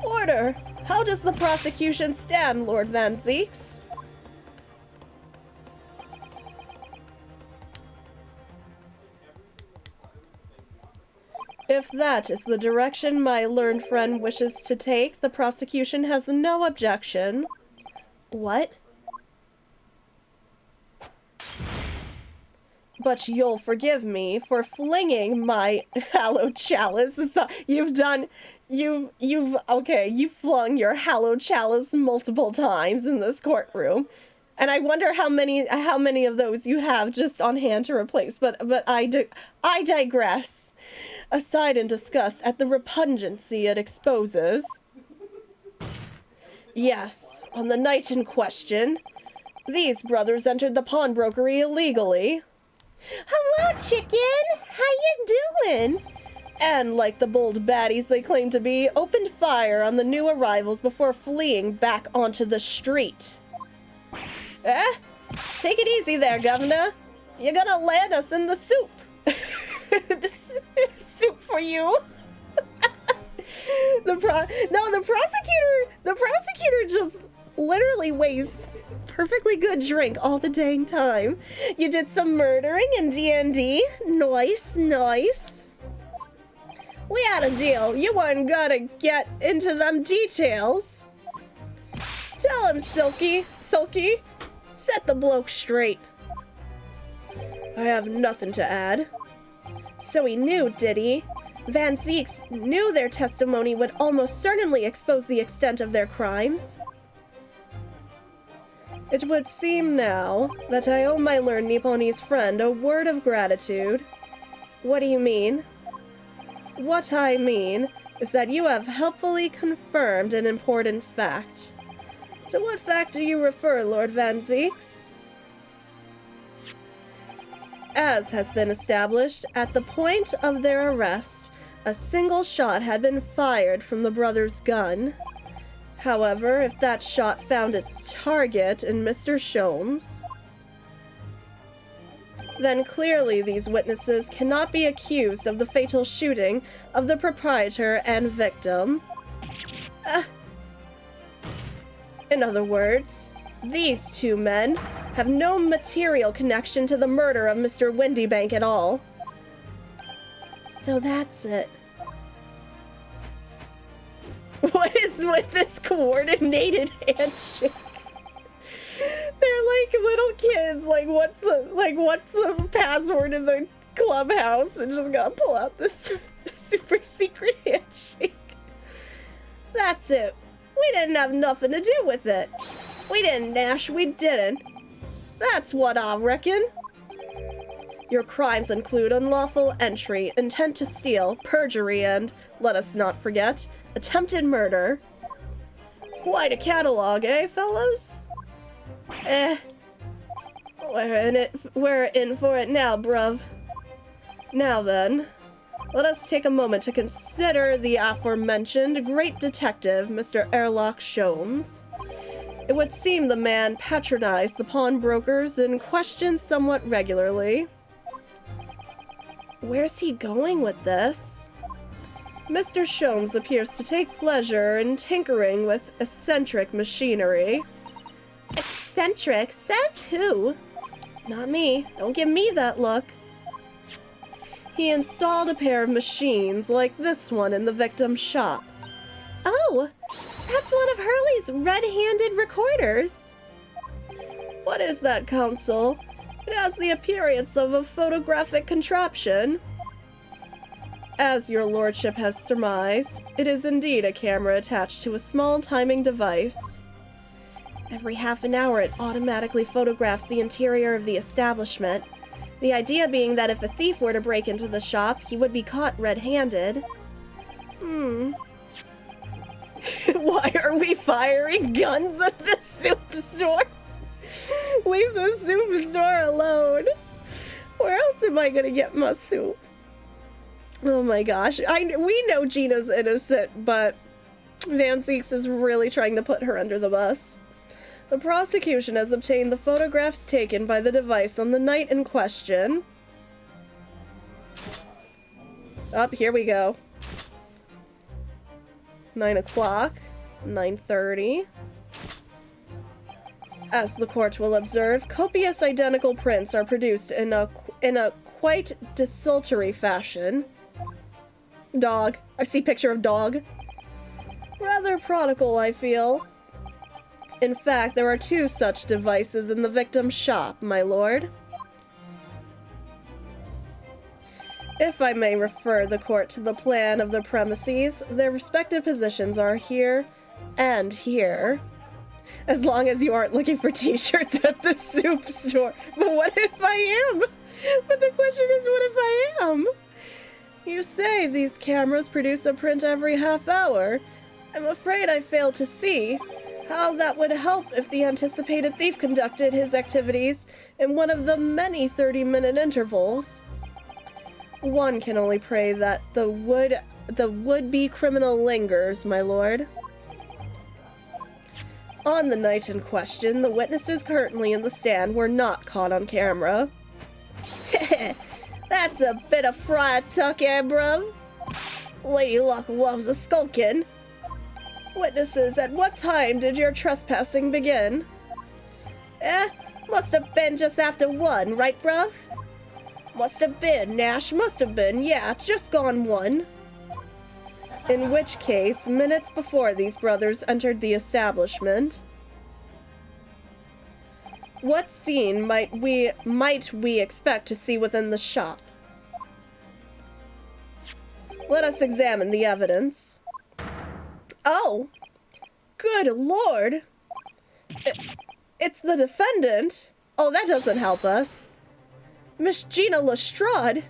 Order! How does the prosecution stand, Lord Van Zeeks? If that is the direction my learned friend wishes to take, the prosecution has no objection. What? But you'll forgive me for flinging my hallowed chalice. You've flung your hallowed chalice multiple times in this courtroom. And I wonder how many of those you have just on hand to replace. But I digress. Aside in disgust at the repugnancy it exposes. Yes, on the night in question, these brothers entered the pawnbrokery illegally. Hello, chicken! How you doing? And, like the bold baddies they claim to be, opened fire on the new arrivals before fleeing back onto the street. Take it easy there, Governor. You're gonna land us in the soup. Soup for you. The prosecutor just literally wastes perfectly good drink all the dang time. You did some murdering in D&D. Nice. We had a deal. You weren't gonna get into them details. Tell him, Sulky. Set the bloke straight. I have nothing to add. So he knew, did he? Van Zieks knew their testimony would almost certainly expose the extent of their crimes. It would seem now that I owe my learned Nipponese friend a word of gratitude. What do you mean? What I mean is that you have helpfully confirmed an important fact. To what fact do you refer, Lord Van Zieks? As has been established, at the point of their arrest, a single shot had been fired from the brothers' gun. However, if that shot found its target in Mr. Sholmes, then clearly these witnesses cannot be accused of the fatal shooting of the proprietor and victim. In other words, these two men have no material connection to the murder of Mr. Windybank at all. So that's it. What is with this coordinated handshake? They're like little kids. Like, what's the password in the clubhouse? And just gotta pull out this super secret handshake. That's it. We didn't have nothing to do with it. We didn't, Nash. We didn't. That's what I reckon. Your crimes include unlawful entry, intent to steal, perjury, and, let us not forget, attempted murder. Quite a catalog, eh, fellows? We're in for it now, bruv. Now then, let us take a moment to consider the aforementioned great detective, Mr. Erlock Sholmes. It would seem the man patronized the pawnbrokers in question somewhat regularly. Where's he going with this? Mr. Sholmes appears to take pleasure in tinkering with eccentric machinery. Eccentric? Says who? Not me. Don't give me that look. He installed a pair of machines like this one in the victim's shop. Oh, that's one of Hurley's red-handed recorders. What is that, Counsel? It has the appearance of a photographic contraption. As your lordship has surmised, it is indeed a camera attached to a small timing device. Every half an hour it automatically photographs the interior of the establishment, the idea being that if a thief were to break into the shop, he would be caught red-handed. Why are we firing guns at the soup store? Leave the soup store alone. Where else am I gonna get my soup? Oh my gosh. We know Gina's innocent, but Van Zieks is really trying to put her under the bus. The prosecution has obtained the photographs taken by the device on the night in question. Here we go. 9 o'clock. 9:30. As the court will observe, copious identical prints are produced in a quite desultory fashion. Dog. I see picture of dog. Rather prodigal, I feel. In fact, there are 2 such devices in the victim's shop, my lord. If I may refer the court to the plan of the premises, their respective positions are here and here. As long as you aren't looking for t-shirts at the soup store. But what if I am? But the question is, what if I am? You say these cameras produce a print every half hour. I'm afraid I fail to see how that would help if the anticipated thief conducted his activities in one of the many 30-minute intervals. One can only pray that the would-be criminal lingers, my lord. On the night in question, the witnesses currently in the stand were not caught on camera. That's a bit of fried tuck, eh, bruv? Lady Luck loves a skulkin'. Witnesses, at what time did your trespassing begin? Must have been just after 1, right, bruv? Must have been, Nash, must have been, yeah, just gone 1. In which case, minutes before these brothers entered the establishment, what scene might we expect to see within the shop? Let us examine the evidence. Oh! Good lord! It's the defendant! Oh, that doesn't help us. Miss Gina Lestrade?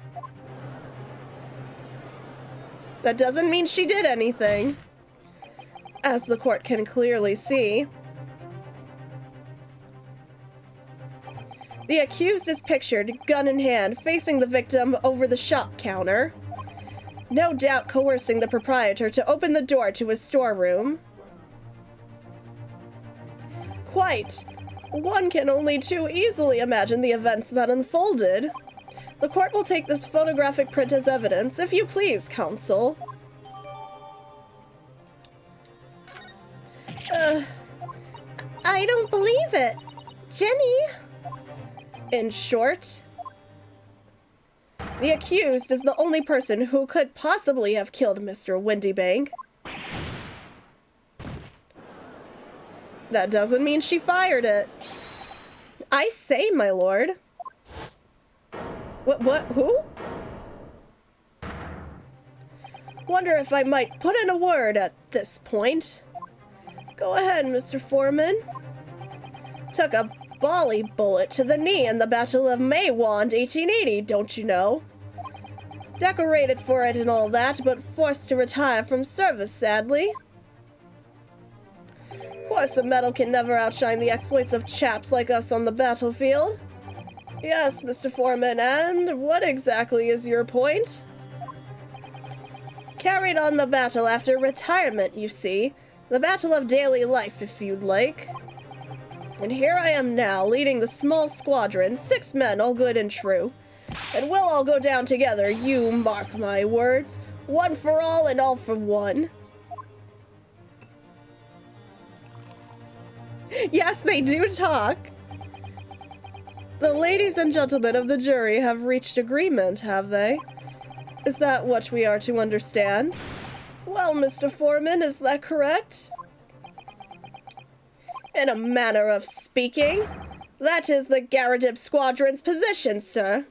That doesn't mean she did anything. As the court can clearly see, the accused is pictured, gun in hand, facing the victim over the shop counter. No doubt coercing the proprietor to open the door to his storeroom. Quite. One can only too easily imagine the events that unfolded. The court will take this photographic print as evidence, if you please, counsel. I don't believe it. Jenny? In short, the accused is the only person who could possibly have killed Mr. Windybank. That doesn't mean she fired it. I say, my lord. Who? Wonder if I might put in a word at this point. Go ahead, Mr. Foreman. Took a volley bullet to the knee in the Battle of Maywand, 1880, don't you know? Decorated for it and all that, but forced to retire from service, sadly. Of course, the medal can never outshine the exploits of chaps like us on the battlefield. Yes, Mr. Foreman, and what exactly is your point? Carried on the battle after retirement, you see. The battle of daily life, if you'd like. And here I am now, leading the small squadron, 6 men, all good and true. And we'll all go down together, you mark my words. One for all and all for one. Yes, they do talk. The ladies and gentlemen of the jury have reached agreement, have they? Is that what we are to understand? Well, Mr. Foreman, is that correct? In a manner of speaking, that is the Garadib Squadron's position, sir.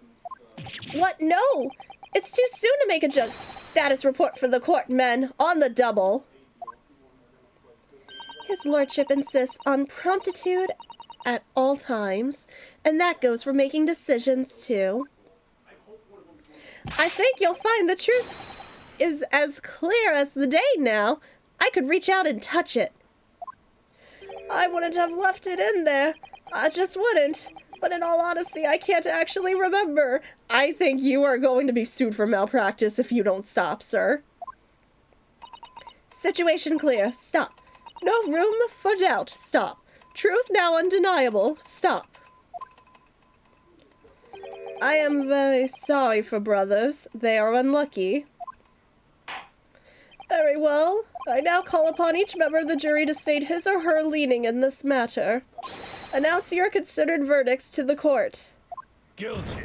What? No! It's too soon to make a status report for the court, men. On the double. His lordship insists on promptitude at all times, and that goes for making decisions, too. I think you'll find the truth is as clear as the day now. I could reach out and touch it. I wouldn't have left it in there. I just wouldn't. But in all honesty, I can't actually remember. I think you are going to be sued for malpractice if you don't stop, sir. Situation clear. Stop. No room for doubt. Stop. Truth now undeniable. Stop. I am very sorry for brothers. They are unlucky. Very well. I now call upon each member of the jury to state his or her leaning in this matter. Announce your considered verdicts to the court. Guilty.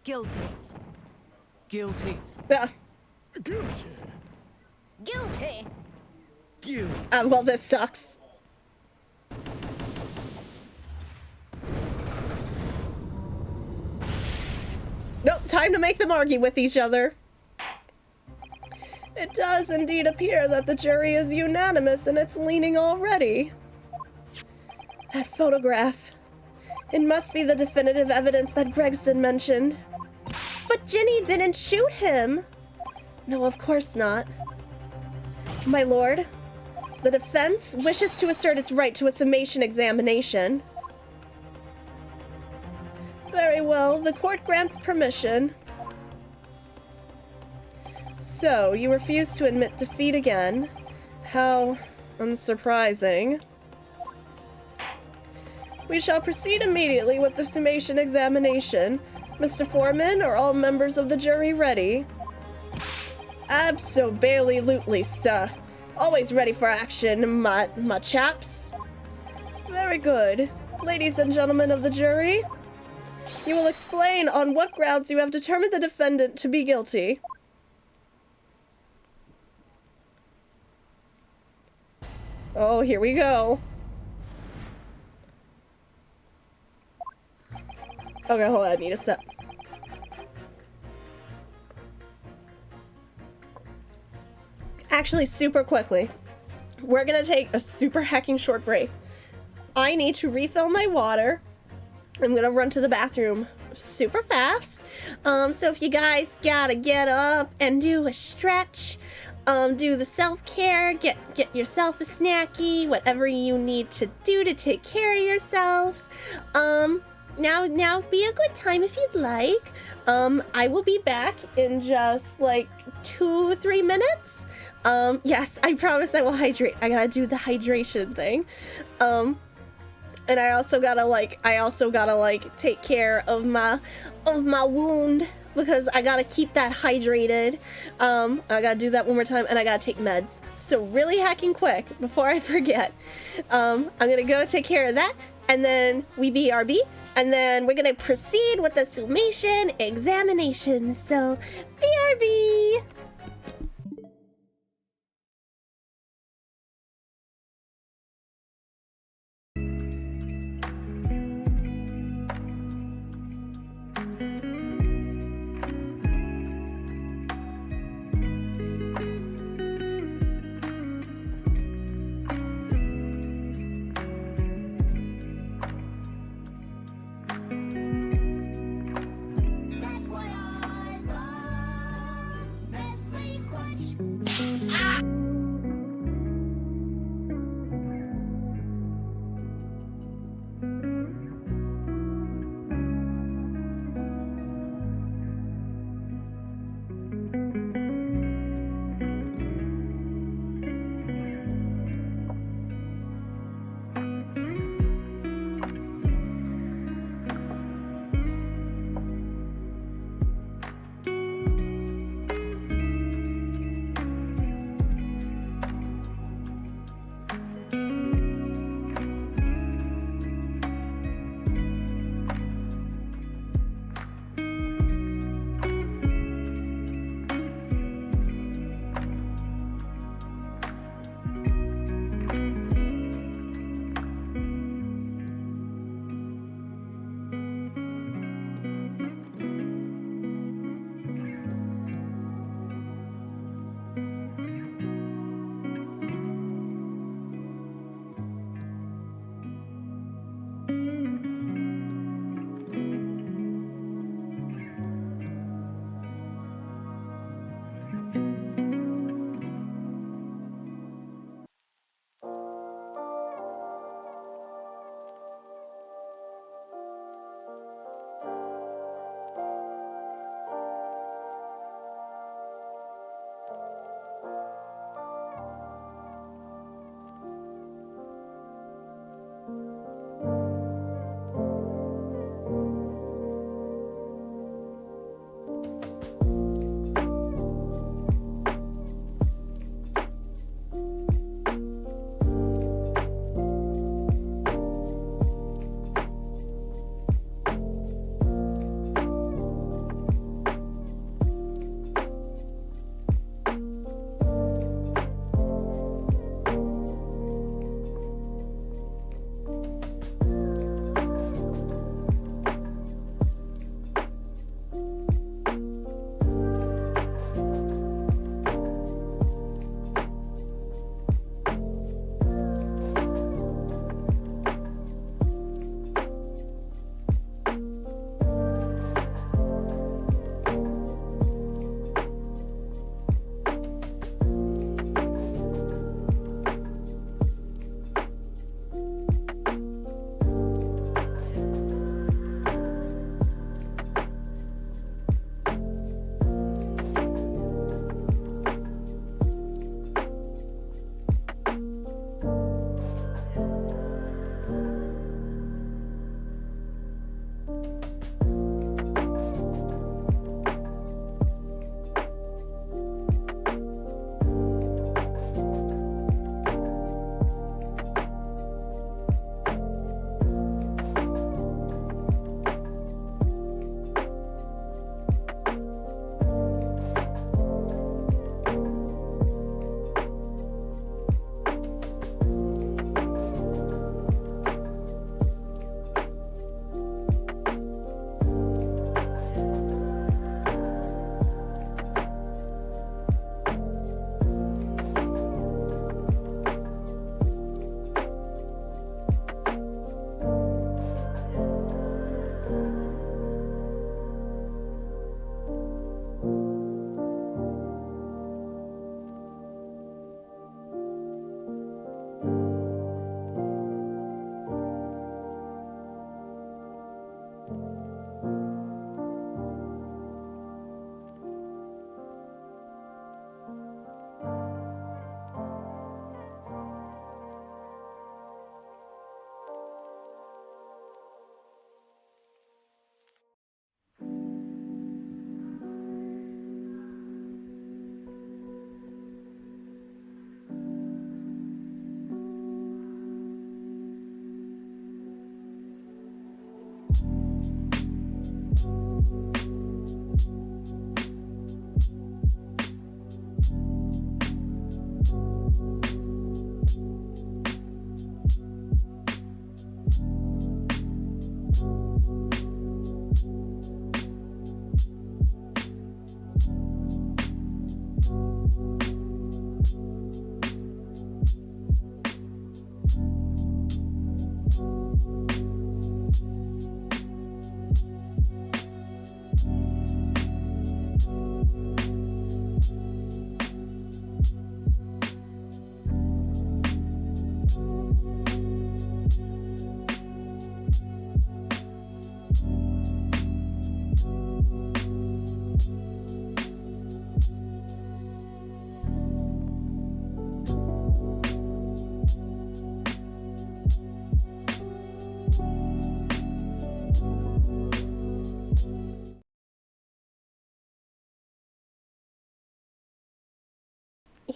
Guilty. Guilty. Guilty. Guilty. Guilty. Well, this sucks. Nope, time to make them argue with each other. It does indeed appear that the jury is unanimous in its leaning already. That photograph. It must be the definitive evidence that Gregson mentioned. But Ginny didn't shoot him. No, of course not. My lord, the defense wishes to assert its right to a summation examination. Very well, the court grants permission. So, you refuse to admit defeat again. How unsurprising. We shall proceed immediately with the summation examination. Mr. Foreman, are all members of the jury ready? Abso-barely-lutely, sir. Always ready for action, my chaps. Very good. Ladies and gentlemen of the jury, you will explain on what grounds you have determined the defendant to be guilty. Oh, here we go. Okay, hold on, I need a sip. Actually, super quickly, we're gonna take a super hecking short break. I need to refill my water. I'm gonna run to the bathroom super fast. So if you guys gotta get up and do a stretch, do the self-care, get yourself a snacky, whatever you need to do to take care of yourselves. Now be a good time if you'd like. I will be back in just like 2-3 minutes. Yes, I promise I will hydrate. I gotta do the hydration thing. And I also gotta take care of my wound because I gotta keep that hydrated. I gotta do that one more time and I gotta take meds. So really hacking quick before I forget. I'm gonna go take care of that and then we BRB and then we're gonna proceed with the summation examination. So BRB. That's what I love.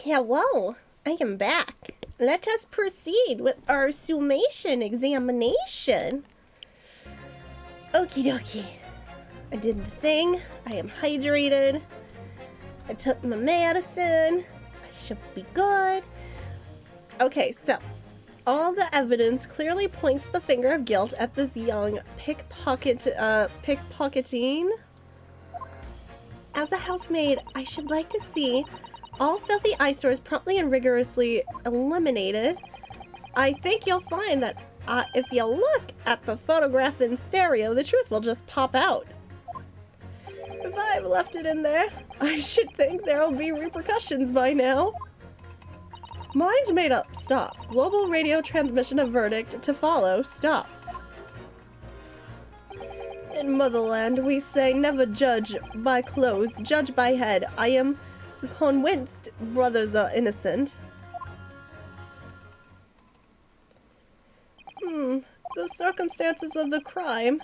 Hello, I am back. Let us proceed with our summation examination. Okie dokie. I did the thing. I am hydrated. I took my medicine. I should be good. Okay, so all the evidence clearly points the finger of guilt at this young pickpocketing. As a housemaid, I should like to see all filthy eyesores promptly and rigorously eliminated. I think you'll find that if you look at the photograph in stereo, the truth will just pop out. If I've left it in there, I should think there'll be repercussions by now. Mind made up. Stop. Global radio transmission of verdict to follow. Stop. In motherland, we say never judge by clothes, judge by head. I am convinced brothers are innocent. The circumstances of the crime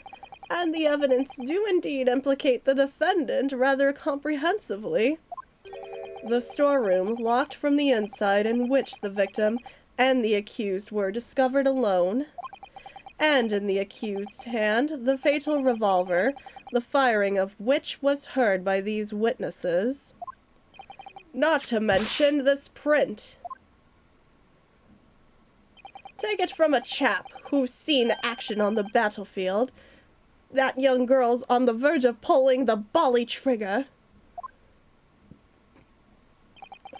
and the evidence do indeed implicate the defendant rather comprehensively. The storeroom, locked from the inside, in which the victim and the accused were discovered alone, and in the accused's hand the fatal revolver, the firing of which was heard by these witnesses. Not to mention this print. Take it from a chap who's seen action on the battlefield. That young girl's on the verge of pulling the bally trigger.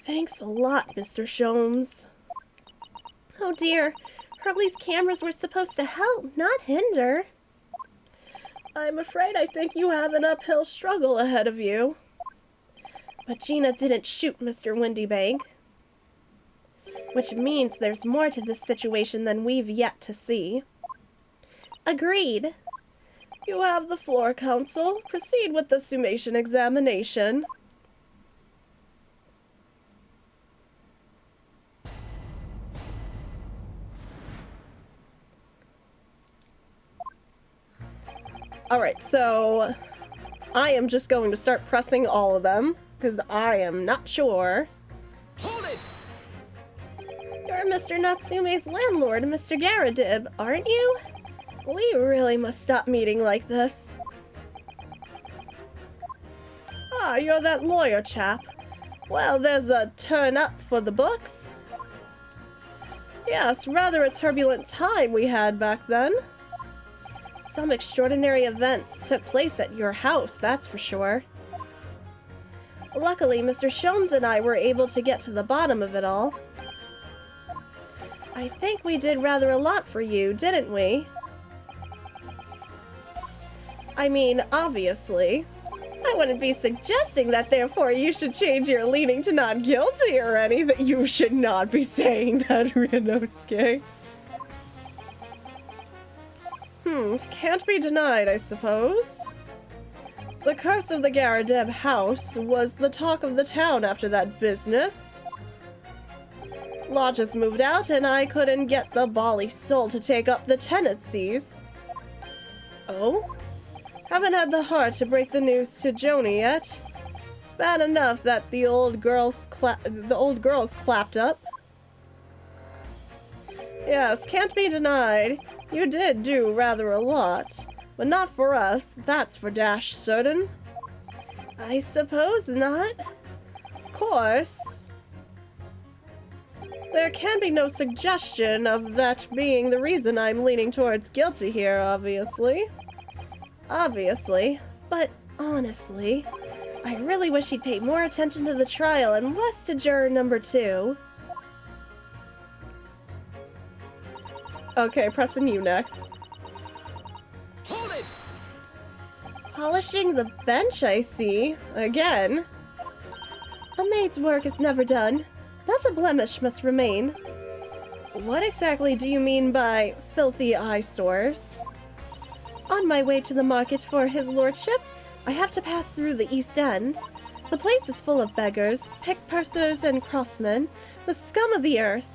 Thanks a lot, Mr. Sholmes. Oh dear, Hurley's cameras were supposed to help, not hinder. I'm afraid I think you have an uphill struggle ahead of you. But Gina didn't shoot Mr. Windybank. Which means there's more to this situation than we've yet to see. Agreed. You have the floor, counsel. Proceed with the summation examination. Alright, so I am just going to start pressing all of them, because I am not sure. Hold it! You're Mr. Natsume's landlord, Mr. Garadib, aren't you? We really must stop meeting like this. Ah, you're that lawyer chap. Well, there's a turn up for the books. Yes, rather a turbulent time we had back then. Some extraordinary events took place at your house, that's for sure. Luckily, Mr. Sholmes and I were able to get to the bottom of it all. I think we did rather a lot for you, didn't we? I mean, obviously. I wouldn't be suggesting that therefore you should change your leaning to not guilty or anything. You should not be saying that, Ryunosuke. Can't be denied, I suppose. The curse of the Garadeb house was the talk of the town after that business. Lodges moved out and I couldn't get the bally soul to take up the tenancies. Oh? Haven't had the heart to break the news to Joni yet. Bad enough that the old girls clapped up. Yes, can't be denied. You did do rather a lot. But not for us, that's for dash certain. I suppose not. Of course. There can be no suggestion of that being the reason I'm leaning towards guilty here, obviously. Obviously. But honestly, I really wish he'd pay more attention to the trial and less to juror number 2. Okay, pressing you next. Hold it! Polishing the bench, I see. Again. A maid's work is never done. Not a blemish must remain. What exactly do you mean by filthy eyesores? On my way to the market for his lordship, I have to pass through the East End. The place is full of beggars, pick-pursers, and crossmen, the scum of the earth.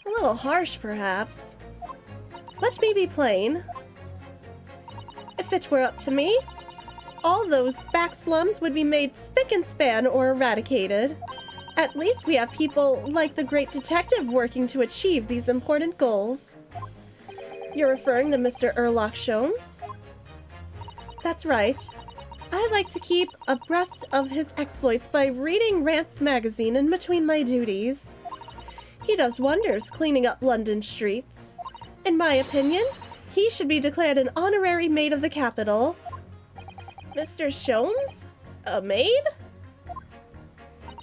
A little harsh, perhaps. Let me be plain. If it were up to me, all those back slums would be made spick and span or eradicated. At least we have people like the great detective working to achieve these important goals. You're referring to Mr. Erlock Sholmes? That's right. I like to keep abreast of his exploits by reading Rant's magazine in between my duties. He does wonders cleaning up London streets. In my opinion, he should be declared an honorary maid of the capital. Mr. Sholmes? A maid?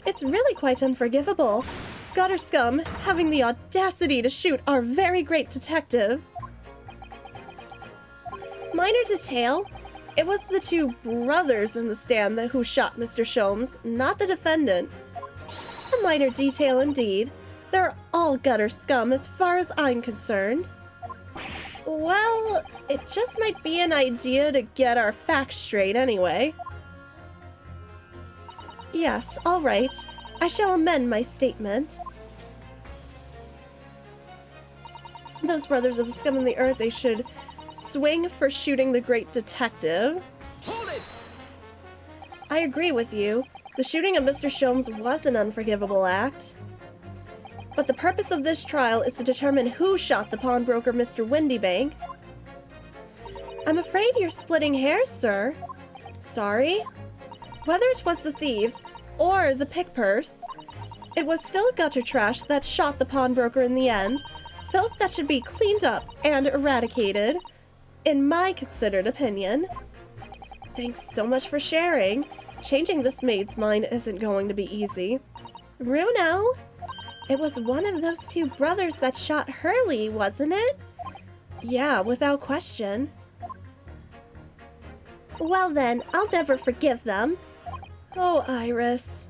It's really quite unforgivable. Gutter scum having the audacity to shoot our very great detective. Minor detail, it was the 2 brothers in the stand who shot Mr. Sholmes, not the defendant. A minor detail indeed. They're all gutter scum as far as I'm concerned. Well, it just might be an idea to get our facts straight anyway. Yes, all right. I shall amend my statement. Those brothers of the scum of the earth, they should swing for shooting the great detective. Hold it! I agree with you. The shooting of Mr. Sholmes was an unforgivable act. But the purpose of this trial is to determine who shot the pawnbroker Mr. Windybank. I'm afraid you're splitting hairs, sir. Sorry. Whether it was the thieves or the pick-purse, it was still gutter trash that shot the pawnbroker in the end, filth that should be cleaned up and eradicated, in my considered opinion. Thanks so much for sharing. Changing this maid's mind isn't going to be easy. Bruno? It was one of those 2 brothers that shot Hurley, wasn't it? Yeah, without question. Well then, I'll never forgive them. Oh, Iris.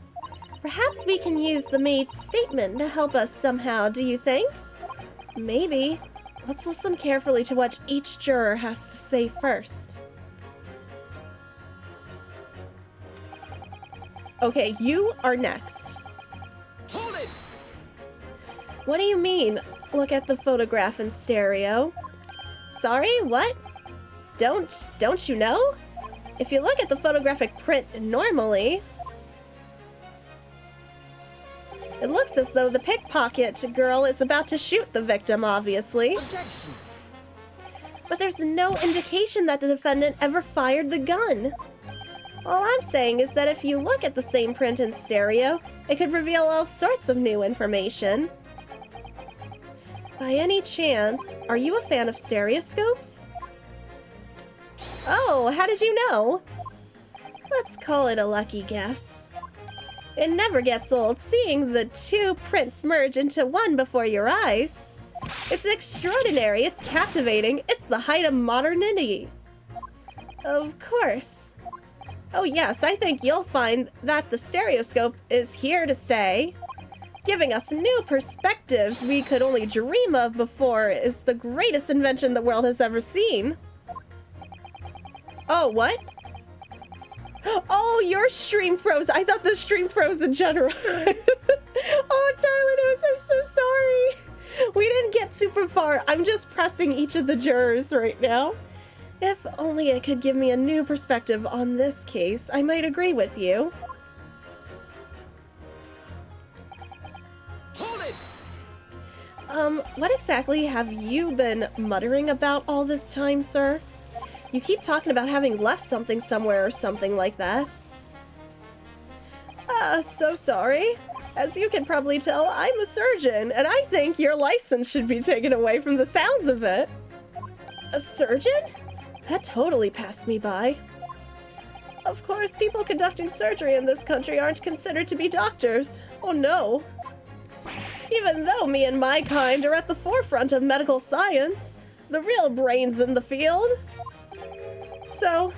Perhaps we can use the maid's statement to help us somehow, do you think? Maybe. Let's listen carefully to what each juror has to say first. Okay, you are next. Hold it! What do you mean? Look at the photograph in stereo. Sorry, what? Don't you know? If you look at the photographic print normally, it looks as though the pickpocket girl is about to shoot the victim, obviously. Objection! But there's no indication that the defendant ever fired the gun. All I'm saying is that if you look at the same print in stereo, it could reveal all sorts of new information. By any chance, are you a fan of stereoscopes? Oh, how did you know? Let's call it a lucky guess. It never gets old seeing the 2 prints merge into one before your eyes. It's extraordinary, it's captivating, it's the height of modernity. Of course. Oh yes, I think you'll find that the stereoscope is here to stay. Giving us new perspectives we could only dream of before is the greatest invention the world has ever seen. Oh, what? Oh, your stream froze. I thought the stream froze in general. Oh, Tyler, I'm so sorry. We didn't get super far. I'm just pressing each of the jurors right now. If only it could give me a new perspective on this case, I might agree with you. Hold it! What exactly have you been muttering about all this time, sir? You keep talking about having left something somewhere or something like that. So sorry. As you can probably tell, I'm a surgeon, and I think your license should be taken away from the sounds of it. A surgeon? That totally passed me by. Of course, people conducting surgery in this country aren't considered to be doctors. Oh no. Even though me and my kind are at the forefront of medical science, the real brains in the field. So,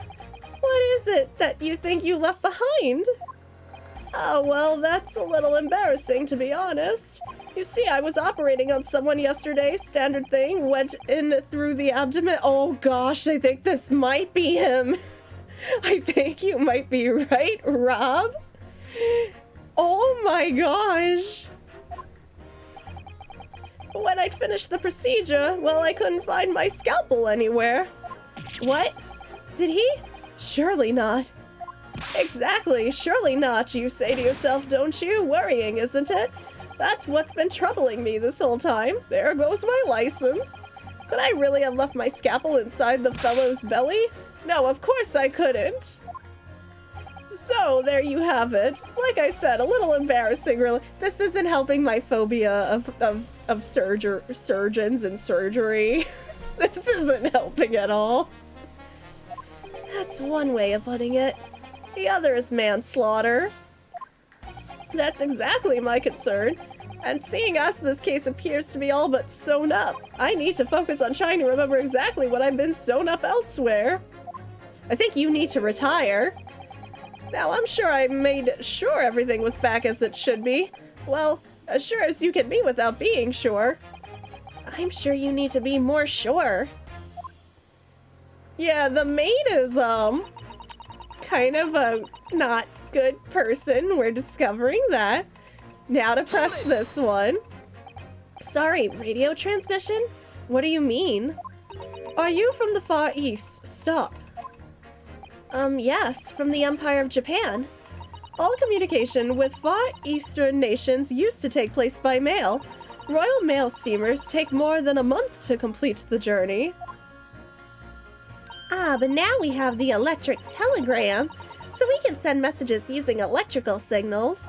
what is it that you think you left behind? Oh, well, that's a little embarrassing, to be honest. You see, I was operating on someone yesterday, standard thing, went in through the abdomen. Oh gosh, I think this might be him. I think you might be right, Rob. Oh my gosh. When I'd finished the procedure, well, I couldn't find my scalpel anywhere. What? Did he? Surely not. Exactly, surely not, you say to yourself, don't you? Worrying, isn't it? That's what's been troubling me this whole time. There goes my license. Could I really have left my scalpel inside the fellow's belly? No, of course I couldn't. So, there you have it. Like I said, a little embarrassing, really. This isn't helping my phobia of surgeons and surgery. This isn't helping at all. That's one way of putting it. The other is manslaughter. That's exactly my concern. And seeing as this case appears to be all but sewn up, I need to focus on trying to remember exactly what I've been sewn up elsewhere. I think you need to retire. Now, I'm sure I made sure everything was back as it should be. Well, as sure as you can be without being sure. I'm sure you need to be more sure. Yeah, the maid is, kind of a not good person. We're discovering that. Now to press this one. Sorry, radio transmission? What do you mean? Are you from the Far East? Stop. Yes, from the Empire of Japan. All communication with Far Eastern nations used to take place by mail. Royal Mail steamers take more than a month to complete the journey. Ah, but now we have the electric telegram, so we can send messages using electrical signals.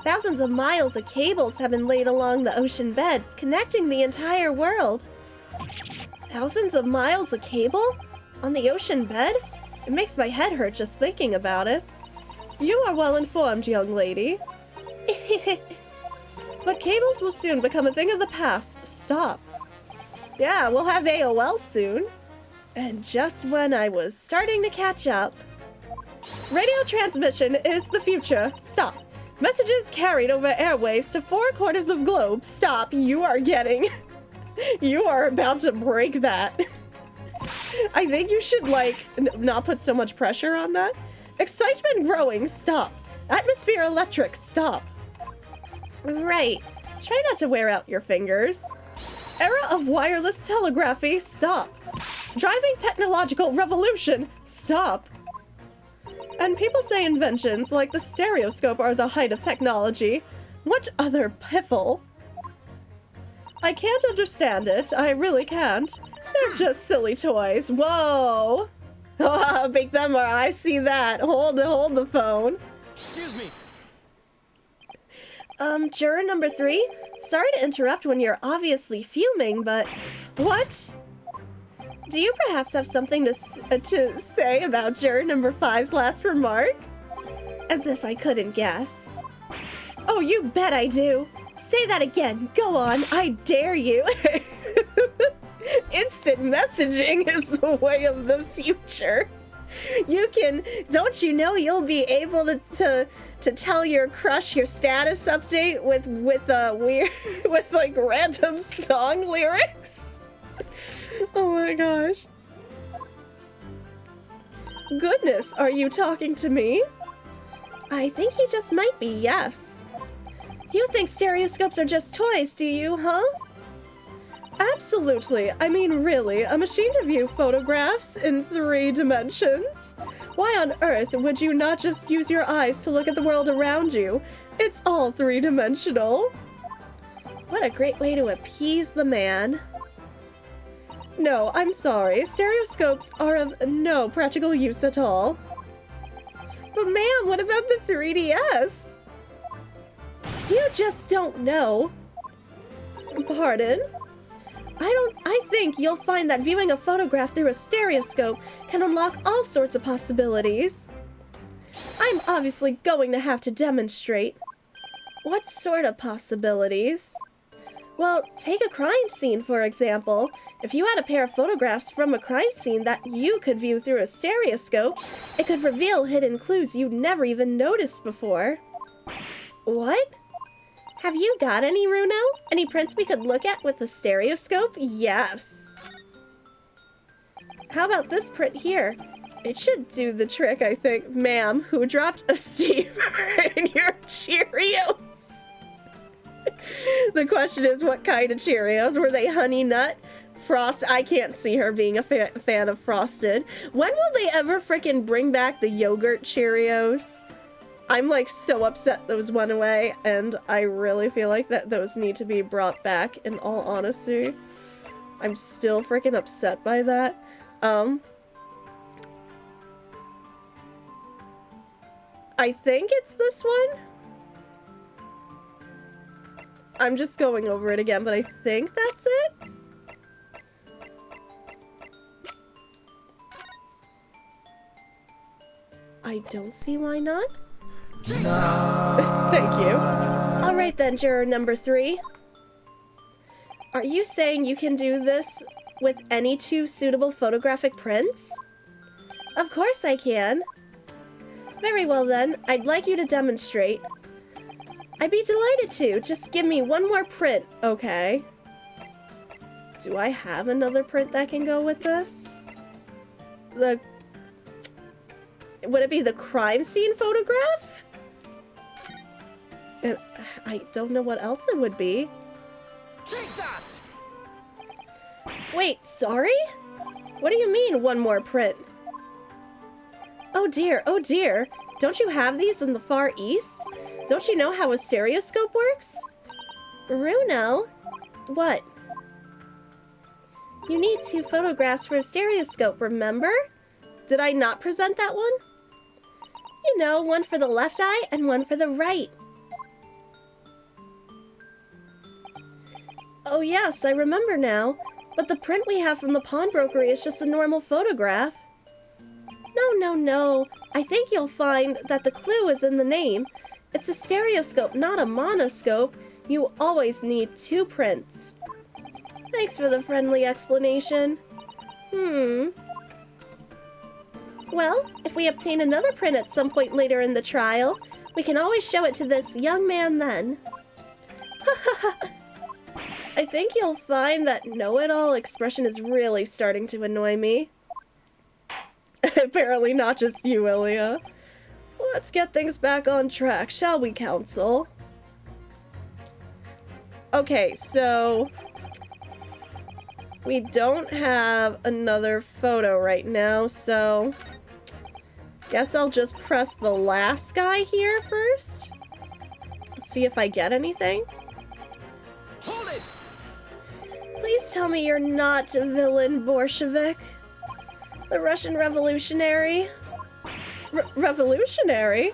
Thousands of miles of cables have been laid along the ocean beds, connecting the entire world. Thousands of miles of cable? On the ocean bed? It makes my head hurt just thinking about it. You are well informed, young lady. But cables will soon become a thing of the past. Stop. Yeah, we'll have AOL soon. And just when I was starting to catch up. Radio transmission is the future. Stop. Messages carried over airwaves to 4 corners of globe. Stop. You are about to break that. I think you should, like, not put so much pressure on that. Excitement growing. Stop. Atmosphere electric. Stop. Right. Try not to wear out your fingers. Era of wireless telegraphy. Stop. Driving technological revolution. Stop. And people say inventions like the stereoscope are the height of technology. What other piffle? I can't understand it. I really can't. They're just silly toys. Whoa. Ah, Big Thumber, I see that. Hold the phone. Excuse me. Juror number 3? Sorry to interrupt when you're obviously fuming, but... What? Do you perhaps have something to say about juror number 5's last remark? As if I couldn't guess. Oh, you bet I do. Say that again. Go on. I dare you. Instant messaging is the way of the future. You can, don't you know you'll be able to tell your crush your status update with weird, with like random song lyrics? Oh my gosh. Goodness, are you talking to me? I think he just might be, yes. You think stereoscopes are just toys, do you, huh? Absolutely. I mean, really, a machine to view photographs in 3 dimensions? Why on earth would you not just use your eyes to look at the world around you? It's all 3-dimensional. What a great way to appease the man. No, I'm sorry. Stereoscopes are of no practical use at all. But ma'am, what about the 3DS? You just don't know. Pardon? I think you'll find that viewing a photograph through a stereoscope can unlock all sorts of possibilities. I'm obviously going to have to demonstrate. What sort of possibilities? Well, take a crime scene, for example. If you had a pair of photographs from a crime scene that you could view through a stereoscope, it could reveal hidden clues you'd never even noticed before. What? Have you got any, Runo? Any prints we could look at with a stereoscope? Yes. How about this print here? It should do the trick, I think. Ma'am, who dropped a steamer in your Cheerios? The question is, what kind of Cheerios? Were they Honey Nut? Frost? I can't see her being a fan of Frosted. When will they ever frickin' bring back the yogurt Cheerios? I'm like so upset those went away, and I really feel like that those need to be brought back, in all honesty. I'm still freaking upset by that. I think it's this one. I'm just going over it again, but I think that's it. I don't see why not. Thank you. Alright then, juror number 3. Are you saying you can do this with any 2 suitable photographic prints? Of course I can. Very well then, I'd like you to demonstrate. I'd be delighted to. Just give me one more print, okay? Do I have another print that can go with this? Would it be the crime scene photograph? And I don't know what else it would be. Take that! Wait, sorry? What do you mean, one more print? Oh dear, oh dear. Don't you have these in the Far East? Don't you know how a stereoscope works? Runo? What? You need 2 photographs for a stereoscope, remember? Did I not present that one? You know, one for the left eye and one for the right. Oh yes, I remember now. But the print we have from the pawnbrokery is just a normal photograph. No. I think you'll find that the clue is in the name. It's a stereoscope, not a monoscope. You always need 2 prints. Thanks for the friendly explanation. Well, if we obtain another print at some point later in the trial, we can always show it to this young man then. I think you'll find that know-it-all expression is really starting to annoy me. Apparently not just you, Ilya. Let's get things back on track, shall we, Council? Okay, so we don't have another photo right now, so guess I'll just press the last guy here first. See if I get anything. Hold it! Please tell me you're not villain Bolshevik. The Russian revolutionary. Revolutionary?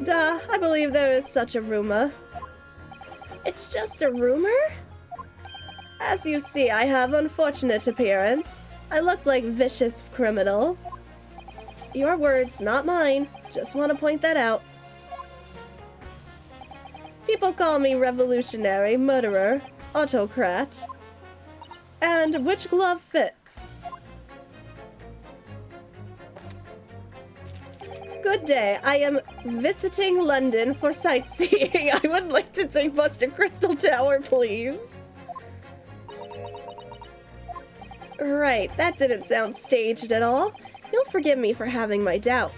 Duh, I believe there is such a rumor. It's just a rumor? As you see, I have unfortunate appearance. I look like vicious criminal. Your words, not mine. Just want to point that out. People call me revolutionary, murderer, autocrat. And which glove fits? Good day. I am visiting London for sightseeing. I would like to take bus to Crystal Tower, please. Right, that didn't sound staged at all. You'll forgive me for having my doubt.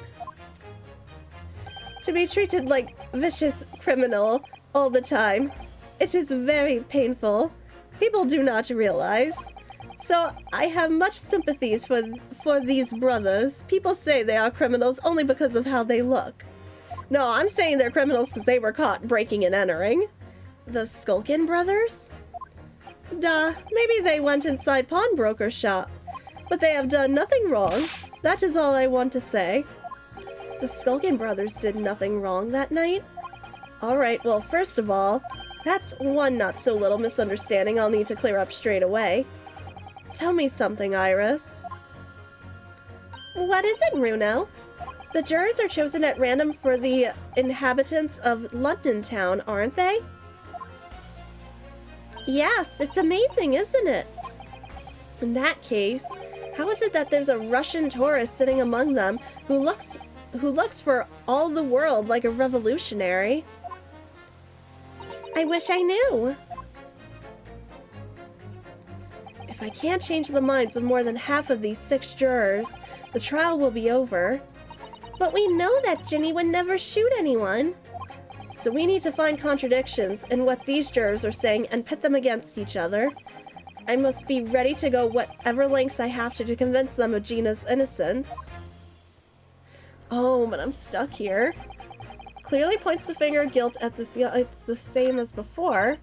To be treated like vicious criminal all the time, it is very painful. People do not realize. So I have much sympathies for these brothers. People say they are criminals only because of how they look. No, I'm saying they're criminals because they were caught breaking and entering. The Skulkin brothers? Duh, maybe they went inside pawnbroker shop. But they have done nothing wrong. That is all I want to say. The Skulkin brothers did nothing wrong that night. Alright, well, first of all, that's one not-so-little misunderstanding I'll need to clear up straight away. Tell me something, Iris. What is it, Runo? The jurors are chosen at random for the inhabitants of London town, aren't they? Yes, it's amazing, isn't it? In that case, how is it that there's a Russian tourist sitting among them who looks for all the world like a revolutionary? I wish I knew. If I can't change the minds of more than half of these 6 jurors, the trial will be over. But we know that Ginny would never shoot anyone. So we need to find contradictions in what these jurors are saying and pit them against each other. I must be ready to go whatever lengths I have to convince them of Gina's innocence. Oh, but I'm stuck here. Clearly points the finger of guilt at it's the same as before.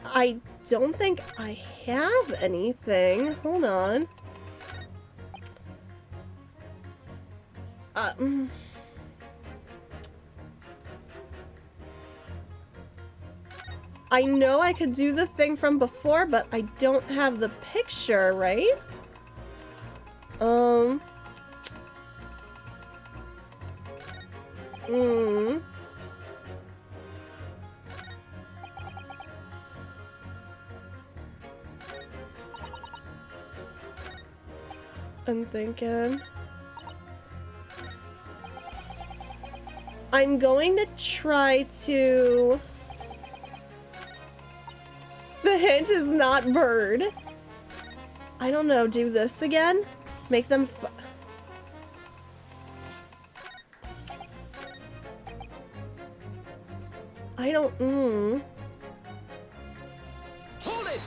I don't think I have anything. Hold on. I know I could do the thing from before, but I don't have the picture, right? I'm thinking. I'm going to try to... The hint is not bird. I don't know, do this again? Make them I don't, Hold it!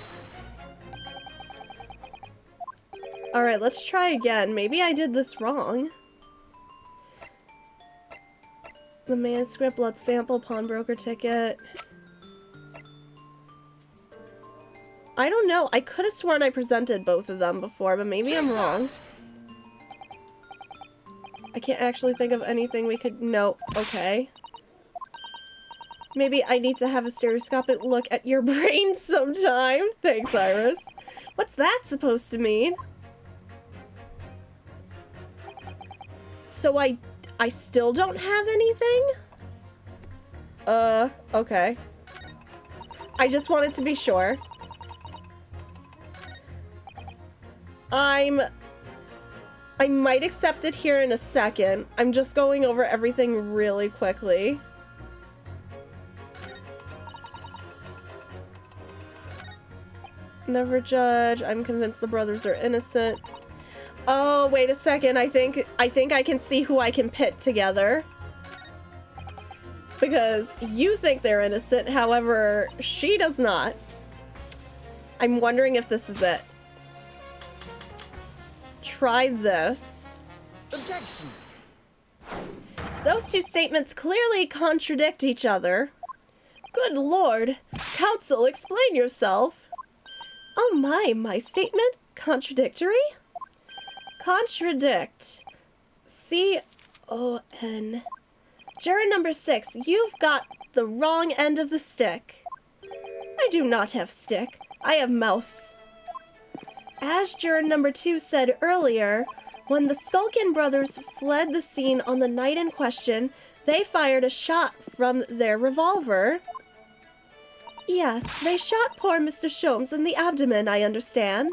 Alright, let's try again. Maybe I did this wrong. The manuscript, blood sample, pawnbroker ticket. I don't know. I could have sworn I presented both of them before, but maybe I'm wrong. I can't actually think of anything we could... No. Okay. Maybe I need to have a stereoscopic look at your brain sometime. Thanks, Iris. What's that supposed to mean? So I still don't have anything? Okay. I just wanted to be sure. I might accept it here in a second. I'm just going over everything really quickly. Never judge. I'm convinced the brothers are innocent. Oh, wait a second. I think I can see who I can pit together. Because you think they're innocent, however, she does not. I'm wondering if this is it. Try this. Objection! Those two statements clearly contradict each other. Good lord. Counsel, explain yourself. Oh my statement? Contradictory? Contradict. C-O-N. Juror number 6, you've got the wrong end of the stick. I do not have stick. I have mouse. As juror number 2 said earlier, when the Skulkin brothers fled the scene on the night in question, they fired a shot from their revolver. Yes, they shot poor Mr. Sholmes in the abdomen, I understand.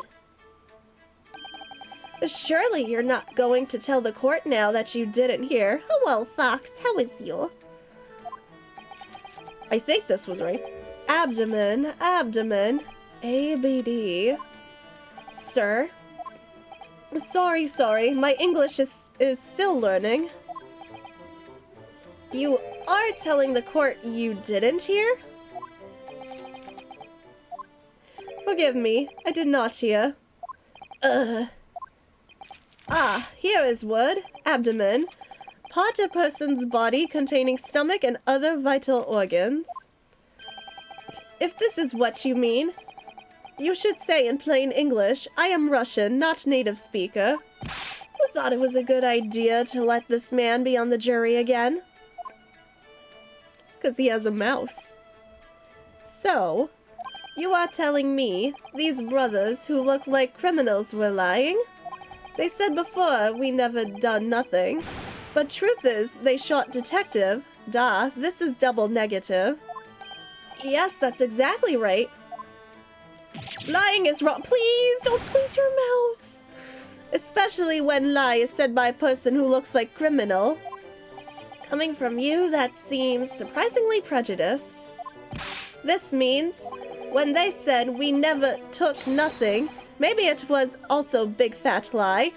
Surely you're not going to tell the court now that you didn't hear. Hello, Fox. How is you? I think this was right. Abdomen, abdomen, ABD. Sir? Sorry. My English is still learning. You are telling the court you didn't hear? Forgive me. I did not hear. Ah, here is word. Abdomen. Part of person's body containing stomach and other vital organs. If this is what you mean, You should say in plain English, I am Russian, not native speaker. Who thought it was a good idea to let this man be on the jury again? 'Cause he has a mouse. So, you are telling me these brothers who look like criminals were lying? They said before we never done nothing. But truth is, they shot detective. Duh, this is double negative. Yes, that's exactly right. Lying is wrong. Please don't squeeze your mouse. Especially when lie is said by a person who looks like criminal. Coming from you, that seems surprisingly prejudiced. This means, when they said we never took nothing, maybe it was also big fat lie.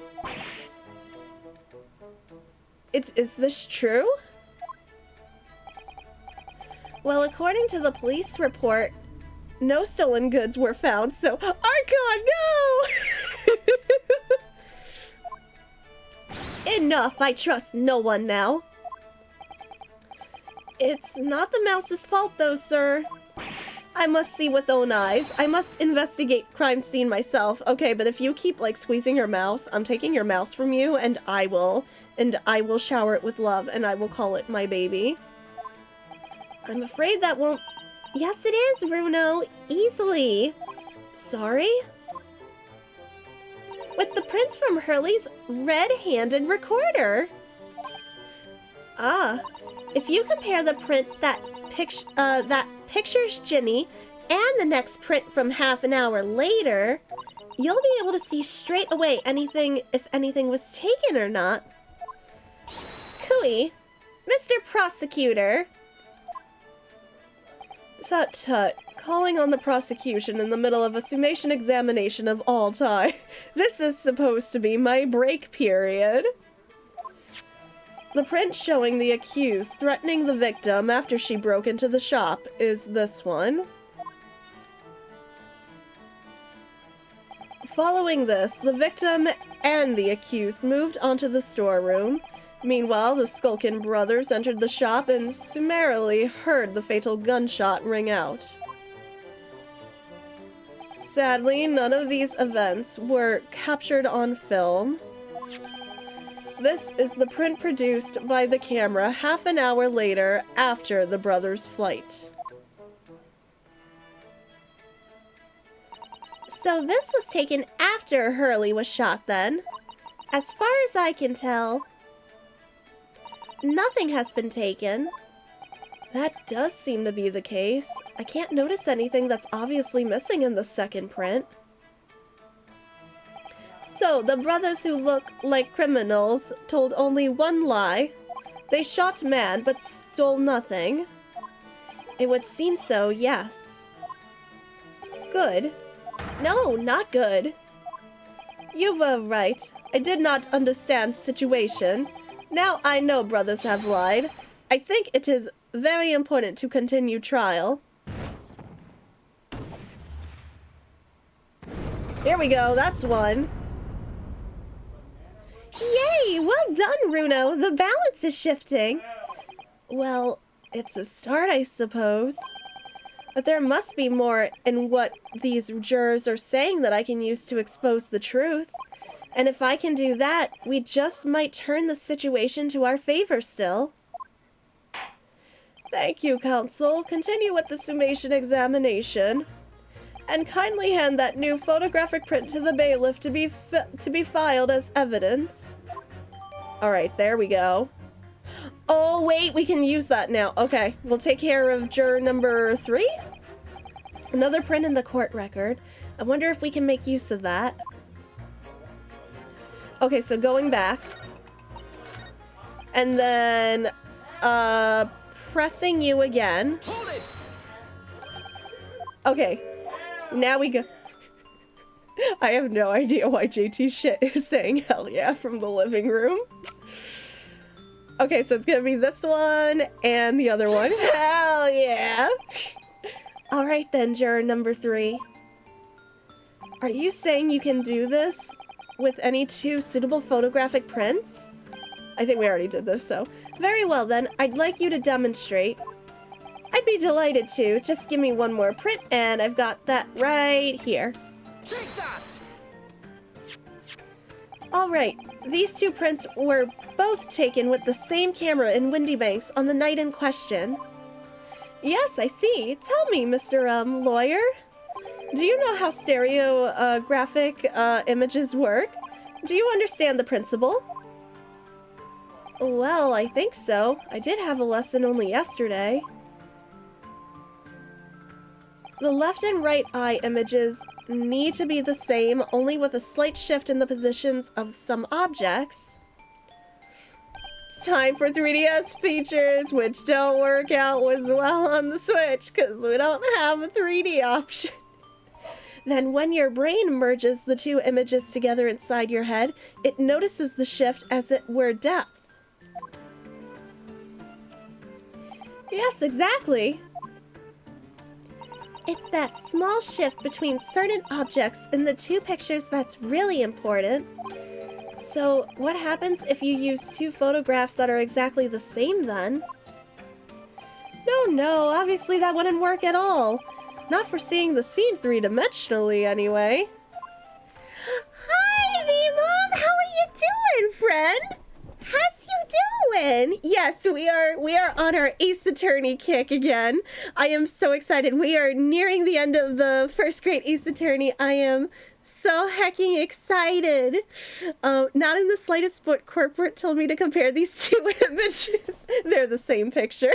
Is this true? Well, according to the police report, no stolen goods were found, so... Archon, no! Enough, I trust no one now. It's not the mouse's fault, though, sir. I must see with own eyes. I must investigate crime scene myself. Okay, but if you keep, like, squeezing your mouse, I'm taking your mouse from you, and I will shower it with love, and I will call it my baby. I'm afraid that won't... Yes, it is, Bruno. Easily. Sorry? With the prints from Hurley's red-handed recorder. Ah. If you compare the print that pictures Ginny and the next print from half an hour later, you'll be able to see straight away if anything was taken or not. Cooey, Mr. Prosecutor. Tut tut, calling on the prosecution in the middle of a summation examination of all time. This is supposed to be my break period. The print showing the accused threatening the victim after she broke into the shop is this one. Following this, the victim and the accused moved onto the storeroom. Meanwhile, the Skulkin brothers entered the shop and summarily heard the fatal gunshot ring out. Sadly, none of these events were captured on film. This is the print produced by the camera half an hour later after the brothers' flight. So this was taken after Hurley was shot then. As far as I can tell, nothing has been taken. That does seem to be the case. I can't notice anything that's obviously missing in the second print. So, the brothers who look like criminals told only one lie. They shot man, but stole nothing. It would seem so, yes. Good. No, not good. You were right. I did not understand situation. Now I know brothers have lied. I think it is very important to continue trial. Here we go, that's one. Yay! Well done, Runo! The balance is shifting. Well, it's a start, I suppose. But there must be more in what these jurors are saying that I can use to expose the truth. And if I can do that, we just might turn the situation to our favor still. Thank you, counsel. Continue with the summation examination. And kindly hand that new photographic print to the bailiff to be filed as evidence. Alright, there we go. Oh, wait, we can use that now. Okay, we'll take care of juror number 3. Another print in the court record. I wonder if we can make use of that. Okay, so going back. And then, pressing you again. Hold it! Okay. Now we go. I have no idea why JT shit is saying hell yeah from the living room. Okay, so it's gonna be this one and the other one. Hell yeah! Alright then, juror number 3. Are you saying you can do this with any 2 suitable photographic prints? I think we already did this, so. Very well then, I'd like you to demonstrate. I'd be delighted to. Just give me one more print, and I've got that right here. Take that! Alright, these two prints were both taken with the same camera in Windy Banks on the night in question. Yes, I see. Tell me, Mr. Lawyer. Do you know how stereographic images work? Do you understand the principle? Well, I think so. I did have a lesson only yesterday. The left and right eye images need to be the same, only with a slight shift in the positions of some objects. It's time for 3DS features, which don't work out as well on the Switch, because we don't have a 3D option. Then when your brain merges the two images together inside your head, it notices the shift as it were depth. Yes, exactly. It's that small shift between certain objects in the two pictures that's really important. So, what happens if you use two photographs that are exactly the same then? No, obviously that wouldn't work at all. Not for seeing the scene three-dimensionally, anyway. Hi, V-Mom! How are you doing, friend? How's you doing? Yes, we are on our Ace Attorney kick again. I am so excited. We are nearing the end of the first grade Ace Attorney. I am so hecking excited. Not in the slightest, but corporate told me to compare these two images. They're the same picture.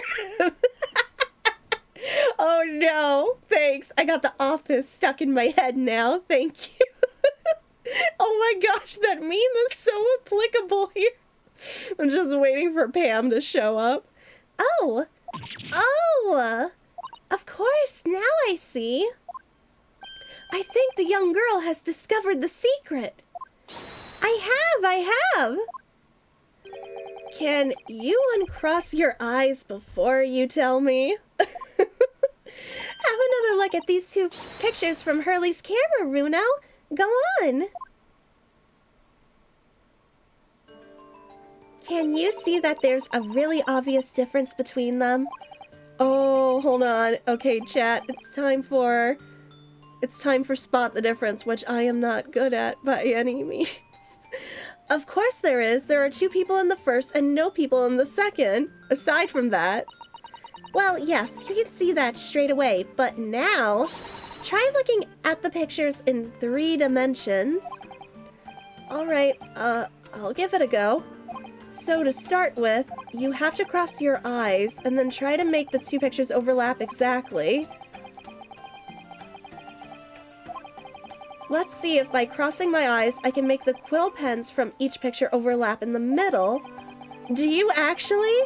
Oh no, thanks. I got The Office stuck in my head now. Thank you. Oh my gosh, that meme is so applicable here. I'm just waiting for Pam to show up. Oh, of course, now I see. I think the young girl has discovered the secret. I have. Can you uncross your eyes before you tell me? Have another look at these two pictures from Hurley's camera, Runo. Go on. Can you see that there's a really obvious difference between them? Oh, hold on. Okay, chat. It's time for spot the difference, which I am not good at by any means. Of course there is. There are two people in the first and no people in the second. Aside from that. Well, yes, you can see that straight away, but now try looking at the pictures in 3 dimensions. Alright, I'll give it a go. So to start with, you have to cross your eyes and then try to make the two pictures overlap exactly. Let's see if by crossing my eyes I can make the quill pens from each picture overlap in the middle. Do you actually?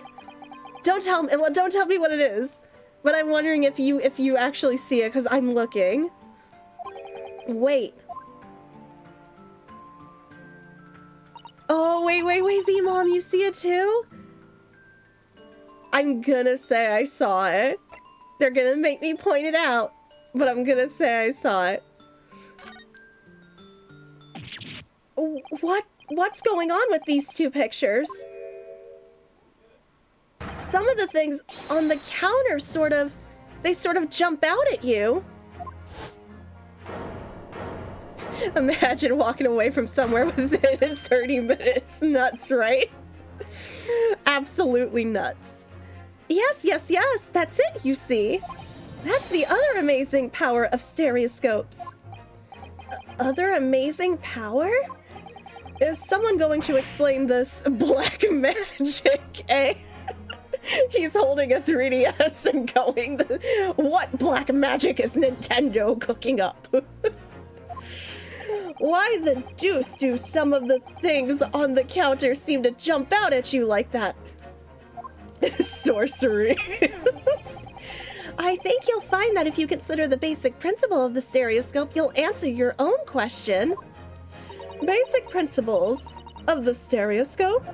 Don't tell me what it is. But I'm wondering if you actually see it, because I'm looking. Wait. Oh, wait, V-Mom, you see it too? I'm gonna say I saw it. They're gonna make me point it out, but I'm gonna say I saw it. What's going on with these two pictures? Some of the things on the counter sort of jump out at you. Imagine walking away from somewhere within 30 minutes. Nuts, right? Absolutely nuts. Yes, that's it, you see. That's the other amazing power of stereoscopes. Other amazing power? Is someone going to explain this black magic, eh? He's holding a 3DS and going, what black magic is Nintendo cooking up? Why the deuce do some of the things on the counter seem to jump out at you like that? Sorcery. I think you'll find that if you consider the basic principle of the stereoscope, you'll answer your own question. Basic principles of the stereoscope?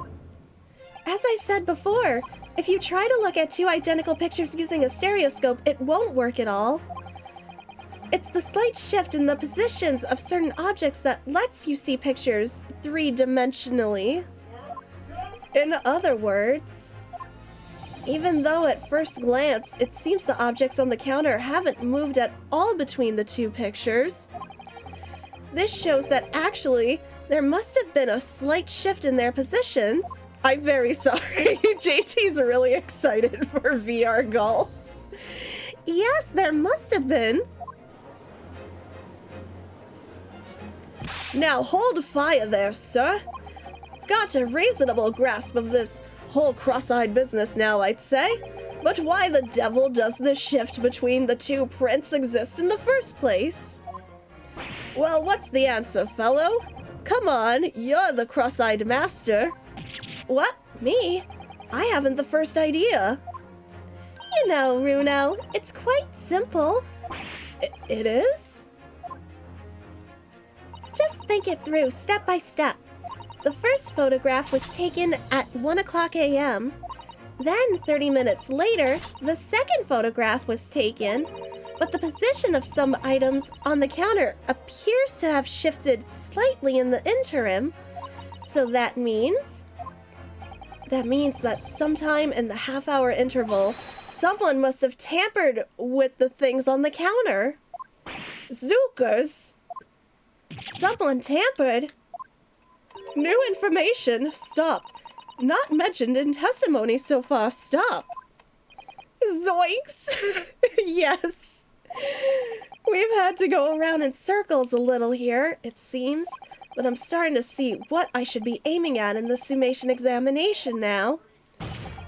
As I said before, if you try to look at two identical pictures using a stereoscope, it won't work at all. It's the slight shift in the positions of certain objects that lets you see pictures 3-dimensionally. In other words, Even though at first glance, it seems the objects on the counter haven't moved at all between the two pictures. This shows that actually, there must have been a slight shift in their positions. I'm very sorry. JT's really excited for VR Gull. Yes, there must have been. Now hold fire there, sir. Got a reasonable grasp of this whole cross-eyed business now, I'd say. But why the devil does this shift between the two prints exist in the first place? Well, what's the answer, fellow? Come on, you're the cross-eyed master. What? Me? I haven't the first idea. You know, Runo, it's quite simple. It is? Just think it through step by step. The first photograph was taken at 1 o'clock a.m. Then, 30 minutes later, the second photograph was taken, but the position of some items on the counter appears to have shifted slightly in the interim. So that means that sometime in the half-hour interval, someone must have tampered with the things on the counter. Zookers! Someone tampered? New information? Stop. Not mentioned in testimony so far. Stop. Zoinks! Yes. We've had to go around in circles a little here, it seems, but I'm starting to see what I should be aiming at in the summation examination now.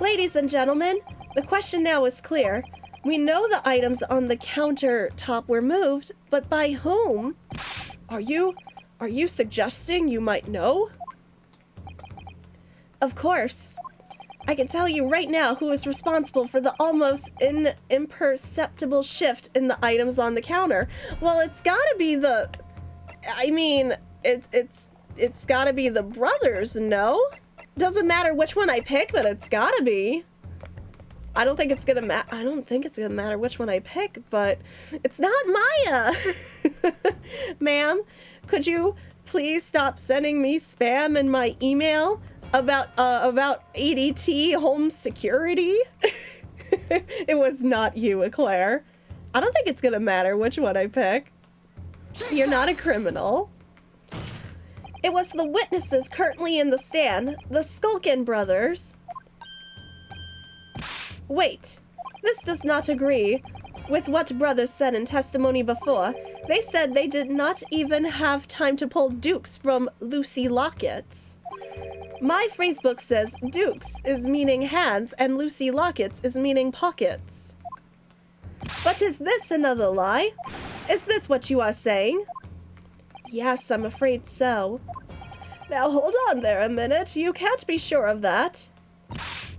Ladies and gentlemen, the question now is clear. We know the items on the countertop were moved, but by whom? Are you suggesting you might know? Of course. I can tell you right now who is responsible for the almost imperceptible shift in the items on the counter. Well, it's gotta be the... I mean, it's gotta be the brothers, no? Doesn't matter which one I pick, but it's gotta be. I don't think it's gonna matter which one I pick, but it's not Maya. Ma'am, could you please stop sending me spam in my email about ADT home security? It was not you, Eclair. I don't think it's gonna matter which one I pick. You're not a criminal. It was the witnesses currently in the stand, the Skulkin brothers. Wait, this does not agree with what brothers said in testimony before. They said they did not even have time to pull dukes from Lucy Lockets. My phrasebook says dukes is meaning hands and Lucy Lockets is meaning pockets. But is this another lie? Is this what you are saying? Yes, I'm afraid so. Now hold on there a minute, you can't be sure of that.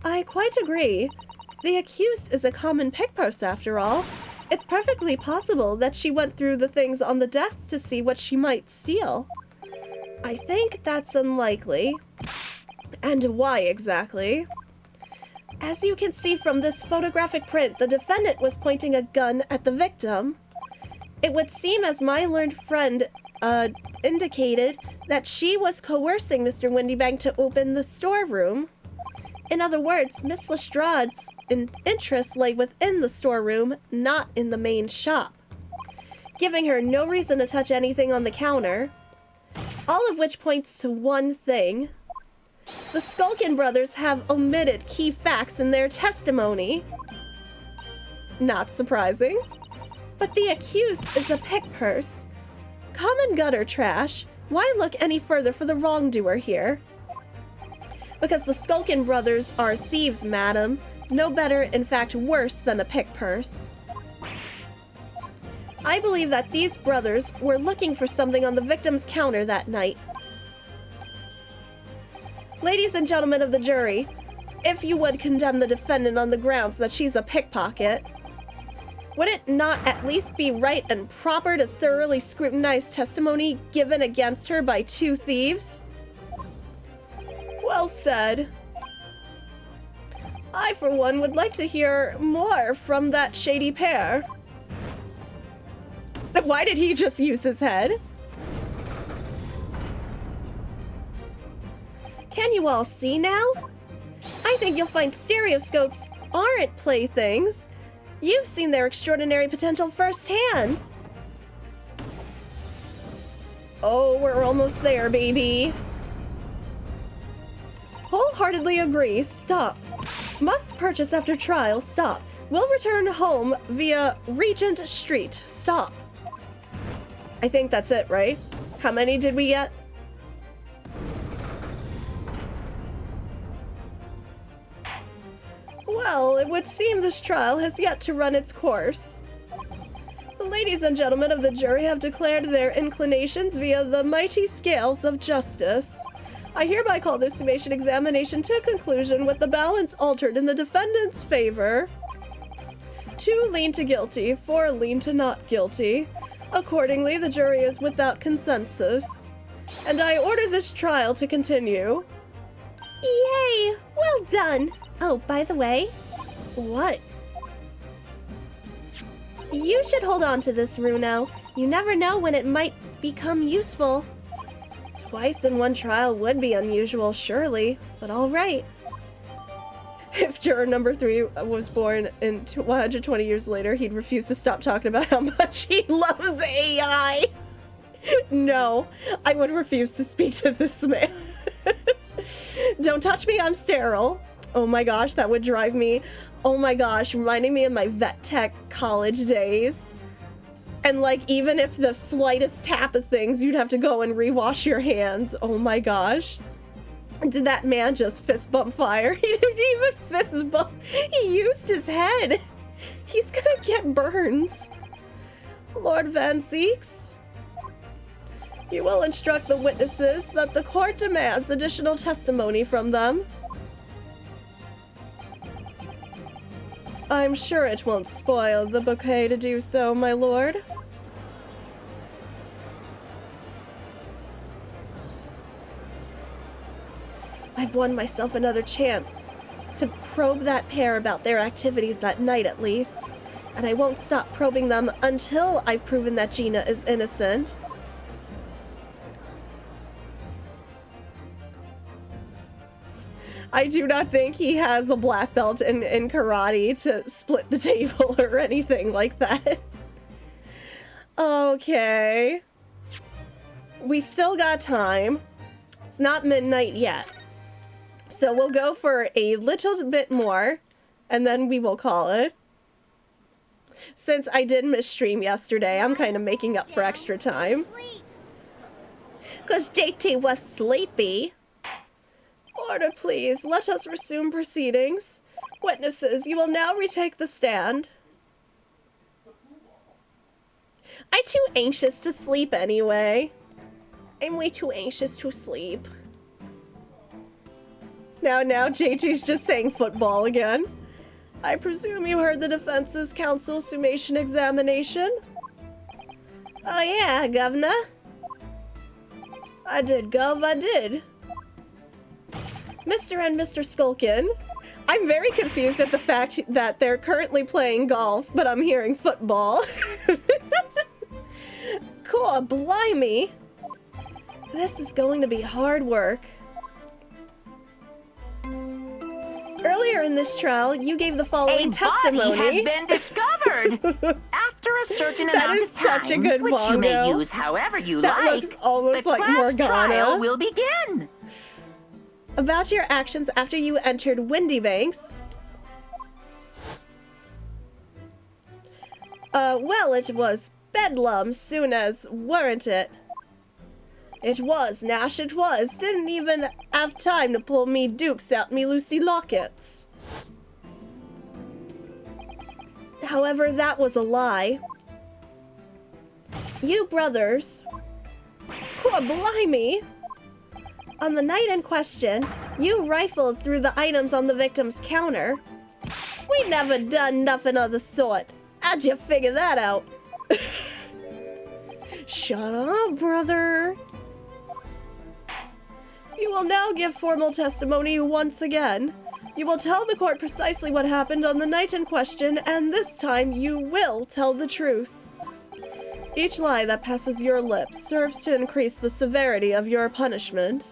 I quite agree. The accused is a common pickpurse after all. It's perfectly possible that she went through the things on the desk to see what she might steal. I think that's unlikely. And why exactly? As you can see from this photographic print, the defendant was pointing a gun at the victim. It would seem, as my learned friend indicated, that she was coercing Mr. Windybank to open the storeroom. In other words, Miss Lestrade's interests lay within the storeroom, not in the main shop, giving her no reason to touch anything on the counter. All of which points to one thing. The Skulkin brothers have omitted key facts in their testimony. Not surprising. But the accused is a pickpurse. Common gutter trash. Why look any further for the wrongdoer here? Because the Skulkin brothers are thieves, madam. No better, in fact worse, than a pickpurse. I believe that these brothers were looking for something on the victim's counter that night. Ladies and gentlemen of the jury, if you would condemn the defendant on the grounds that she's a pickpocket, would it not at least be right and proper to thoroughly scrutinize testimony given against her by two thieves? Well said. I, for one, would like to hear more from that shady pair. Why did he just use his head? Can you all see now? I think you'll find stereoscopes aren't playthings. You've seen their extraordinary potential firsthand. Oh, we're almost there, baby. Wholeheartedly agree. Stop. Must purchase after trial. Stop. Will return home via Regent Street. Stop. I think that's it, right? How many did we get? Well, it would seem this trial has yet to run its course. The ladies and gentlemen of the jury have declared their inclinations via the mighty scales of justice. I hereby call this summation examination to conclusion with the balance altered in the defendant's favor. 2 lean to guilty, 4 lean to not guilty. Accordingly, the jury is without consensus. And I order this trial to continue. Yay! Well done! Oh, by the way... What? You should hold on to this, Runo. You never know when it might become useful. Twice in one trial would be unusual, surely, but all right. If juror number 3 was born in 120 years later, he'd refuse to stop talking about how much he loves AI. No, I would refuse to speak to this man. Don't touch me, I'm sterile. Oh my gosh, that would drive me. Oh my gosh, reminding me of my vet tech college days. And like, even if the slightest tap of things, you'd have to go and rewash your hands. Oh my gosh. Did that man just fist bump fire? He didn't even fist bump. He used his head. He's gonna get burns. Lord Van Zeeks, you will instruct the witnesses that the court demands additional testimony from them. I'm sure it won't spoil the bouquet to do so, my lord. I've won myself another chance to probe that pair about their activities that night at least, and I won't stop probing them until I've proven that Gina is innocent. I do not think he has a black belt in karate to split the table or anything like that. Okay. We still got time. It's not midnight yet. So we'll go for a little bit more, and then we will call it. Since I did miss stream yesterday, I'm kind of making up for extra time. Because JT was sleepy. Order, please. Let us resume proceedings. Witnesses, you will now retake the stand. I'm too anxious to sleep anyway. I'm way too anxious to sleep. Now JT's just saying football again. I presume you heard the defense's counsel summation examination? Oh yeah, governor. I did, Gov, I did. Mr. and Mr. Skulkin, I'm very confused at the fact that they're currently playing golf, but I'm hearing football. Cool, blimey. This is going to be hard work. Earlier in this trial, you gave the following testimony. A body has been discovered. After a certain That amount is of time, such a good which you may bongo. use however you That like, looks almost the like class Morgana. trial will begin. About your actions after you entered Windy Banks. Well, it was bedlam soon as, weren't it? It was, Nash, it was. Didn't even have time to pull me dukes out me Lucy lockets. However, that was a lie. You brothers... Cool, blimey! On the night in question, you rifled through the items on the victim's counter. We never done nothing of the sort. How'd you figure that out? Shut up, brother. You will now give formal testimony once again. You will tell the court precisely what happened on the night in question, and this time you will tell the truth. Each lie that passes your lips serves to increase the severity of your punishment.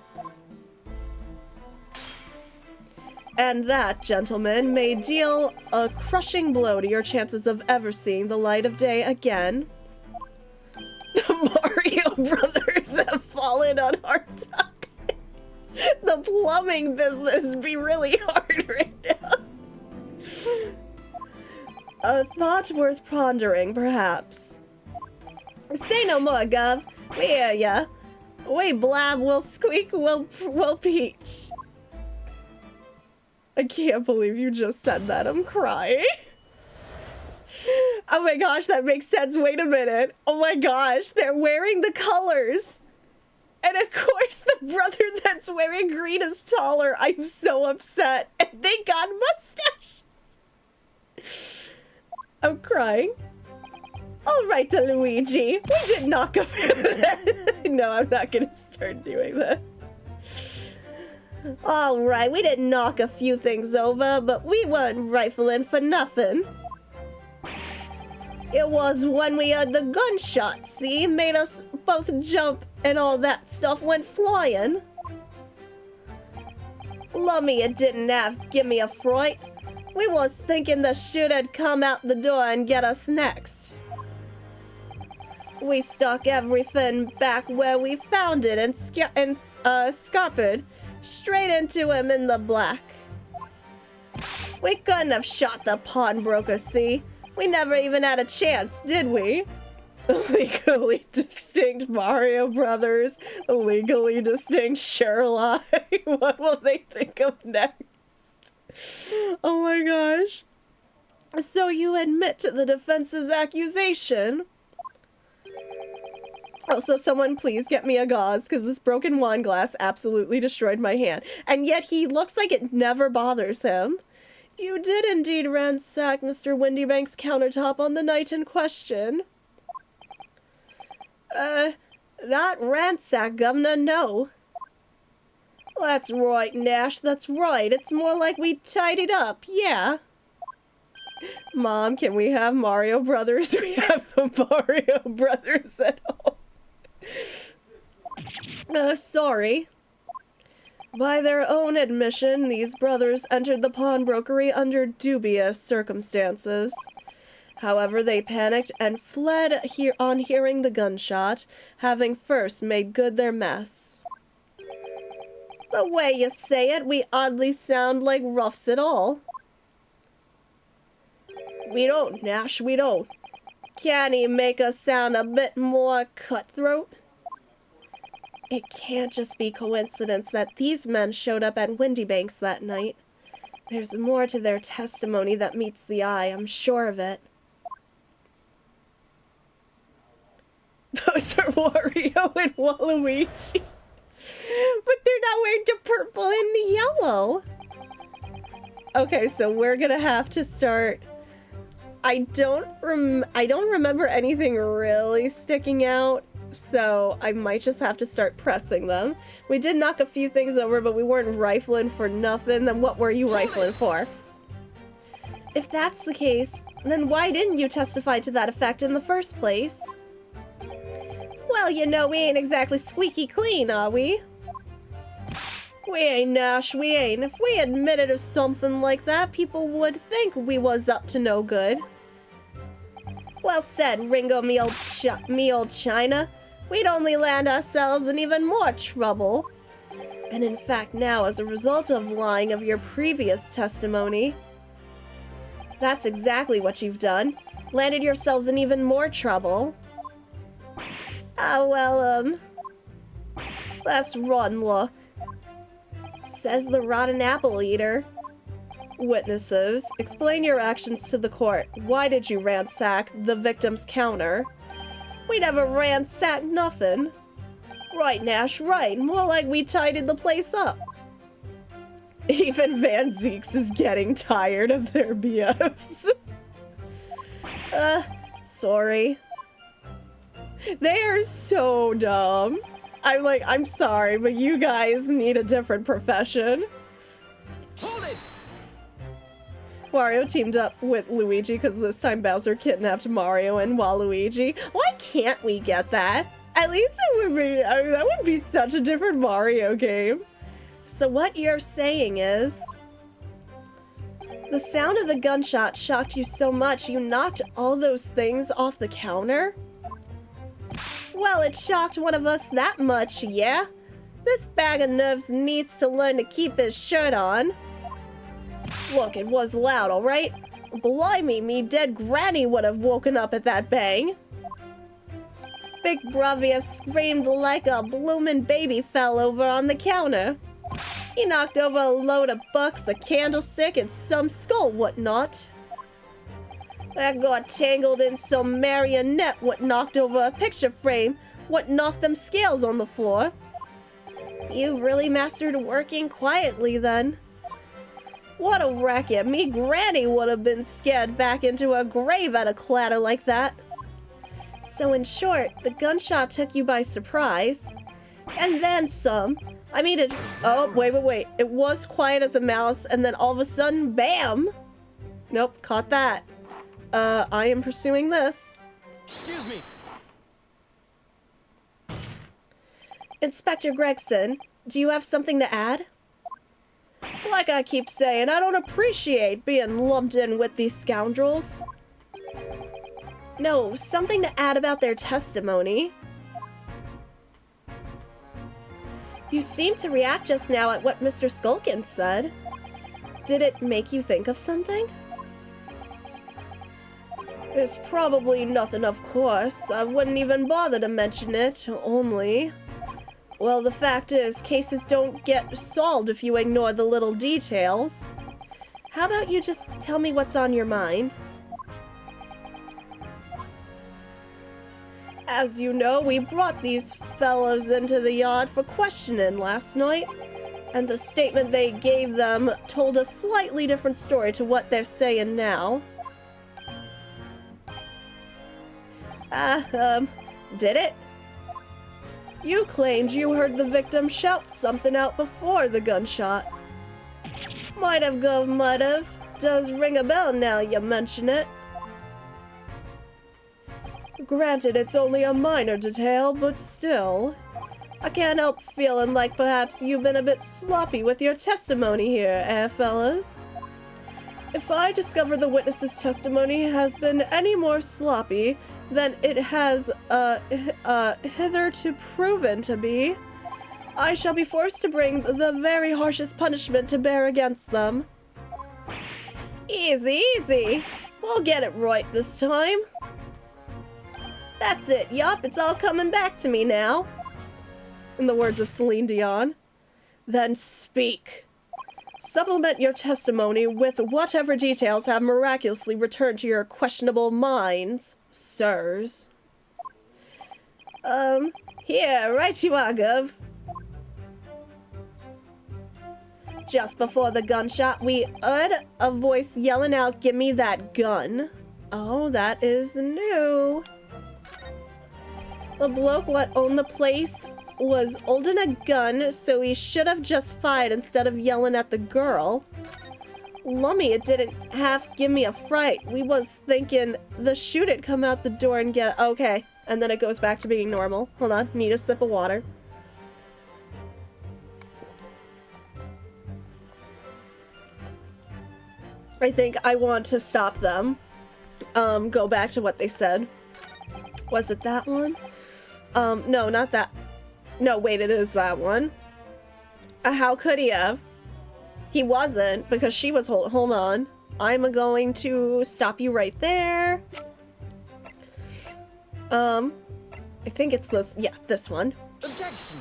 And that, gentlemen, may deal a crushing blow to your chances of ever seeing the light of day again. The Mario brothers have fallen on hard times. The plumbing business be really hard right now. A thought worth pondering, perhaps. Say no more, Gov. We hear ya. We blab, we'll squeak, we'll peach. I can't believe you just said that. I'm crying. Oh my gosh, that makes sense. Wait a minute. Oh my gosh, they're wearing the colors. And of course, the brother that's wearing green is taller. I'm so upset. And they got mustaches. I'm crying. All right, Luigi. We did knock a few. No, I'm not going to start doing that. All right, we did knock a few things over, but we weren't rifling for nothing. It was when we heard the gunshot, see? Made us both jump and all that stuff went flying. Lummy, it didn't give me a fright. We was thinking the shoot'd come out the door and get us next. We stuck everything back where we found it and scarpered straight into him in the black. We couldn't have shot the pawnbroker, see? We never even had a chance, did we? Legally distinct Mario Brothers, legally distinct Sherlock. What will they think of next? Oh my gosh. So you admit to the defense's accusation? Also, someone please get me a gauze, because this broken wine glass absolutely destroyed my hand. And yet he looks like it never bothers him. You did indeed ransack Mr. Windybank's countertop on the night in question. Not ransack, Governor, no. That's right, Nash, that's right. It's more like we tidied up, yeah. Mom, can we have Mario Brothers? We have the Mario Brothers at home. Sorry. By their own admission, these brothers entered the pawnbrokery under dubious circumstances. However, they panicked and fled on hearing the gunshot, having first made good their mess. The way you say it, we oddly sound like roughs at all. We don't, Nash, we don't. Can he make us sound a bit more cutthroat? It can't just be coincidence that these men showed up at Windybanks that night. There's more to their testimony that meets the eye, I'm sure of it. Those are Wario and Waluigi. But they're not wearing the purple and the yellow. Okay, so we're gonna have to start... I don't remember anything really sticking out, so I might just have to start pressing them. We did knock a few things over, but we weren't rifling for nothing. Then what were you rifling for? If that's the case, then why didn't you testify to that effect in the first place? Well, you know, we ain't exactly squeaky clean, are we? We ain't, Nash, we ain't. If we admitted to something like that, people would think we was up to no good. Well said, Ringo, me old China. We'd only land ourselves in even more trouble. And in fact now, as a result of lying of your previous testimony, that's exactly what you've done. Landed yourselves in even more trouble. Ah, well, let's run, look. Says the rotten apple eater. Witnesses, explain your actions to the court. Why did you ransack the victim's counter? We never ransacked nothing. Right, Nash, right. More like we tidied the place up. Even Van Zeeks is getting tired of their BS. Sorry. They are so dumb. I'm sorry, but you guys need a different profession. Hold it! Wario teamed up with Luigi because this time Bowser kidnapped Mario and Waluigi. Why can't we get that? At least it would be, that would be such a different Mario game. So what you're saying is, The sound of the gunshot shocked you so much you knocked all those things off the counter? Well, it shocked one of us that much, yeah? This bag of nerves needs to learn to keep his shirt on. Look, it was loud, alright? Blimey, me dead granny would have woken up at that bang. Big Bravia screamed like a bloomin' baby fell over on the counter. He knocked over a load of books, a candlestick, and some skull whatnot. That got tangled in some marionette what knocked over a picture frame, what knocked them scales on the floor. You've really mastered working quietly then. What a racket, me granny would have been scared back into her grave at a clatter like that. So in short, the gunshot took you by surprise. And then some. I mean, oh, wait. It was quiet as a mouse, and then all of a sudden, bam! Nope, caught that. I am pursuing this. Excuse me. Inspector Gregson, do you have something to add? Like I keep saying, I don't appreciate being lumped in with these scoundrels. No, something to add about their testimony. You seemed to react just now at what Mr. Skulkin said. Did it make you think of something? There's probably nothing, of course. I wouldn't even bother to mention it, only... Well, the fact is, cases don't get solved if you ignore the little details. How about you just tell me what's on your mind? As you know, we brought these fellows into the yard for questioning last night, and the statement they gave them told a slightly different story to what they're saying now. Did it? You claimed you heard the victim shout something out before the gunshot. Might have, Gov, might have. Does ring a bell now you mention it. Granted, it's only a minor detail, but still. I can't help feeling like perhaps you've been a bit sloppy with your testimony here, eh, fellas? If I discover the witness's testimony has been any more sloppy than it has, hitherto proven to be, I shall be forced to bring the very harshest punishment to bear against them. Easy, easy. We'll get it right this time. That's it, yup, it's all coming back to me now. In the words of Celine Dion. Then speak. Supplement your testimony with whatever details have miraculously returned to your questionable minds, sirs. Here, right you are, Gov. Just before the gunshot, we heard a voice yelling out, "Give me that gun." Oh, that is new. The bloke what owned the place was holding a gun, so he should have just fired instead of yelling at the girl. Lummy, it didn't half give me a fright. We was thinking the shoot'd come out the door and get... Okay, and then it goes back to being normal. Hold on, need a sip of water. I think I want to stop them. Go back to what they said. Was it that one? No, not that. No, wait, it is that one. How could he have? He wasn't, because she was hold on. I'm going to stop you right there. I think it's this, yeah, this one. Objection.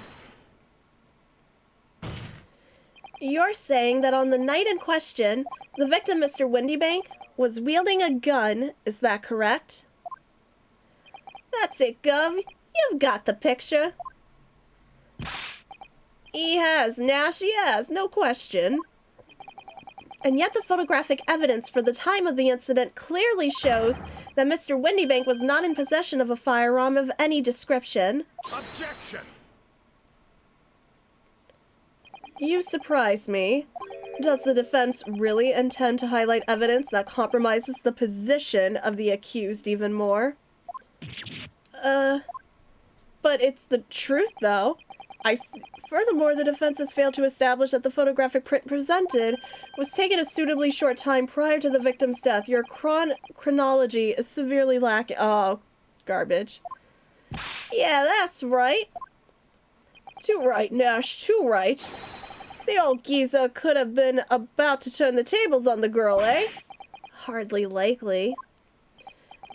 You're saying that on the night in question, the victim, Mr. Windybank, was wielding a gun, is that correct? That's it, Gov. You've got the picture. He has, now she has, no question. And yet the photographic evidence for the time of the incident clearly shows that Mr. Windybank was not in possession of a firearm of any description. Objection. You surprise me. Does the defense really intend to highlight evidence that compromises the position of the accused even more? But it's the truth, though. Furthermore, the defense has failed to establish that the photographic print presented was taken a suitably short time prior to the victim's death. Your chronology is severely lacking. Oh, garbage. Yeah, that's right. Too right, Nash, too right. The old geezer could have been about to turn the tables on the girl, eh? Hardly likely.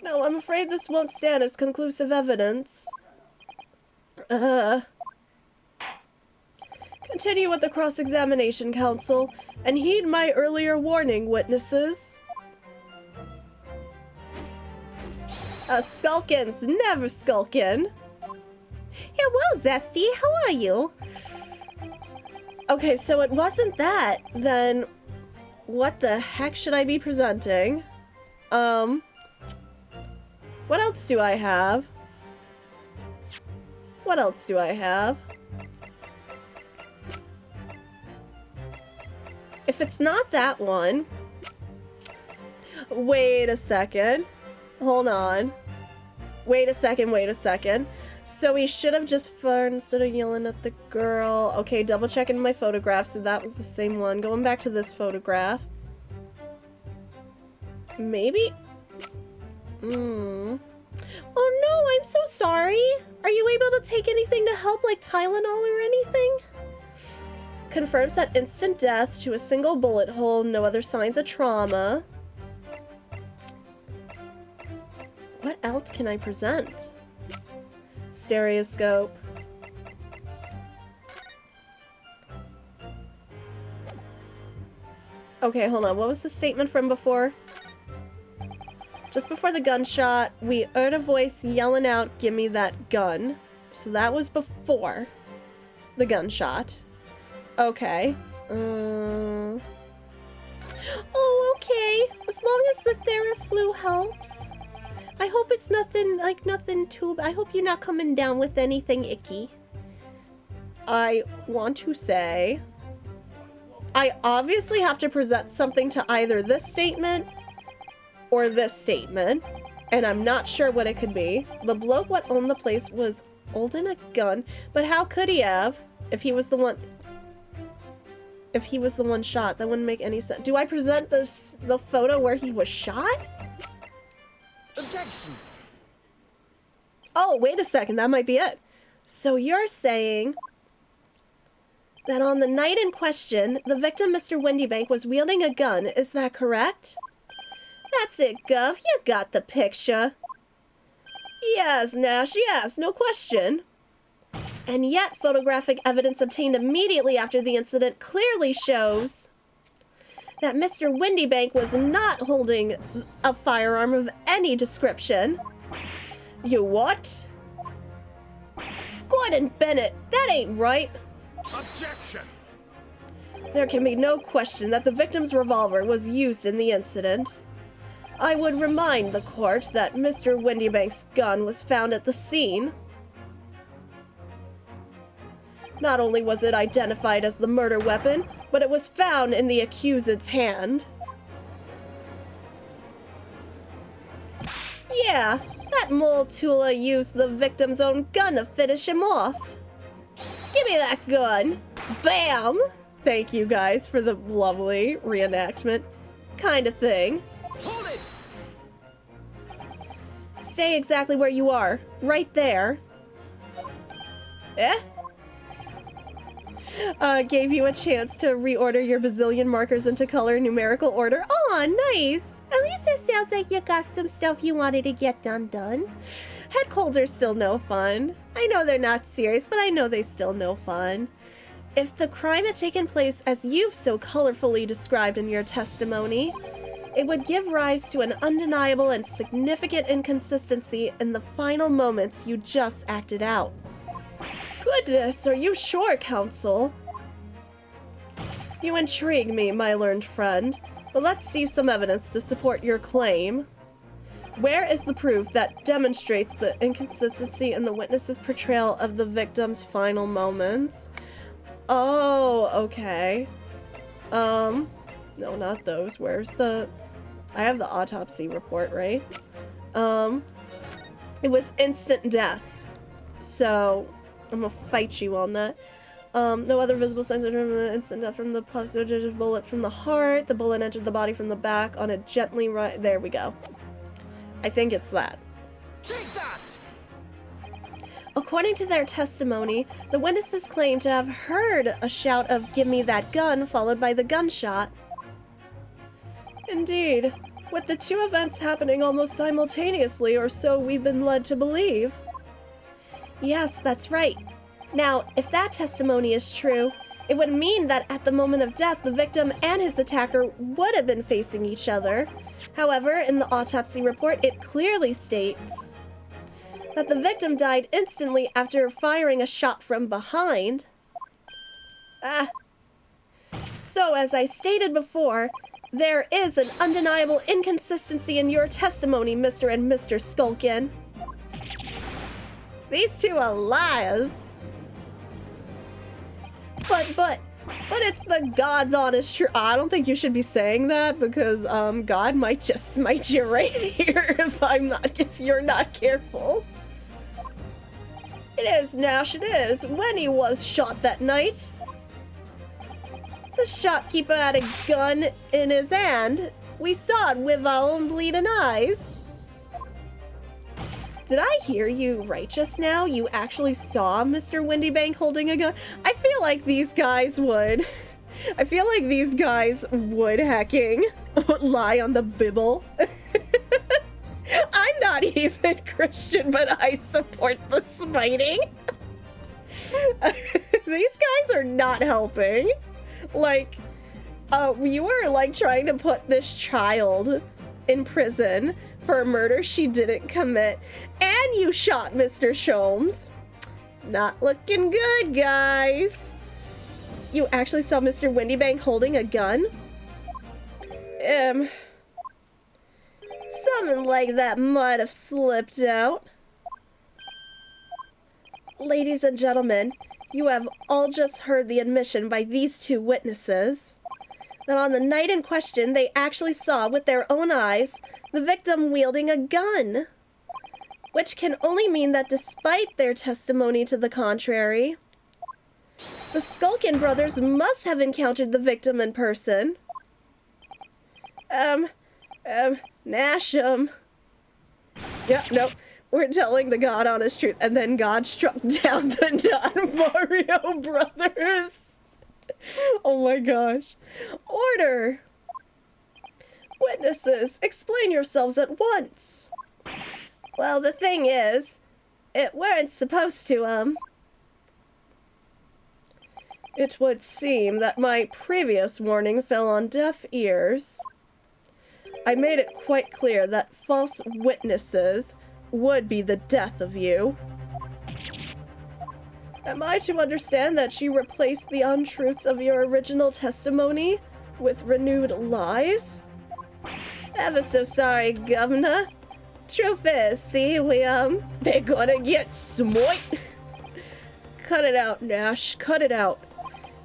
No, I'm afraid this won't stand as conclusive evidence. Continue with the cross-examination, counsel, and heed my earlier warning, witnesses. Skulkin's never skulkin'. Hello, Zesty, how are you? Okay, so it wasn't that. Then what the heck should I be presenting? What else do I have? What else do I have? If it's not that one... Wait a second. Hold on. Wait a second. So we should have just fired instead of yelling at the girl. Okay, double checking my photographs, so that was the same one. Going back to this photograph. Maybe? Oh no, I'm so sorry. Are you able to take anything to help, like Tylenol or anything? Confirms that instant death to a single bullet hole, no other signs of trauma. What else can I present? Stereoscope. Okay, hold on. What was the statement from before? Just before the gunshot, we heard a voice yelling out, "Give me that gun." So that was before the gunshot. Okay. Oh, okay. As long as the Theraflu helps. I hope it's nothing too... I hope you're not coming down with anything icky. I want to say... I obviously have to present something to either this statement or this statement. And I'm not sure what it could be. The bloke what owned the place was holding a gun. But how could he have if he was the one... If he was the one shot? That wouldn't make any sense. Do I present the photo where he was shot? Objection. Oh, wait a second. That might be it. So you're saying that on the night in question, the victim, Mr. Windybank, was wielding a gun. Is that correct? That's it, Gov. You got the picture. Yes, Nash. Yes, no question. And yet, photographic evidence obtained immediately after the incident clearly shows that Mr. Windybank was not holding a firearm of any description. You what? Gordon Bennett, that ain't right. Objection! There can be no question that the victim's revolver was used in the incident. I would remind the court that Mr. Windybank's gun was found at the scene. Not only was it identified as the murder weapon, but it was found in the accused's hand. Yeah, that mole Tula used the victim's own gun to finish him off. Give me that gun. Bam! Thank you guys for the lovely reenactment kind of thing. Hold it! Stay exactly where you are. Right there. Eh? Gave you a chance to reorder your bazillion markers into color numerical order. Aw, nice! At least it sounds like you got some stuff you wanted to get done. Head colds are still no fun. I know they're not serious, but I know they still no fun. If the crime had taken place as you've so colorfully described in your testimony, it would give rise to an undeniable and significant inconsistency in the final moments you just acted out. Goodness, are you sure, counsel? You intrigue me, my learned friend, but let's see some evidence to support your claim. Where is the proof that demonstrates the inconsistency in the witness's portrayal of the victim's final moments? Oh, okay. No, not those. Where's the... I have the autopsy report, right? It was instant death. So... I'm gonna fight you on that. No other visible signs of instant death from the bullet from the heart. The bullet entered the body from the back on a gently right. There we go. I think it's that. Take that! According to their testimony, the witnesses claim to have heard a shout of "Give me that gun," followed by the gunshot. Indeed, with the two events happening almost simultaneously, or so we've been led to believe. Yes, that's right. Now, if that testimony is true, it would mean that at the moment of death, the victim and his attacker would have been facing each other. However, in the autopsy report, it clearly states that the victim died instantly after firing a shot from behind. So, as I stated before, there is an undeniable inconsistency in your testimony, Mr. and Mr. Skulkin. These two are liars. But it's the God's honest truth. I don't think you should be saying that because God might just smite you right here if you're not careful. It is, Nash, it is. When he was shot that night, the shopkeeper had a gun in his hand. We saw it with our own bleeding eyes. Did I hear you right just now? You actually saw Mr. Windybank holding a gun? I feel like these guys would. I feel like these guys would hacking lie on the Bible. I'm not even Christian, but I support the smiting. These guys are not helping. Like, you were like trying to put this child in prison for a murder she didn't commit, and you shot Mr. Sholmes. Not looking good, guys. You actually saw Mr. Windybank holding a gun? Something like that might have slipped out. Ladies and gentlemen, you have all just heard the admission by these two witnesses that on the night in question, they actually saw with their own eyes the victim wielding a gun, which can only mean that despite their testimony to the contrary, the Skulkin brothers must have encountered the victim in person. Nash, yeah, nope. We're telling the God honest truth, and then God struck down the non-Mario brothers. Oh my gosh. Order! Witnesses, explain yourselves at once. Well, the thing is, it weren't supposed to, It would seem that my previous warning fell on deaf ears. I made it quite clear that false witnesses would be the death of you. Am I to understand that you replaced the untruths of your original testimony with renewed lies? Ever so sorry, Governor. Truth is, see, they're gonna get smoit. Cut it out, Nash, cut it out.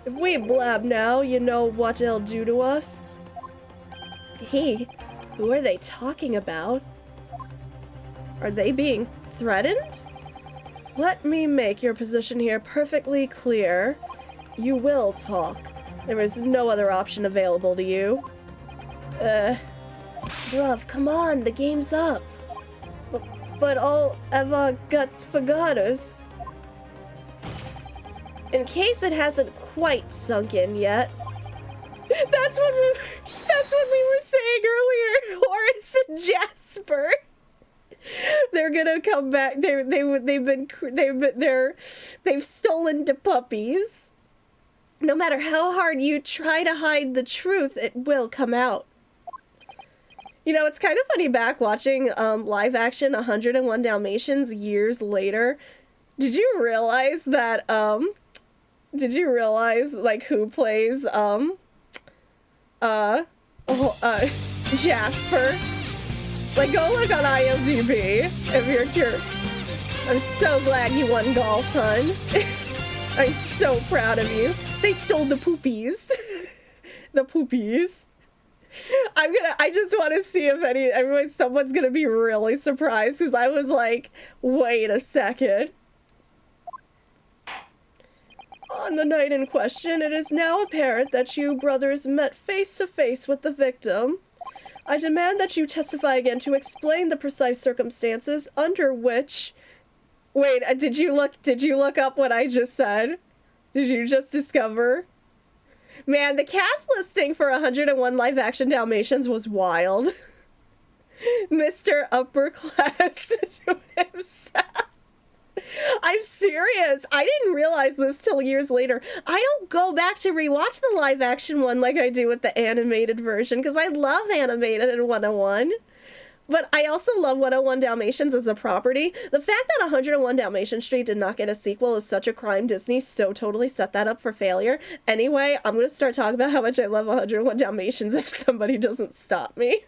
If we blab now, you know what they'll do to us. Hey, who are they talking about? Are they being threatened? Let me make your position here perfectly clear. You will talk. There is no other option available to you. Bruv, come on, the game's up. But all Eva guts for goddess. In case it hasn't quite sunk in yet. That's what we were saying earlier, Horace and Jasper. They're gonna come back. They've stolen the puppies. No matter how hard you try to hide the truth, it will come out. You know, it's kind of funny back watching live action 101 Dalmatians years later. Did you realize that like who plays Jasper? Like, go look on IMDb if you're curious. I'm so glad you won golf, hun. I'm so proud of you. They stole the poopies. The poopies. I just want to see if someone's gonna be really surprised, because I was like, wait a second. On the night in question, it is now apparent that you brothers met face to face with the victim. I demand that you testify again to explain the precise circumstances under which... Wait, did you look up what I just said? Did you just discover? Man, the cast listing for 101 live action Dalmatians was wild. Mr. Upper Class to himself. I'm serious. I didn't realize this till years later. I don't go back to rewatch the live action one like I do with the animated version because I love animated in 101. But I also love 101 Dalmatians as a property. The fact that 101 Dalmatian Street did not get a sequel is such a crime. Disney so totally set that up for failure. Anyway, I'm going to start talking about how much I love 101 Dalmatians if somebody doesn't stop me.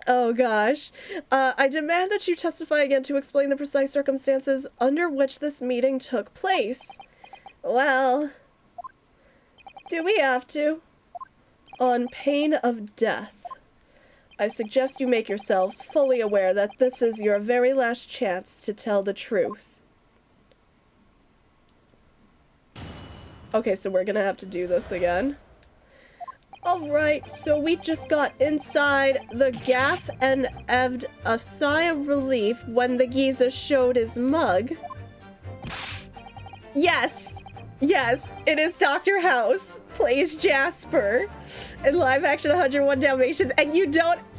Oh gosh. I demand that you testify again to explain the precise circumstances under which this meeting took place. Well, do we have to? On pain of death. I suggest you make yourselves fully aware that this is your very last chance to tell the truth. Okay, so we're gonna have to do this again. Alright, so we just got inside the gaff and eved a sigh of relief when the geezer showed his mug. Yes! Yes, it is Dr. House, plays Jasper in live action 101 Dalmatians, and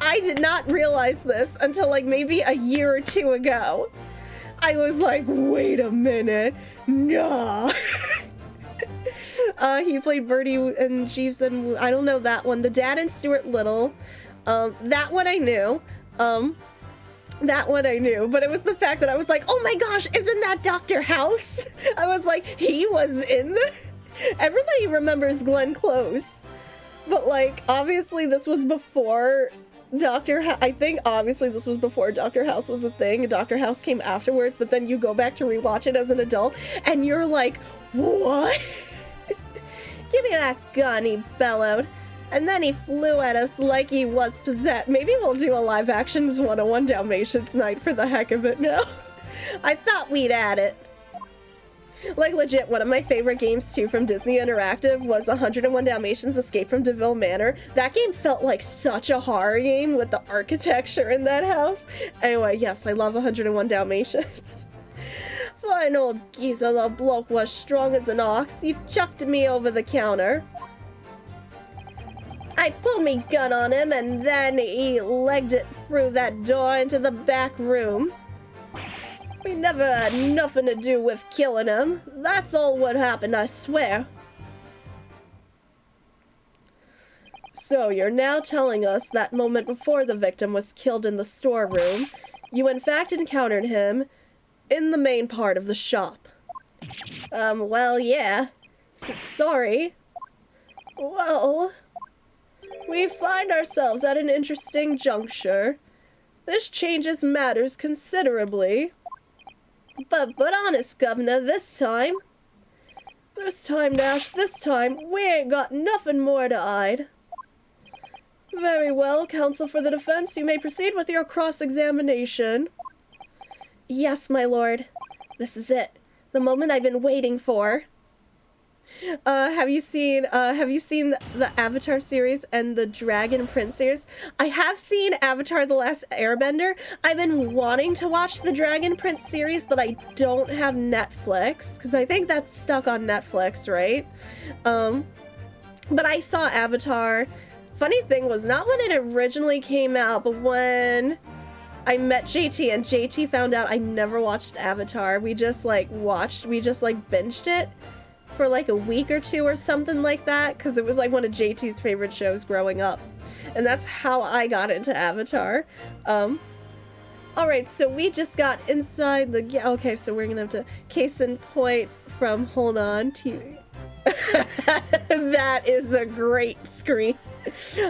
I did not realize this until like maybe a year or two ago. I was like, wait a minute, nah. He played Bertie and Jeeves and I don't know that one. The Dad and Stuart Little. That one I knew. That one I knew. But it was the fact that I was like, oh my gosh, isn't that Dr. House? I was like, he was in the... Everybody remembers Glenn Close. But like, obviously this was before I think obviously this was before Dr. House was a thing. Dr. House came afterwards, but then you go back to rewatch it as an adult and you're like, what? Give me that gun, he bellowed. And then he flew at us like he was possessed. Maybe we'll do a live action 101 Dalmatians night for the heck of it now. I thought we'd add it. Like legit, one of my favorite games too from Disney Interactive was 101 Dalmatians Escape from DeVille Manor. That game felt like such a horror game with the architecture in that house. Anyway, yes, I love 101 Dalmatians. Fine old geezer, the bloke was strong as an ox. He chucked me over the counter. I pulled me gun on him and then he legged it through that door into the back room. We never had nothing to do with killing him. That's all what happened, I swear. So you're now telling us that moment before the victim was killed in the storeroom, you in fact encountered him in the main part of the shop. Well, yeah. Sorry. Well, we find ourselves at an interesting juncture. This changes matters considerably. But honest, Governor, this time, Nash, this time, we ain't got nothing more to hide. Very well, counsel for the defense, you may proceed with your cross-examination. Yes, my lord. This is it. The moment I've been waiting for. Have you seen the Avatar series and the Dragon Prince series? I have seen Avatar: The Last Airbender. I've been wanting to watch the Dragon Prince series, but I don't have Netflix because I think that's stuck on Netflix, right? But I saw Avatar. Funny thing was not when it originally came out, but when I met JT and JT found out I never watched Avatar. We just binged it for like a week or two or something like that because it was like one of JT's favorite shows growing up. And that's how I got into Avatar. Alright, so we just got inside the... Yeah, okay, so we're gonna have to... Case in point from... Hold on. TV. That is a great screen.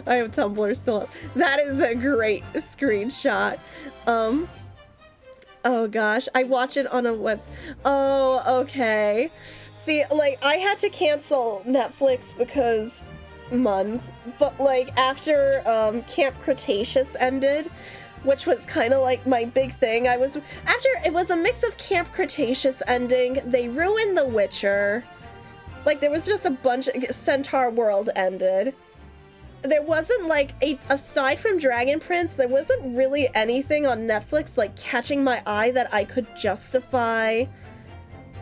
I have Tumblr still up. That is a great screenshot. Oh gosh, I watch it on a website. Oh, okay. See, like, I had to cancel Netflix because Muns, but like after Camp Cretaceous ended, which was kind of like my big thing. After it was a mix of Camp Cretaceous ending, they ruined The Witcher. Like, there was just a bunch of Centaur World ended. There wasn't like aside from Dragon Prince, there wasn't really anything on Netflix like catching my eye that I could justify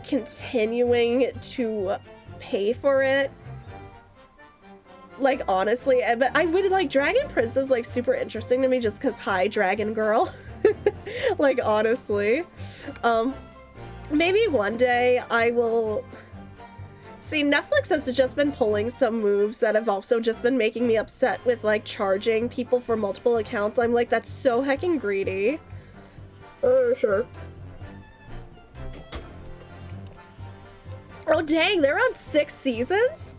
continuing to pay for it. Like, honestly, but I would like Dragon Prince is like super interesting to me just because hi Dragon Girl. Like, honestly. Maybe one day I will see. Netflix has just been pulling some moves that have also just been making me upset with like charging people for multiple accounts. I'm like, that's so heckin' greedy. Sure. Oh dang, they're on 6 seasons?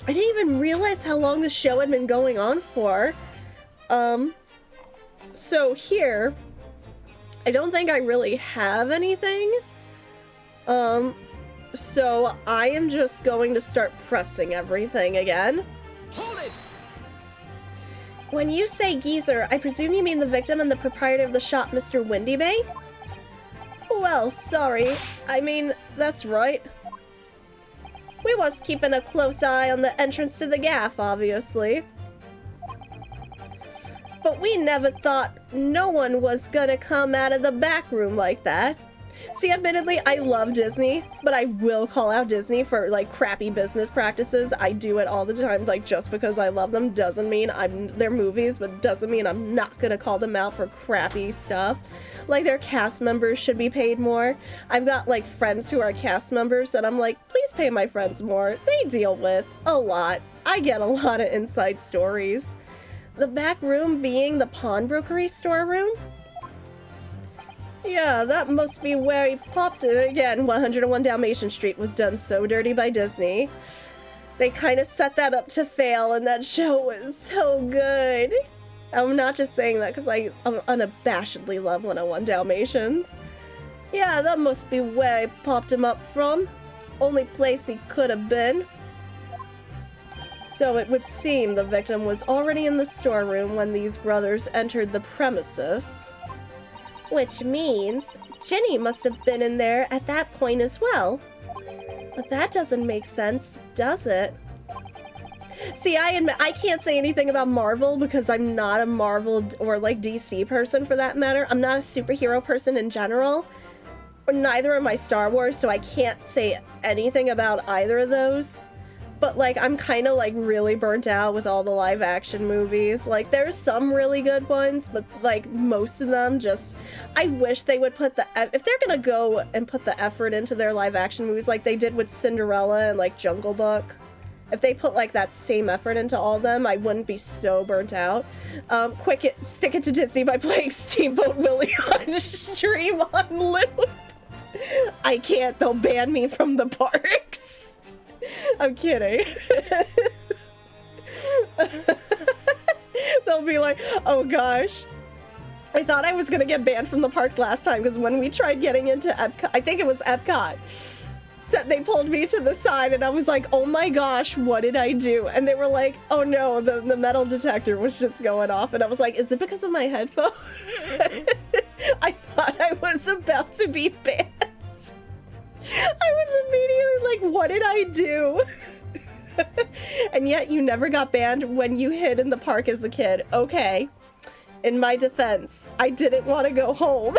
I didn't even realize how long the show had been going on for. So here, I don't think I really have anything. So I am just going to start pressing everything again. Hold it! When you say geezer, I presume you mean the victim and the proprietor of the shop, Mr. Windy Bay? Well, sorry. I mean, that's right. We was keeping a close eye on the entrance to the gaff, obviously. But we never thought no one was gonna come out of the back room like that. See, admittedly, I love Disney, but I will call out Disney for, like, crappy business practices. I do it all the time, like, just because I love them doesn't mean they're movies, but doesn't mean I'm not gonna call them out for crappy stuff. Like, their cast members should be paid more. I've got, like, friends who are cast members, and I'm like, please pay my friends more. They deal with a lot. I get a lot of inside stories. The back room being the pawnbrokery storeroom? Yeah, that must be where he popped it again. 101 Dalmatian Street was done so dirty by Disney. They kind of set that up to fail, and that show was so good. I'm not just saying that because I unabashedly love 101 Dalmatians. Yeah, that must be where he popped him up from. Only place he could have been. So it would seem the victim was already in the storeroom when these brothers entered the premises. Which means Ginny must have been in there at that point as well. But that doesn't make sense, does it? See, I admit, I can't say anything about Marvel because I'm not a Marvel or like DC person for that matter. I'm not a superhero person in general. Or neither am I Star Wars, so I can't say anything about either of those. But like, I'm kind of like really burnt out with all the live action movies. Like, there's some really good ones, but like most of them just, I wish they would put if they're gonna go and put the effort into their live action movies like they did with Cinderella and like Jungle Book, if they put like that same effort into all of them, I wouldn't be so burnt out. Stick it to Disney by playing Steamboat Willie on stream on loop. I can't, they'll ban me from the parks. I'm kidding. They'll be like, oh gosh. I thought I was gonna get banned from the parks last time because when we tried getting into Epcot, I think it was Epcot, so they pulled me to the side and I was like, oh my gosh, what did I do? And they were like, oh no, the metal detector was just going off. And I was like, is it because of my headphone? I thought I was about to be banned. I was immediately like, what did I do? And yet you never got banned when you hid in the park as a kid. Okay. In my defense, I didn't want to go home.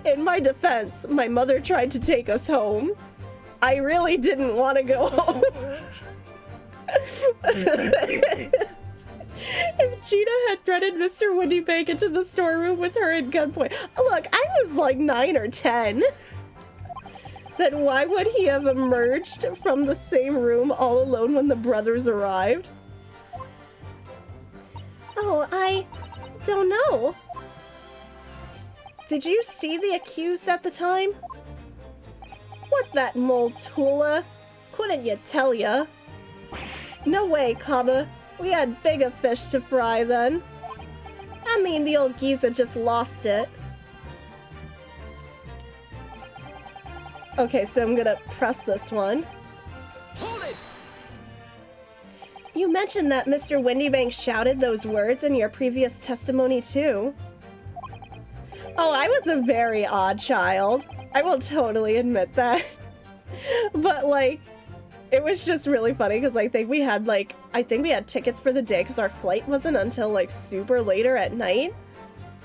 In my defense, my mother tried to take us home. I really didn't want to go home. If Gina had threatened Mr. Windy Bank into the storeroom with her at gunpoint. Look, I was like 9 or 10. Then why would he have emerged from the same room all alone when the brothers arrived? Oh, I don't know. Did you see the accused at the time? What that mole Tula? Couldn't you tell ya? No way, Kaba. We had bigger fish to fry then. I mean, the old geezer just lost it. Okay, so I'm gonna press this one. Hold it! You mentioned that Mr. Windybank shouted those words in your previous testimony, too. Oh, I was a very odd child. I will totally admit that. But, like, it was just really funny because I think we had tickets for the day because our flight wasn't until, like, super later at night.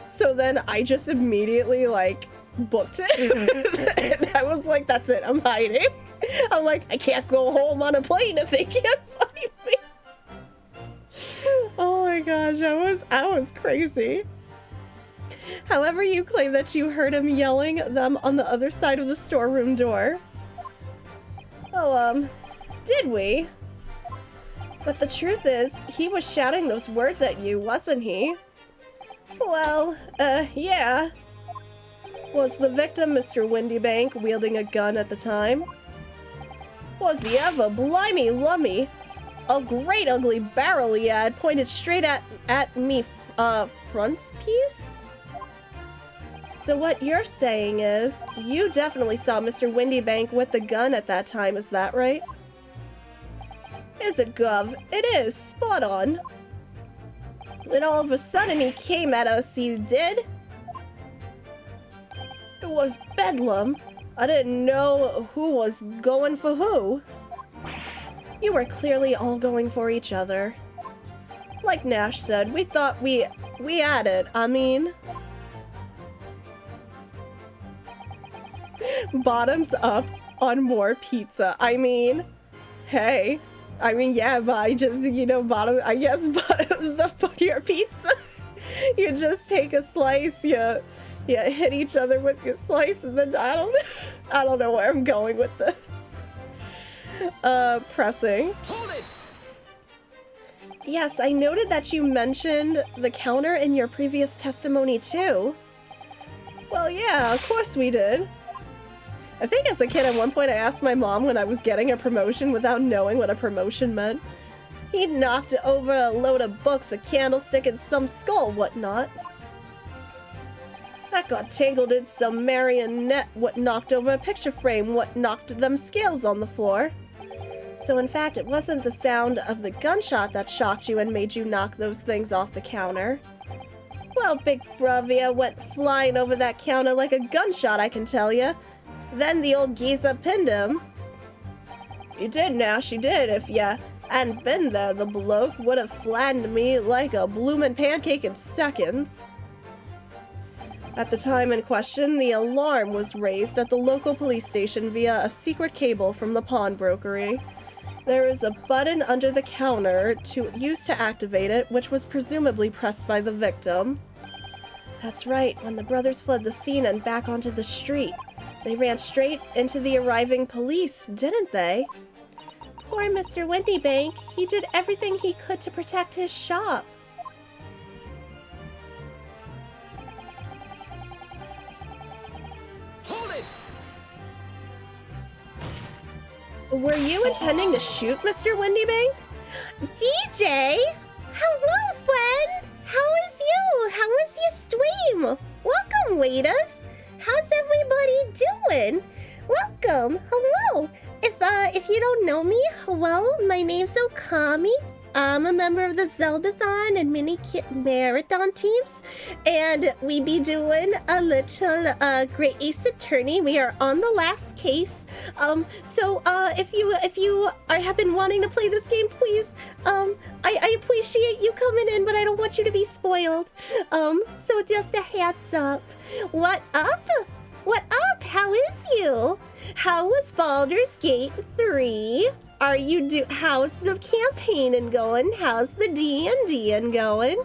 So then I just immediately, like, booked it. And I was like, that's it, I'm hiding. I'm like, I can't go home on a plane if they can't find me. Oh my gosh, I was crazy. However, you claim that you heard him yelling them on the other side of the storeroom door. Oh, did we? But the truth is, he was shouting those words at you, wasn't he? Well, yeah. Was the victim Mr. Windybank wielding a gun at the time? Was he ever? Blimey lummy. A great ugly barrel he had pointed straight at me, frontispiece? So what you're saying is, you definitely saw Mr. Windybank with the gun at that time, is that right? Is it, Gov? It is, spot on. Then all of a sudden he came at us, he did? It was bedlam. I didn't know who was going for who. You were clearly all going for each other. Like Nash said, we thought we had it, I mean. Bottoms up on more pizza. I mean, hey. I mean, yeah, but I just, I guess bottoms up on your pizza. You just take a slice, you hit each other with your slice, and then I don't know where I'm going with this. Pressing. Hold it! Yes, I noted that you mentioned the counter in your previous testimony, too. Well, yeah, of course we did. I think as a kid at one point I asked my mom when I was getting a promotion without knowing what a promotion meant. He knocked over a load of books, a candlestick, and some skull, whatnot. That got tangled in some marionette, what knocked over a picture frame, what knocked them scales on the floor. So in fact, it wasn't the sound of the gunshot that shocked you and made you knock those things off the counter. Well, Big Bravia went flying over that counter like a gunshot, I can tell ya. Then the old geezer pinned him. You did, Nash, you did. If ya hadn't been there, the bloke would have flattened me like a bloomin' pancake in seconds. At the time in question, the alarm was raised at the local police station via a secret cable from the pawnbrokery. There is a button under the counter used to activate it, which was presumably pressed by the victim. That's right, when the brothers fled the scene and back onto the street. They ran straight into the arriving police, didn't they? Poor Mr. Windybank. He did everything he could to protect his shop. Hold it! Were you intending to shoot Mr. Windybank? DJ! Hello, friend! How is you? How is your stream? Welcome, waiters! How's everybody doing? Welcome. Hello. If you don't know me, hello. My name's Okami. I'm a member of the Zeldathon and Mini Kit Marathon teams, and we be doing a little Great Ace Attorney. We are on the last case. So if you have been wanting to play this game, please. I appreciate you coming in, but I don't want you to be spoiled. So just a heads up. What up? What up? How is you? How was Baldur's Gate 3? How's the campaign going? How's the D&D going?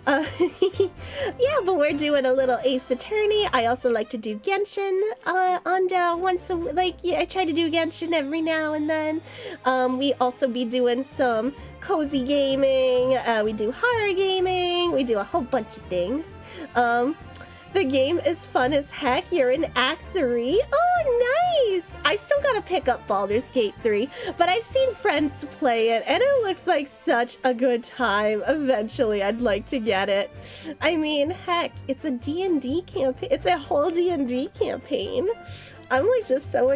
Yeah, but we're doing a little Ace Attorney. I also like to do Genshin once a week. I try to do Genshin every now and then. We also be doing some cozy gaming. We do horror gaming. We do a whole bunch of things. The game is fun as heck. You're in Act 3. Oh, nice! I still gotta pick up Baldur's Gate 3, but I've seen friends play it, and it looks like such a good time. Eventually, I'd like to get it. I mean, heck, it's a D&D campaign. It's a whole D&D campaign. I'm just so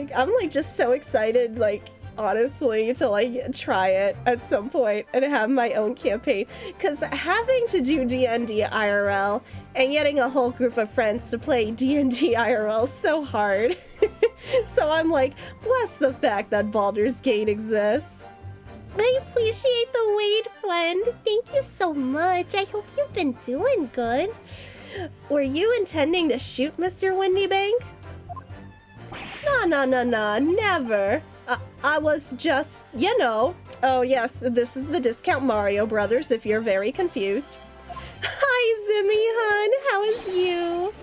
excited, like, honestly, to like try it at some point and have my own campaign. Because having to do D&D IRL and getting a whole group of friends to play D&D IRL is so hard. So I'm like, bless the fact that Baldur's Gate exists. I appreciate the Wade friend. Thank you so much. I hope you've been doing good. Were you intending to shoot Mr. Windybank? No, never. I was just, you know. Oh yes, this is the Discount Mario Brothers if you're very confused. Hi Zimmy, hun, how is you?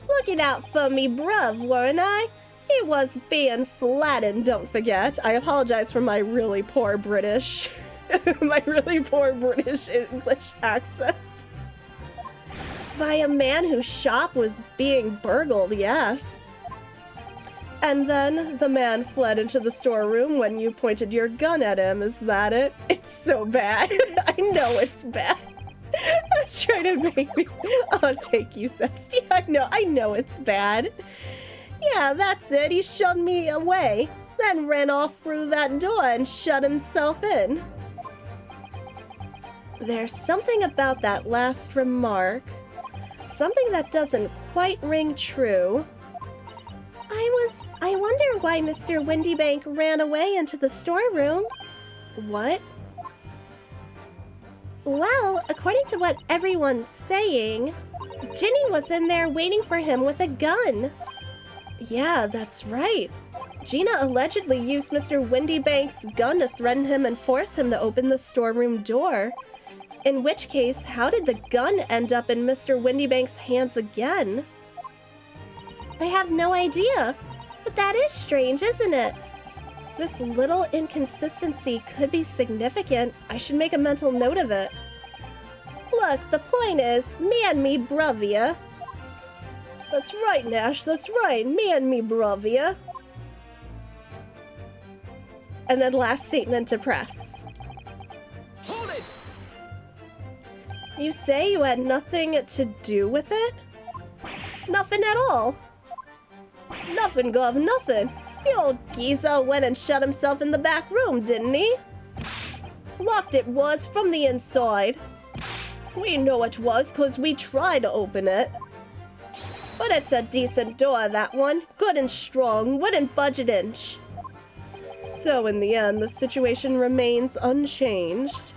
Looking out for me, bruv, weren't I? It was being flattened, don't forget. I apologize for my really poor British, my really poor British English accent. By a man whose shop was being burgled, yes. And then the man fled into the storeroom when you pointed your gun at him, is that it? It's so bad. I know it's bad. I was trying to make me... I'll take you, Cesty. I know it's bad. Yeah, that's it. He shoved me away, then ran off through that door and shut himself in. There's something about that last remark. Something that doesn't quite ring true. I wonder why Mr. Windybank ran away into the storeroom. What? Well, according to what everyone's saying, Ginny was in there waiting for him with a gun. Yeah, that's right. Gina allegedly used Mr. Windybank's gun to threaten him and force him to open the storeroom door. In which case, how did the gun end up in Mr. Windybank's hands again? I have no idea, but that is strange, isn't it? This little inconsistency could be significant. I should make a mental note of it. Look, the point is, me and me bravia. That's right, Nash, that's right, me and me bravia. And then last statement to press. Hold it! You say you had nothing to do with it? Nothing at all. Nothing, Gov, nothing. The old geezer went and shut himself in the back room, didn't he? Locked it was from the inside. We know it was, 'cause we tried to open it. But it's a decent door, that one. Good and strong, wouldn't budge an inch. So in the end, the situation remains unchanged.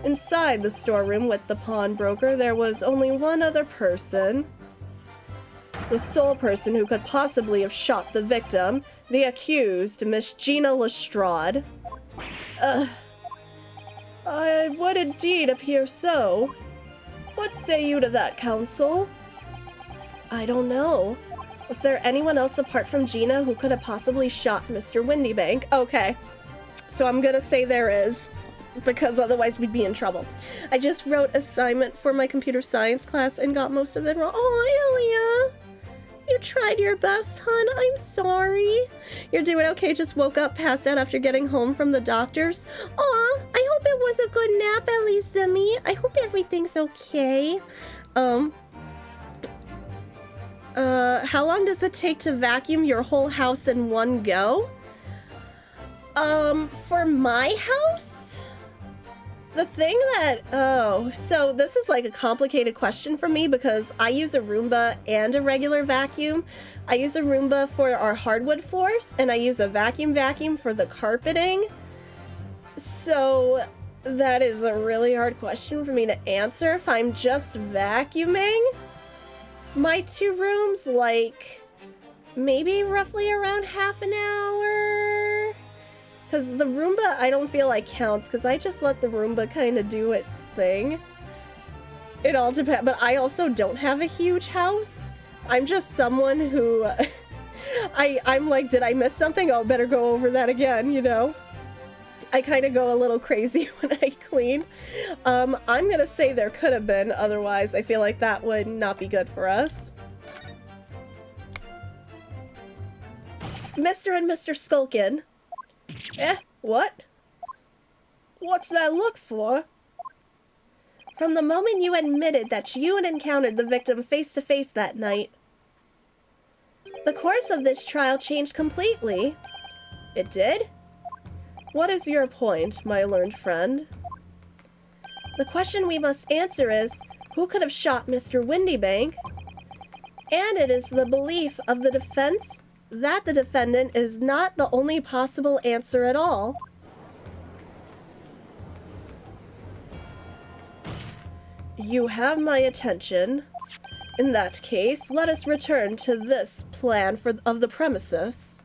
Inside the storeroom with the pawnbroker, there was only one other person. The sole person who could possibly have shot the victim, the accused, Miss Gina Lestrade. I would indeed appear so. What say you to that, counsel? I don't know. Was there anyone else apart from Gina who could have possibly shot Mr. Windybank? Okay, so I'm gonna say there is, because otherwise we'd be in trouble. I just wrote assignment for my computer science class and got most of it wrong. Oh, Ilya! You tried your best, hun. I'm sorry. You're doing okay. Just woke up, passed out after getting home from the doctor's. Aw, I hope it was a good nap, at least, Zimmy. I hope everything's okay. How long does it take to vacuum your whole house in one go? For my house? The thing that, so this is like a complicated question for me because I use a Roomba and a regular vacuum. I use a Roomba for our hardwood floors and I use a vacuum for the carpeting. So that is a really hard question for me to answer. If I'm just vacuuming my two rooms, like maybe roughly around half an hour. Because the Roomba, I don't feel like counts, because I just let the Roomba kind of do its thing. It all depends, but I also don't have a huge house. I'm just someone who, I'm like, did I miss something? Oh, better go over that again, you know? I kind of go a little crazy when I clean. I'm gonna say there could have been, otherwise I feel like that would not be good for us. Mr. and Mr. Skulkin. What? What's that look for? From the moment you admitted that you had encountered the victim face to face that night, the course of this trial changed completely. It did? What is your point, my learned friend? The question we must answer is, who could have shot Mr. Windybank? And it is the belief of the defense that the defendant is not the only possible answer at all. You have my attention. In that case, let us return to this plan of the premises.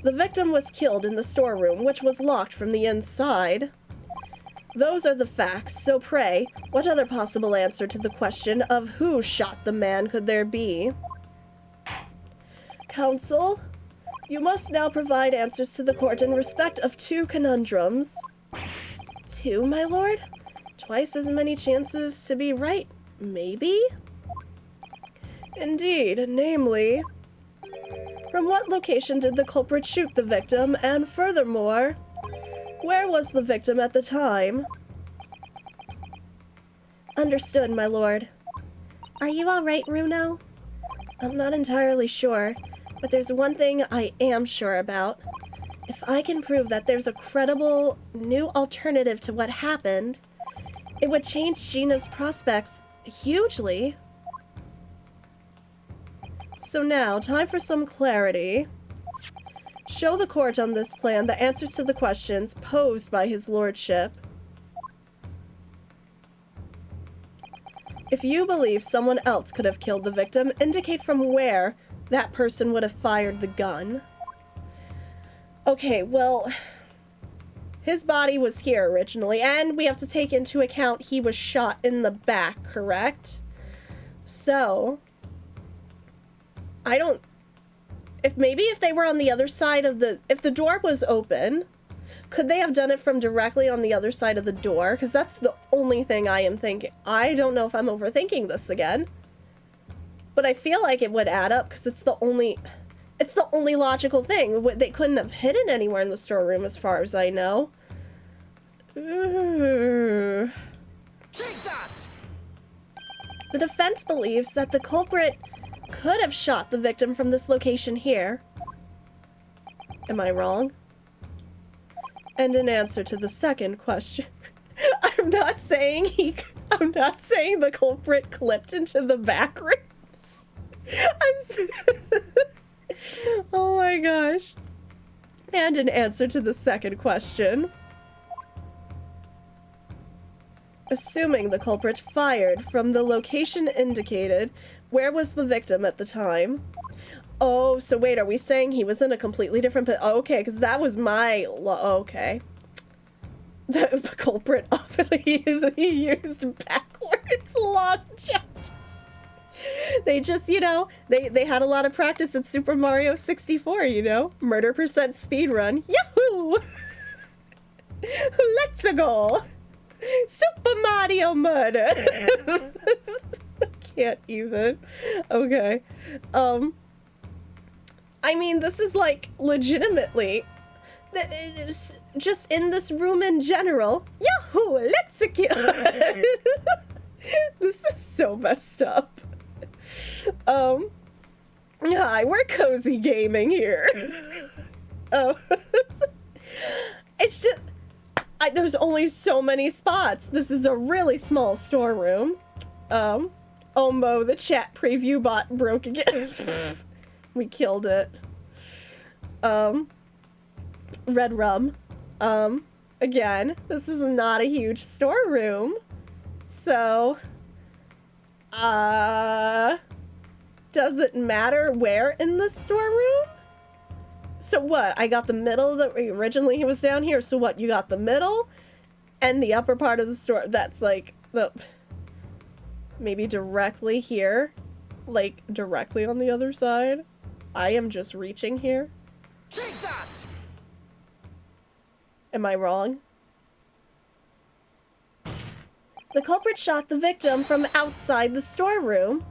The victim was killed in the storeroom, which was locked from the inside. Those are the facts, so pray, what other possible answer to the question of who shot the man could there be? Counsel, you must now provide answers to the court in respect of 2 conundrums. 2, my lord? Twice as many chances to be right, maybe? Indeed, namely, from what location did the culprit shoot the victim, and furthermore, where was the victim at the time? Understood, my lord. Are you all right, Runo? I'm not entirely sure, but there's one thing I am sure about. If I can prove that there's a credible, new alternative to what happened, it would change Gina's prospects hugely. So now, time for some clarity. Show the court on this plan the answers to the questions posed by his lordship. If you believe someone else could have killed the victim, indicate from where that person would have fired the gun. Okay, well, his body was here originally, and we have to take into account he was shot in the back, correct? So, I don't... If they were on the other side of the... If the door was open, could they have done it from directly on the other side of the door? Because that's the only thing I am thinking. I don't know if I'm overthinking this again. But I feel like it would add up, because it's the only logical thing. They couldn't have hidden anywhere in the storeroom, as far as I know. Take that! The defense believes that the culprit could have shot the victim from this location here. Am I wrong? And in answer to the second question, I'm not saying the culprit clipped into the back rooms. Oh my gosh. And in answer to the second question, assuming the culprit fired from the location indicated, where was the victim at the time? Oh, so wait, are we saying he was in a completely different... Okay, because that was my... Okay. The culprit obviously used backwards long jumps. They just, you know, they had a lot of practice at Super Mario 64, you know? Murder percent speedrun. Yahoo! Let's go! Super Mario murder! Can't even. Okay. I mean, this is like legitimately just in this room in general. Yahoo! Let's go! This is so messed up. Hi, we're cozy gaming here. Oh. It's just... there's only so many spots. This is a really small storeroom. Ombo, the chat preview bot broke again. We killed it. Red rum. Again, this is not a huge storeroom. So, does it matter where in the storeroom? So what? I got the middle that originally he was down here. So what? You got the middle and the upper part of the store. That's like the maybe directly here, like directly on the other side. I am just reaching here. Take that! Am I wrong? The culprit shot the victim from outside the storeroom.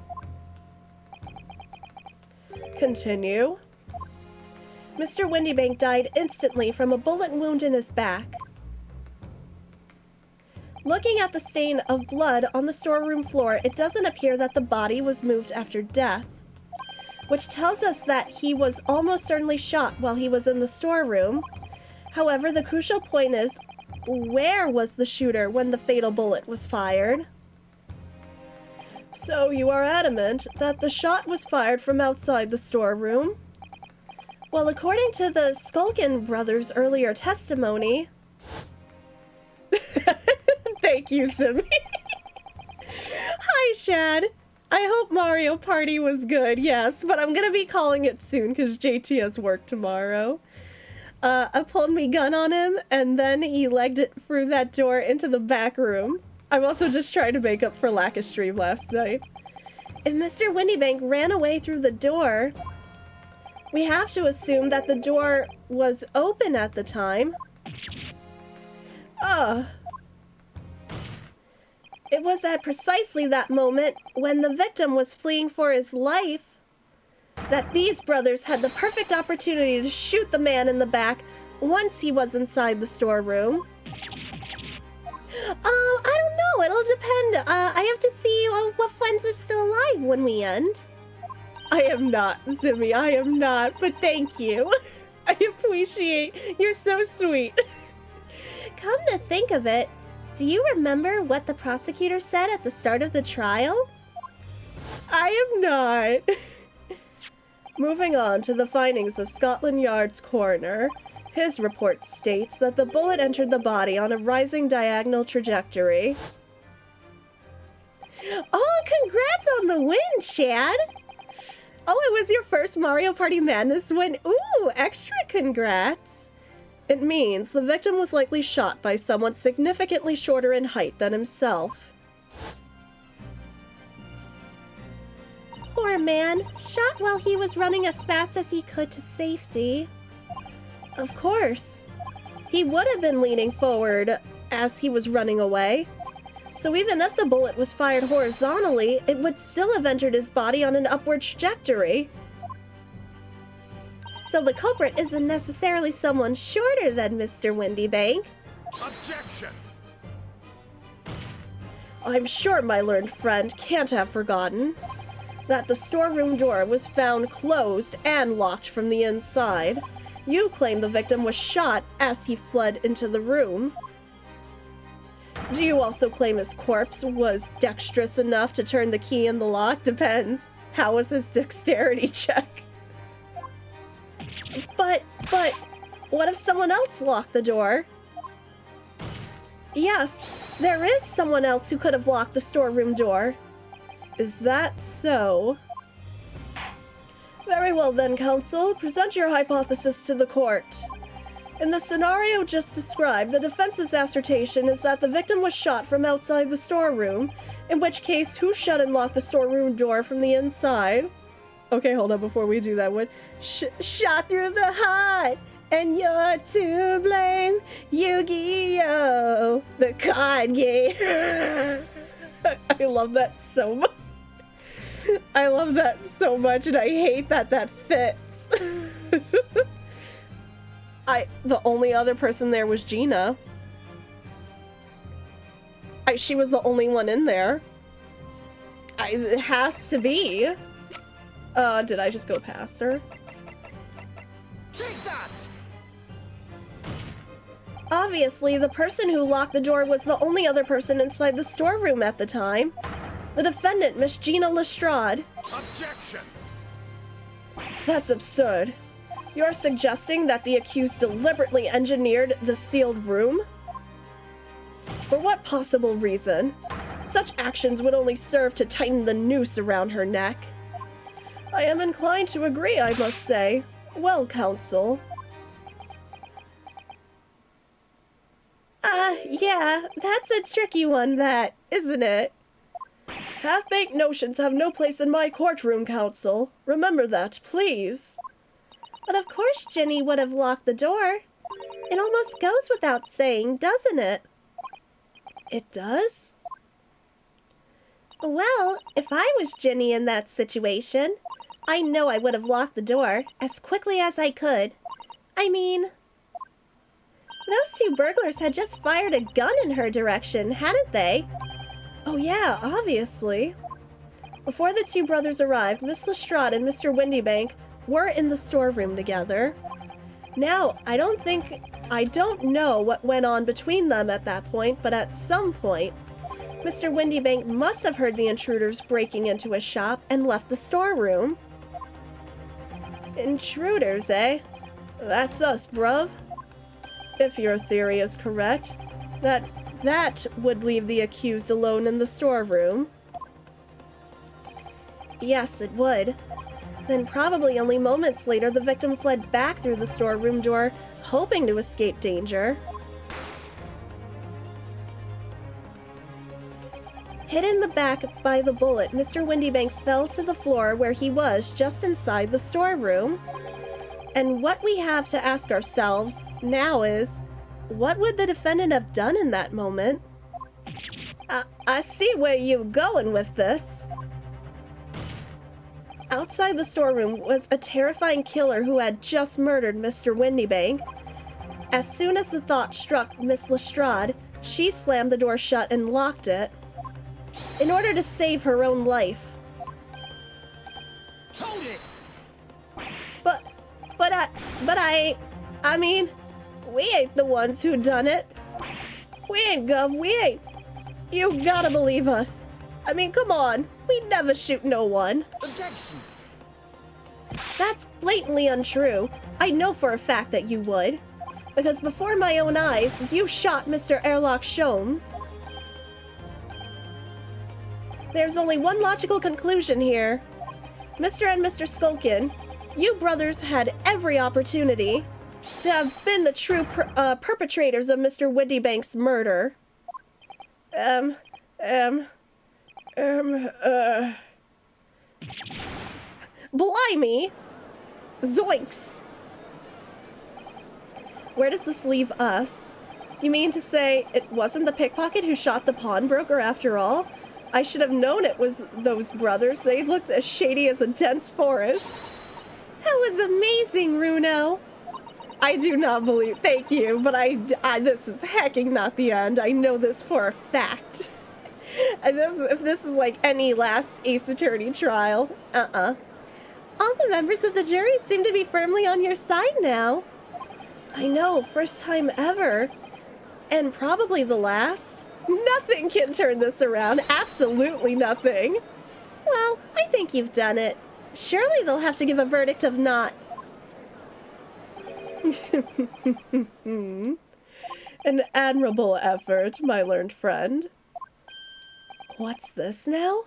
Continue. Mr. Windybank died instantly from a bullet wound in his back. Looking at the stain of blood on the storeroom floor, it doesn't appear that the body was moved after death. which tells us that he was almost certainly shot while he was in the storeroom. However, the crucial point is, where was the shooter when the fatal bullet was fired? So you are adamant that the shot was fired from outside the storeroom? Well, according to the Sulky brothers' earlier testimony... Thank you, Simi. Hi, Shad. I hope Mario Party was good, yes, but I'm gonna be calling it soon because JT has work tomorrow. I pulled my gun on him, and then he legged it through that door into the back room. I'm also just trying to make up for lack of stream last night. If Mr. Windybank ran away through the door, we have to assume that the door was open at the time. It was at precisely that moment, when the victim was fleeing for his life, that these brothers had the perfect opportunity to shoot the man in the back once he was inside the storeroom. I don't know. It'll depend. I have to see what friends are still alive when we end. I am not, Zimmy. I am not, but thank you. I appreciate. You're so sweet. Come to think of it, do you remember what the prosecutor said at the start of the trial? I am not. Moving on to the findings of Scotland Yard's coroner, his report states that the bullet entered the body on a rising diagonal trajectory. Oh, congrats on the win, Chad! Oh, it was your first Mario Party Madness win. Ooh, extra congrats! It means the victim was likely shot by someone significantly shorter in height than himself. Poor man, shot while he was running as fast as he could to safety. Of course. He would have been leaning forward as he was running away. So even if the bullet was fired horizontally, it would still have entered his body on an upward trajectory. So the culprit isn't necessarily someone shorter than Mr. Windybank. Objection! I'm sure my learned friend can't have forgotten that the storeroom door was found closed and locked from the inside. You claim the victim was shot as he fled into the room. Do you also claim his corpse was dexterous enough to turn the key in the lock? Depends. How was his dexterity check? But, what if someone else locked the door? Yes, there is someone else who could have locked the storeroom door. Is that so? Very well then, counsel. Present your hypothesis to the court. In the scenario just described, the defense's assertion is that the victim was shot from outside the storeroom, in which case, who shut and locked the storeroom door from the inside? Okay, hold on, before we do that one. Shot through the heart, and you're to blame, Yu-Gi-Oh! The card game. I love that so much. I love that so much, and I hate that that fits. The only other person there was Gina. She was the only one in there. It has to be. Did I just go past her? Take that! Obviously, the person who locked the door was the only other person inside the storeroom at the time. The defendant, Miss Gina Lestrade. Objection! That's absurd. You're suggesting that the accused deliberately engineered the sealed room? For what possible reason? Such actions would only serve to tighten the noose around her neck. I am inclined to agree, I must say. Well, counsel. Yeah, that's a tricky one, that, isn't it? Half-baked notions have no place in my courtroom, counsel. Remember that, please. But of course Ginny would have locked the door. It almost goes without saying, doesn't it? It does? Well, if I was Ginny in that situation, I know I would have locked the door as quickly as I could. I mean, those two burglars had just fired a gun in her direction, hadn't they? Oh yeah, obviously. Before the two brothers arrived, Miss Lestrade and Mr. Windybank were in the storeroom together. Now, I don't know what went on between them at that point, but at some point, Mr. Windybank must have heard the intruders breaking into his shop and left the storeroom. Intruders, eh? That's us, bruv. If your theory is correct, that would leave the accused alone in the storeroom. Yes, it would. Then probably only moments later the victim fled back through the storeroom door, hoping to escape danger. Hit in the back by the bullet, Mr. Windybank fell to the floor where he was, just inside the storeroom. And what we have to ask ourselves now is, what would the defendant have done in that moment? I see where you're going with this. Outside the storeroom was a terrifying killer who had just murdered Mr. Windybank. As soon as the thought struck Miss Lestrade, she slammed the door shut and locked it, in order to save her own life. Hold it! I mean, we ain't the ones who done it. We ain't, Gov, we ain't. You gotta believe us. I mean, come on, we never shoot no one. Objection! That's blatantly untrue. I know for a fact that you would. Because before my own eyes, you shot Mr. Airlock Sholmes. There's only one logical conclusion here. Mr. and Mr. Skulkin, you brothers had every opportunity to have been the true perpetrators of Mr. Windybank's murder. Blimey! Zoinks! Where does this leave us? You mean to say it wasn't the pickpocket who shot the pawnbroker after all? I should have known it was those brothers. They looked as shady as a dense forest. That was amazing, Runo. I do not believe, thank you, but this is hecking not the end. I know this for a fact. And if this is like any last Ace Attorney trial, All the members of the jury seem to be firmly on your side now. I know, first time ever. And probably the last. Nothing can turn this around. Absolutely nothing. Well, I think you've done it. Surely they'll have to give a verdict of not. An admirable effort, my learned friend. What's this now?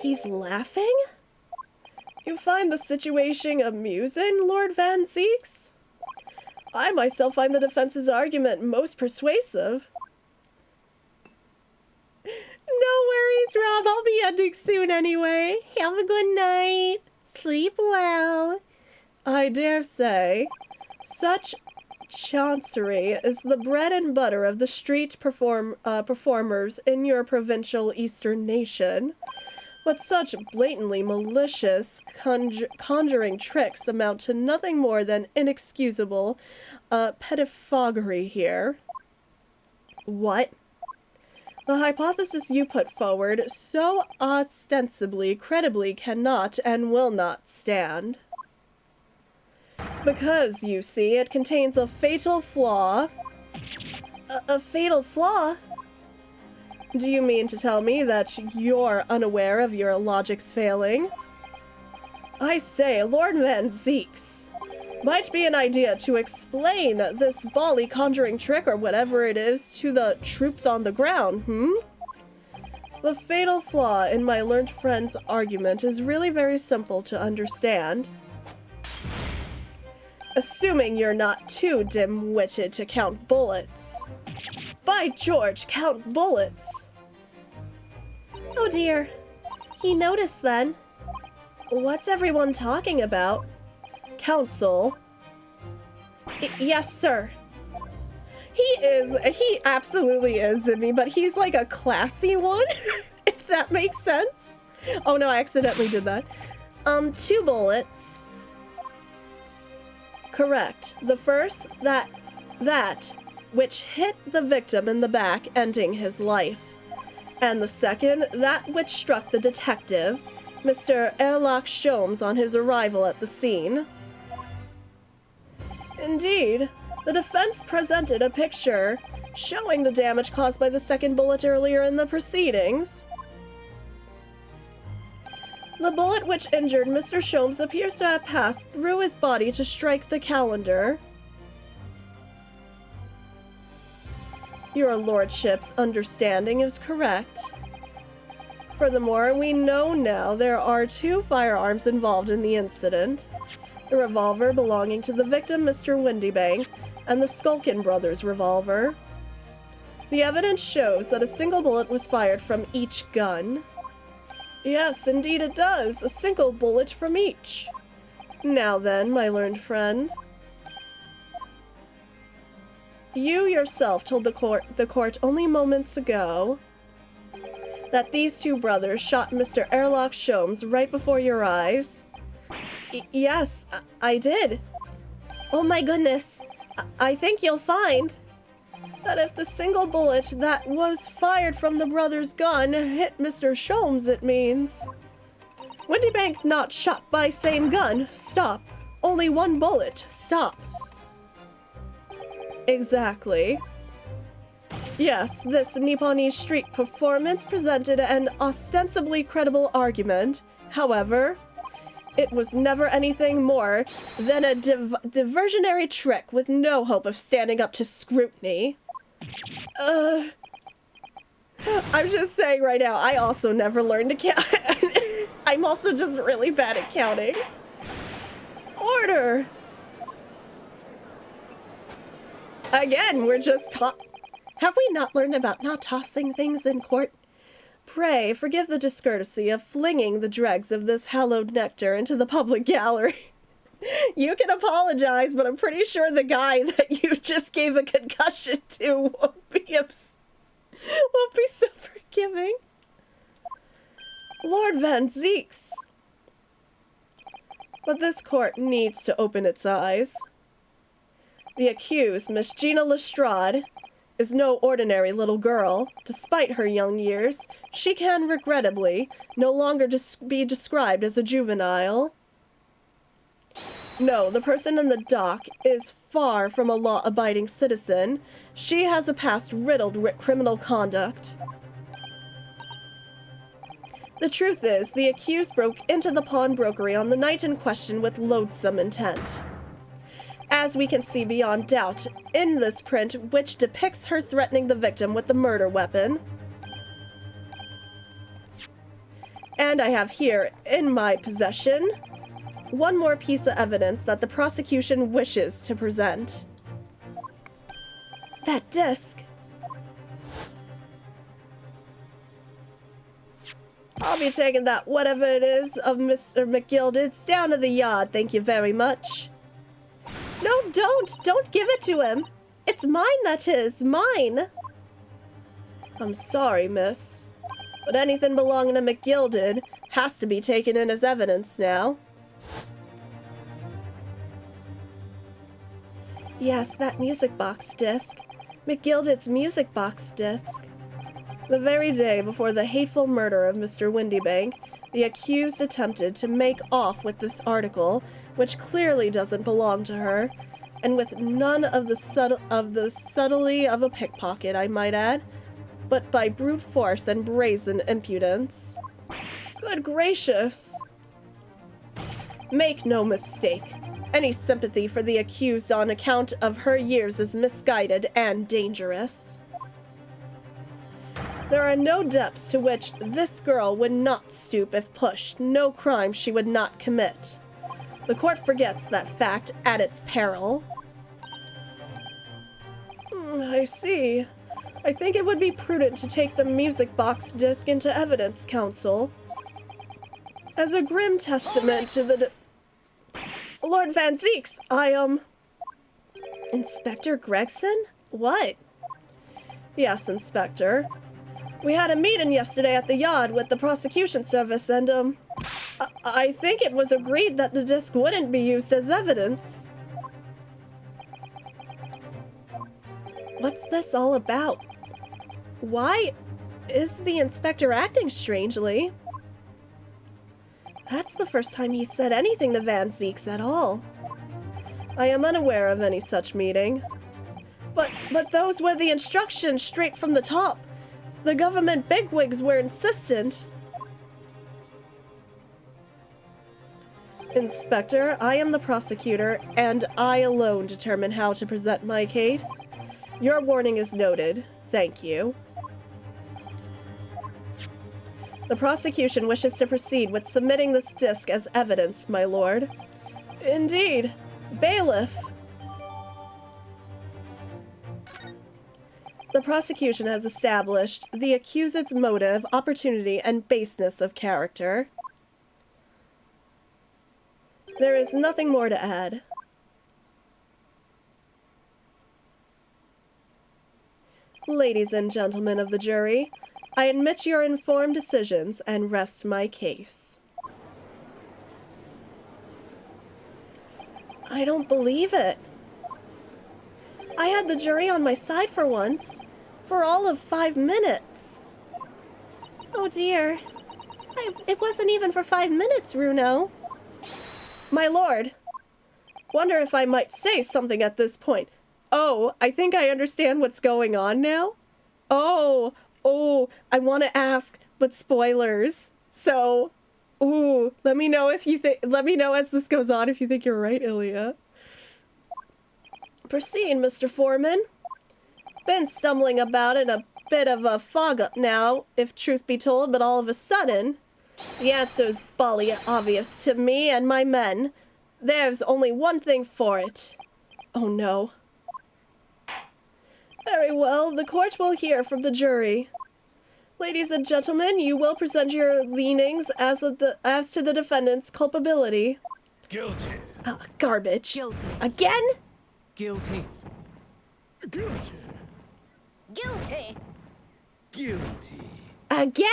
He's laughing? You find the situation amusing, Lord Van Zeeks? I myself find the defense's argument most persuasive. No worries, Rob. I'll be ending soon anyway. Have a good night. Sleep well. I dare say, such chancery is the bread and butter of the street performers in your provincial eastern nation. But such blatantly malicious conjuring tricks amount to nothing more than inexcusable pettifoggery here. What? The hypothesis you put forward so ostensibly, credibly cannot and will not stand. Because, you see, it contains a fatal flaw. A fatal flaw? Do you mean to tell me that you're unaware of your logic's failing? I say, Lord Van Zeeks, might be an idea to explain this bally conjuring trick or whatever it is to the troops on the ground, The fatal flaw in my learned friend's argument is really very simple to understand. Assuming you're not too dim-witted to count bullets. By George, count bullets! Oh dear. He noticed then. What's everyone talking about? Counsel. Yes, sir. He absolutely is, Zibby, but he's like a classy one, if that makes sense. Oh no, I accidentally did that. 2 bullets. Correct. The first, that which hit the victim in the back, ending his life. And the second, that which struck the detective, Mr. Erlach Sholmes, on his arrival at the scene. Indeed, the defense presented a picture showing the damage caused by the second bullet earlier in the proceedings. The bullet which injured Mr. Sholmes appears to have passed through his body to strike the calendar. Your lordship's understanding is correct. Furthermore, we know now there are 2 firearms involved in the incident. The revolver belonging to the victim, Mr. Windybank, and the Skulkin brothers' revolver. The evidence shows that a single bullet was fired from each gun. Yes, indeed it does. A single bullet from each. Now then, my learned friend. You yourself told the court only moments ago that these 2 brothers shot Mr. Erlach Sholmes right before your eyes. Yes, I did. Oh my goodness. I think you'll find that if the single bullet that was fired from the brother's gun hit Mr. Sholmes, it means... Windybank not shot by same gun. Stop. Only 1 bullet. Stop. Exactly. Yes, this Nipponese street performance presented an ostensibly credible argument. However, it was never anything more than a diversionary trick with no hope of standing up to scrutiny. I'm just saying right now, I also never learned to count. I'm also just really bad at counting. Order! Again, we're just Have we not learned about not tossing things in court? Pray, forgive the discourtesy of flinging the dregs of this hallowed nectar into the public gallery. You can apologize, but I'm pretty sure the guy that you just gave a concussion to won't be so forgiving. Lord Van Zeeks. But this court needs to open its eyes. The accused, Miss Gina Lestrade, is no ordinary little girl. Despite her young years, she can, regrettably, no longer be described as a juvenile. No, the person in the dock is far from a law-abiding citizen. She has a past riddled with criminal conduct. The truth is, the accused broke into the pawnbrokery on the night in question with loathsome intent. As we can see beyond doubt in this print, which depicts her threatening the victim with the murder weapon. And I have here, in my possession, one more piece of evidence that the prosecution wishes to present. That disc! I'll be taking that, whatever it is, of Mr. McGilded's down to the yard, thank you very much. No, don't give it to him. It's mine, that is, mine. I'm sorry, miss, but anything belonging to McGilded has to be taken in as evidence now. Yes, that music box disc. McGilded's music box disc. The very day before the hateful murder of Mr. Windybank, the accused attempted to make off with this article, which clearly doesn't belong to her, and with none of the subtlety of a pickpocket, I might add, but by brute force and brazen impudence. Good gracious! Make no mistake. Any sympathy for the accused on account of her years is misguided and dangerous. There are no depths to which this girl would not stoop if pushed, no crime she would not commit. The court forgets that fact at its peril. I see. I think it would be prudent to take the music box disc into evidence, counsel. As a grim testament to the Lord Van Zeeks, Inspector Gregson? What? Yes, Inspector. We had a meeting yesterday at the yard with the prosecution service and, I think it was agreed that the disc wouldn't be used as evidence. What's this all about? Why Is the inspector acting strangely? That's the first time he said anything to Van Zeeks at all. I am unaware of any such meeting. But those were the instructions straight from the top. The government bigwigs were insistent. Inspector, I am the prosecutor, and I alone determine how to present my case. Your warning is noted. Thank you. The prosecution wishes to proceed with submitting this disc as evidence, my lord. Indeed. Bailiff. The prosecution has established the accused's motive, opportunity, and baseness of character. There is nothing more to add. Ladies and gentlemen of the jury, I admit your informed decisions and rest my case. I don't believe it. I had the jury on my side for once, for all of 5 minutes. Oh dear. It wasn't even for 5 minutes, Runo. My lord, wonder if I might say something at this point. Oh, I think I understand what's going on now. Oh, I want to ask, but spoilers. So, let me know if you think, let me know as this goes on if you think you're right, Ilya. Proceed, Mr. Foreman. Been stumbling about in a bit of a fog up now, if truth be told, but all of a sudden, the answer's bally obvious to me and my men. There's only one thing for it. Oh no. Very well, the court will hear from the jury. Ladies and gentlemen, you will present your leanings as to the defendant's culpability. Guilty. Garbage. Guilty. Again? Guilty. Guilty. Guilty. Guilty. Again?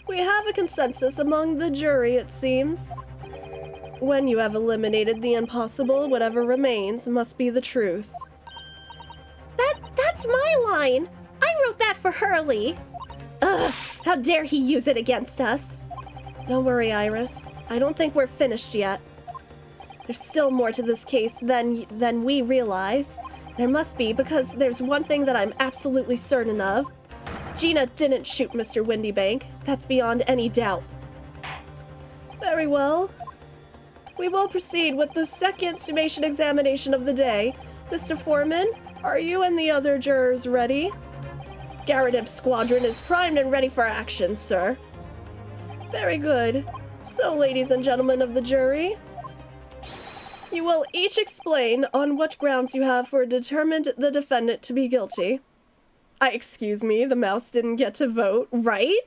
We have a consensus among the jury, it seems. When you have eliminated the impossible, whatever remains must be the truth. That's my line! I wrote that for Hurley! Ugh! How dare he use it against us! Don't worry, Iris. I don't think we're finished yet. There's still more to this case than we realize. There must be, because there's one thing that I'm absolutely certain of. Gina didn't shoot Mr. Windybank. That's beyond any doubt. Very well. We will proceed with the second summation examination of the day. Mr. Foreman, are you and the other jurors ready? Garradib's squadron is primed and ready for action, sir. Very good. So, ladies and gentlemen of the jury, you will each explain on what grounds you have for determined the defendant to be guilty. Excuse me, the mouse didn't get to vote, right?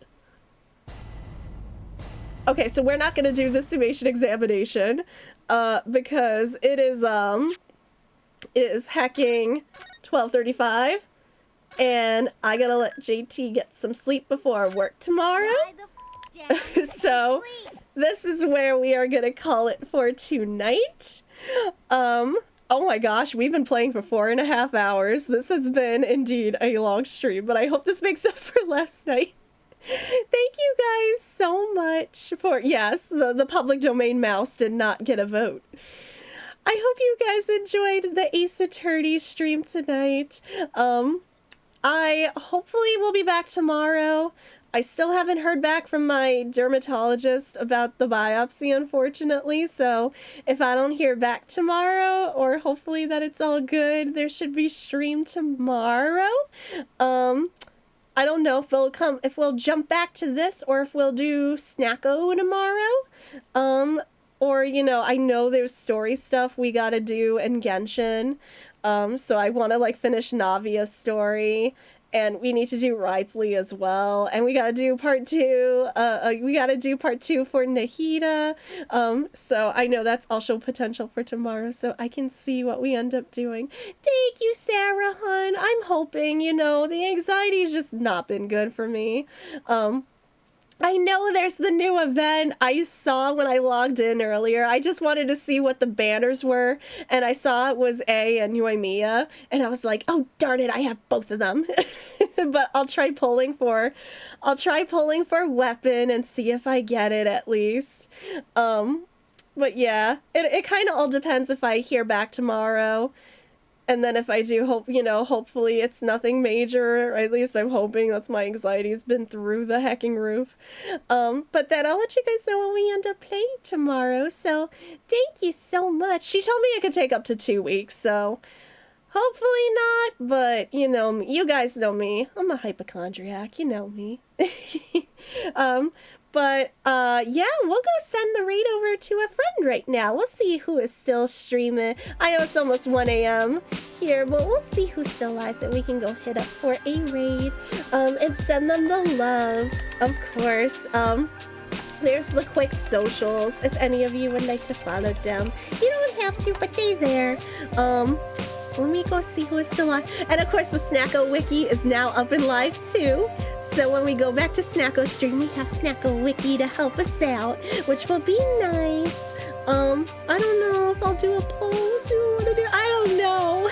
Okay, so we're not gonna do the summation examination, because it is hacking 12:35, and I gotta let JT get some sleep before work tomorrow. So, this is where we are gonna call it for tonight. Oh my gosh, we've been playing for 4.5 hours. This has been indeed a long stream, but I hope this makes up for last night. Thank you guys so much for, yes, the public domain mouse did not get a vote. I hope you guys enjoyed the Ace Attorney stream tonight. I hopefully will be back tomorrow. I still haven't heard back from my dermatologist about the biopsy, unfortunately, so if I don't hear back tomorrow, or hopefully that it's all good, there should be stream tomorrow. I don't know if we'll jump back to this, or if we'll do Snacko tomorrow. Or, you know, I know there's story stuff we gotta do in Genshin, so I want to, like, finish Navia's story. And we need to do Ridesley as well. And we gotta do part 2. We gotta do part 2 for Nahida. So I know that's also potential for tomorrow. So I can see what we end up doing. Thank you, Sarah, hun. I'm hoping, you know, the anxiety's just not been good for me. I know there's the new event I saw when I logged in earlier. I just wanted to see what the banners were, and I saw it was A and Yoimiya, and I was like, oh darn it, I have both of them. But I'll try pulling for weapon and see if I get it at least. But yeah, it kind of all depends if I hear back tomorrow. And then if I do, hopefully it's nothing major, or at least I'm hoping. That's my anxiety's been through the hecking roof. But then I'll let you guys know when we end up playing tomorrow. So thank you so much. She told me it could take up to 2 weeks, so hopefully not. But, you guys know me. I'm a hypochondriac. You know me. But, yeah, we'll go send the raid over to a friend right now. We'll see who is still streaming. I know it's almost 1 a.m. here, but we'll see who's still alive that we can go hit up for a raid, and send them the love, of course. There's the quick socials, if any of you would like to follow them. You don't have to, but they there. Let me go see who is still alive. And, of course, the Snacko Wiki is now up and live, too. So when we go back to Snacko stream, we have Snacko Wiki to help us out, which will be nice. I don't know if I'll do a poll. See what I want to do. I don't know.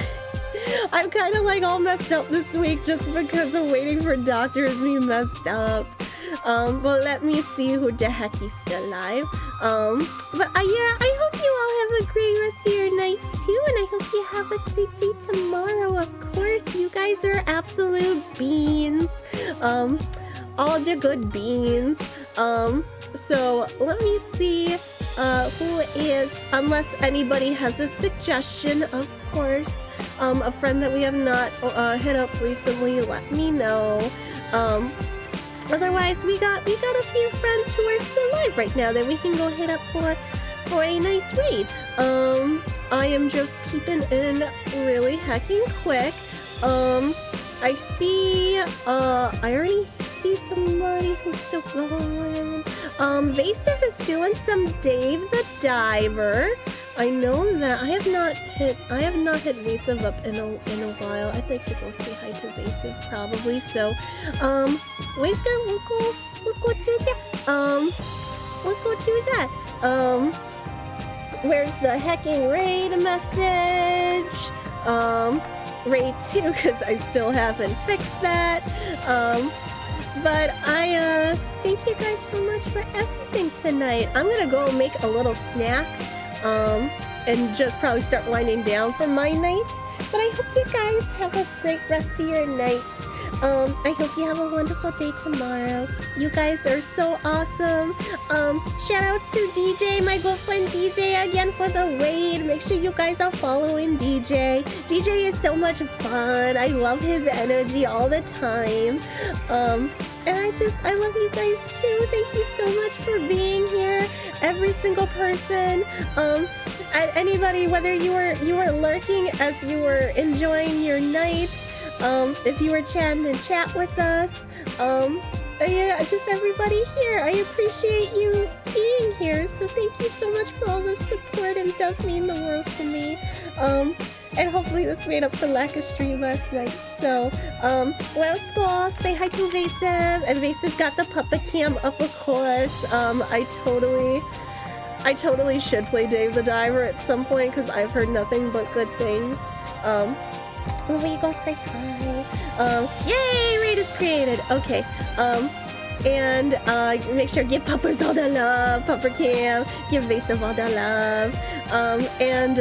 I'm kind of like all messed up this week just because of waiting for doctors to be messed up. But let me see who the heck is still alive. But yeah, I hope you all have a great rest of your night too, and I hope you have a great day tomorrow. Of course, you guys are absolute beans. All the good beans. So let me see who is, unless anybody has a suggestion, of course. A friend that we have not hit up recently, let me know. Otherwise, we got a few friends who are still alive right now that we can go hit up for a nice raid. I am just peeping in really hecking quick. I see, I already see somebody who's still going. Vasive is doing some Dave the Diver. I know that I have not hit Vasive up in a while. I'd like to go say hi to Vasive probably. So, we'll go do that. Where's the hecking raid message? Raid 2, because I still haven't fixed that. But I thank you guys so much for everything tonight. I'm gonna go make a little snack. And just probably start winding down for my night. But I hope you guys have a great rest of your night. I hope you have a wonderful day tomorrow. You guys are so awesome. Shout outs to DJ, my good friend DJ, again for the raid. Make sure you guys are following DJ. DJ is so much fun. I love his energy all the time. And I love you guys too. Thank you so much for being here. Every single person. Anybody, whether you were lurking as you were enjoying your night, if you were chatting in chat with us, yeah, just everybody here. I appreciate you being here. So thank you so much for all the support. It does mean the world to me. And hopefully this made up for lack of stream last night. So, well, Skull, say hi to Vasive. And Vasive's got the puppet cam up, of course. I totally should play Dave the Diver at some point because I've heard nothing but good things. Will you go say hi? Yay! Raid is created. Okay. And make sure give Puppers all the love. Pupper Cam, give Vasive all the love. And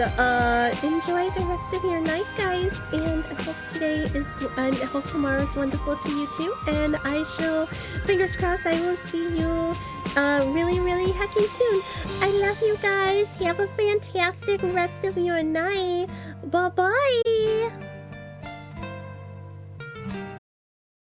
enjoy the rest of your night, guys. And I hope tomorrow's wonderful to you too. And I shall, fingers crossed, I will see you really, really hecking soon. I love you guys. Have a fantastic rest of your night. Bye-bye.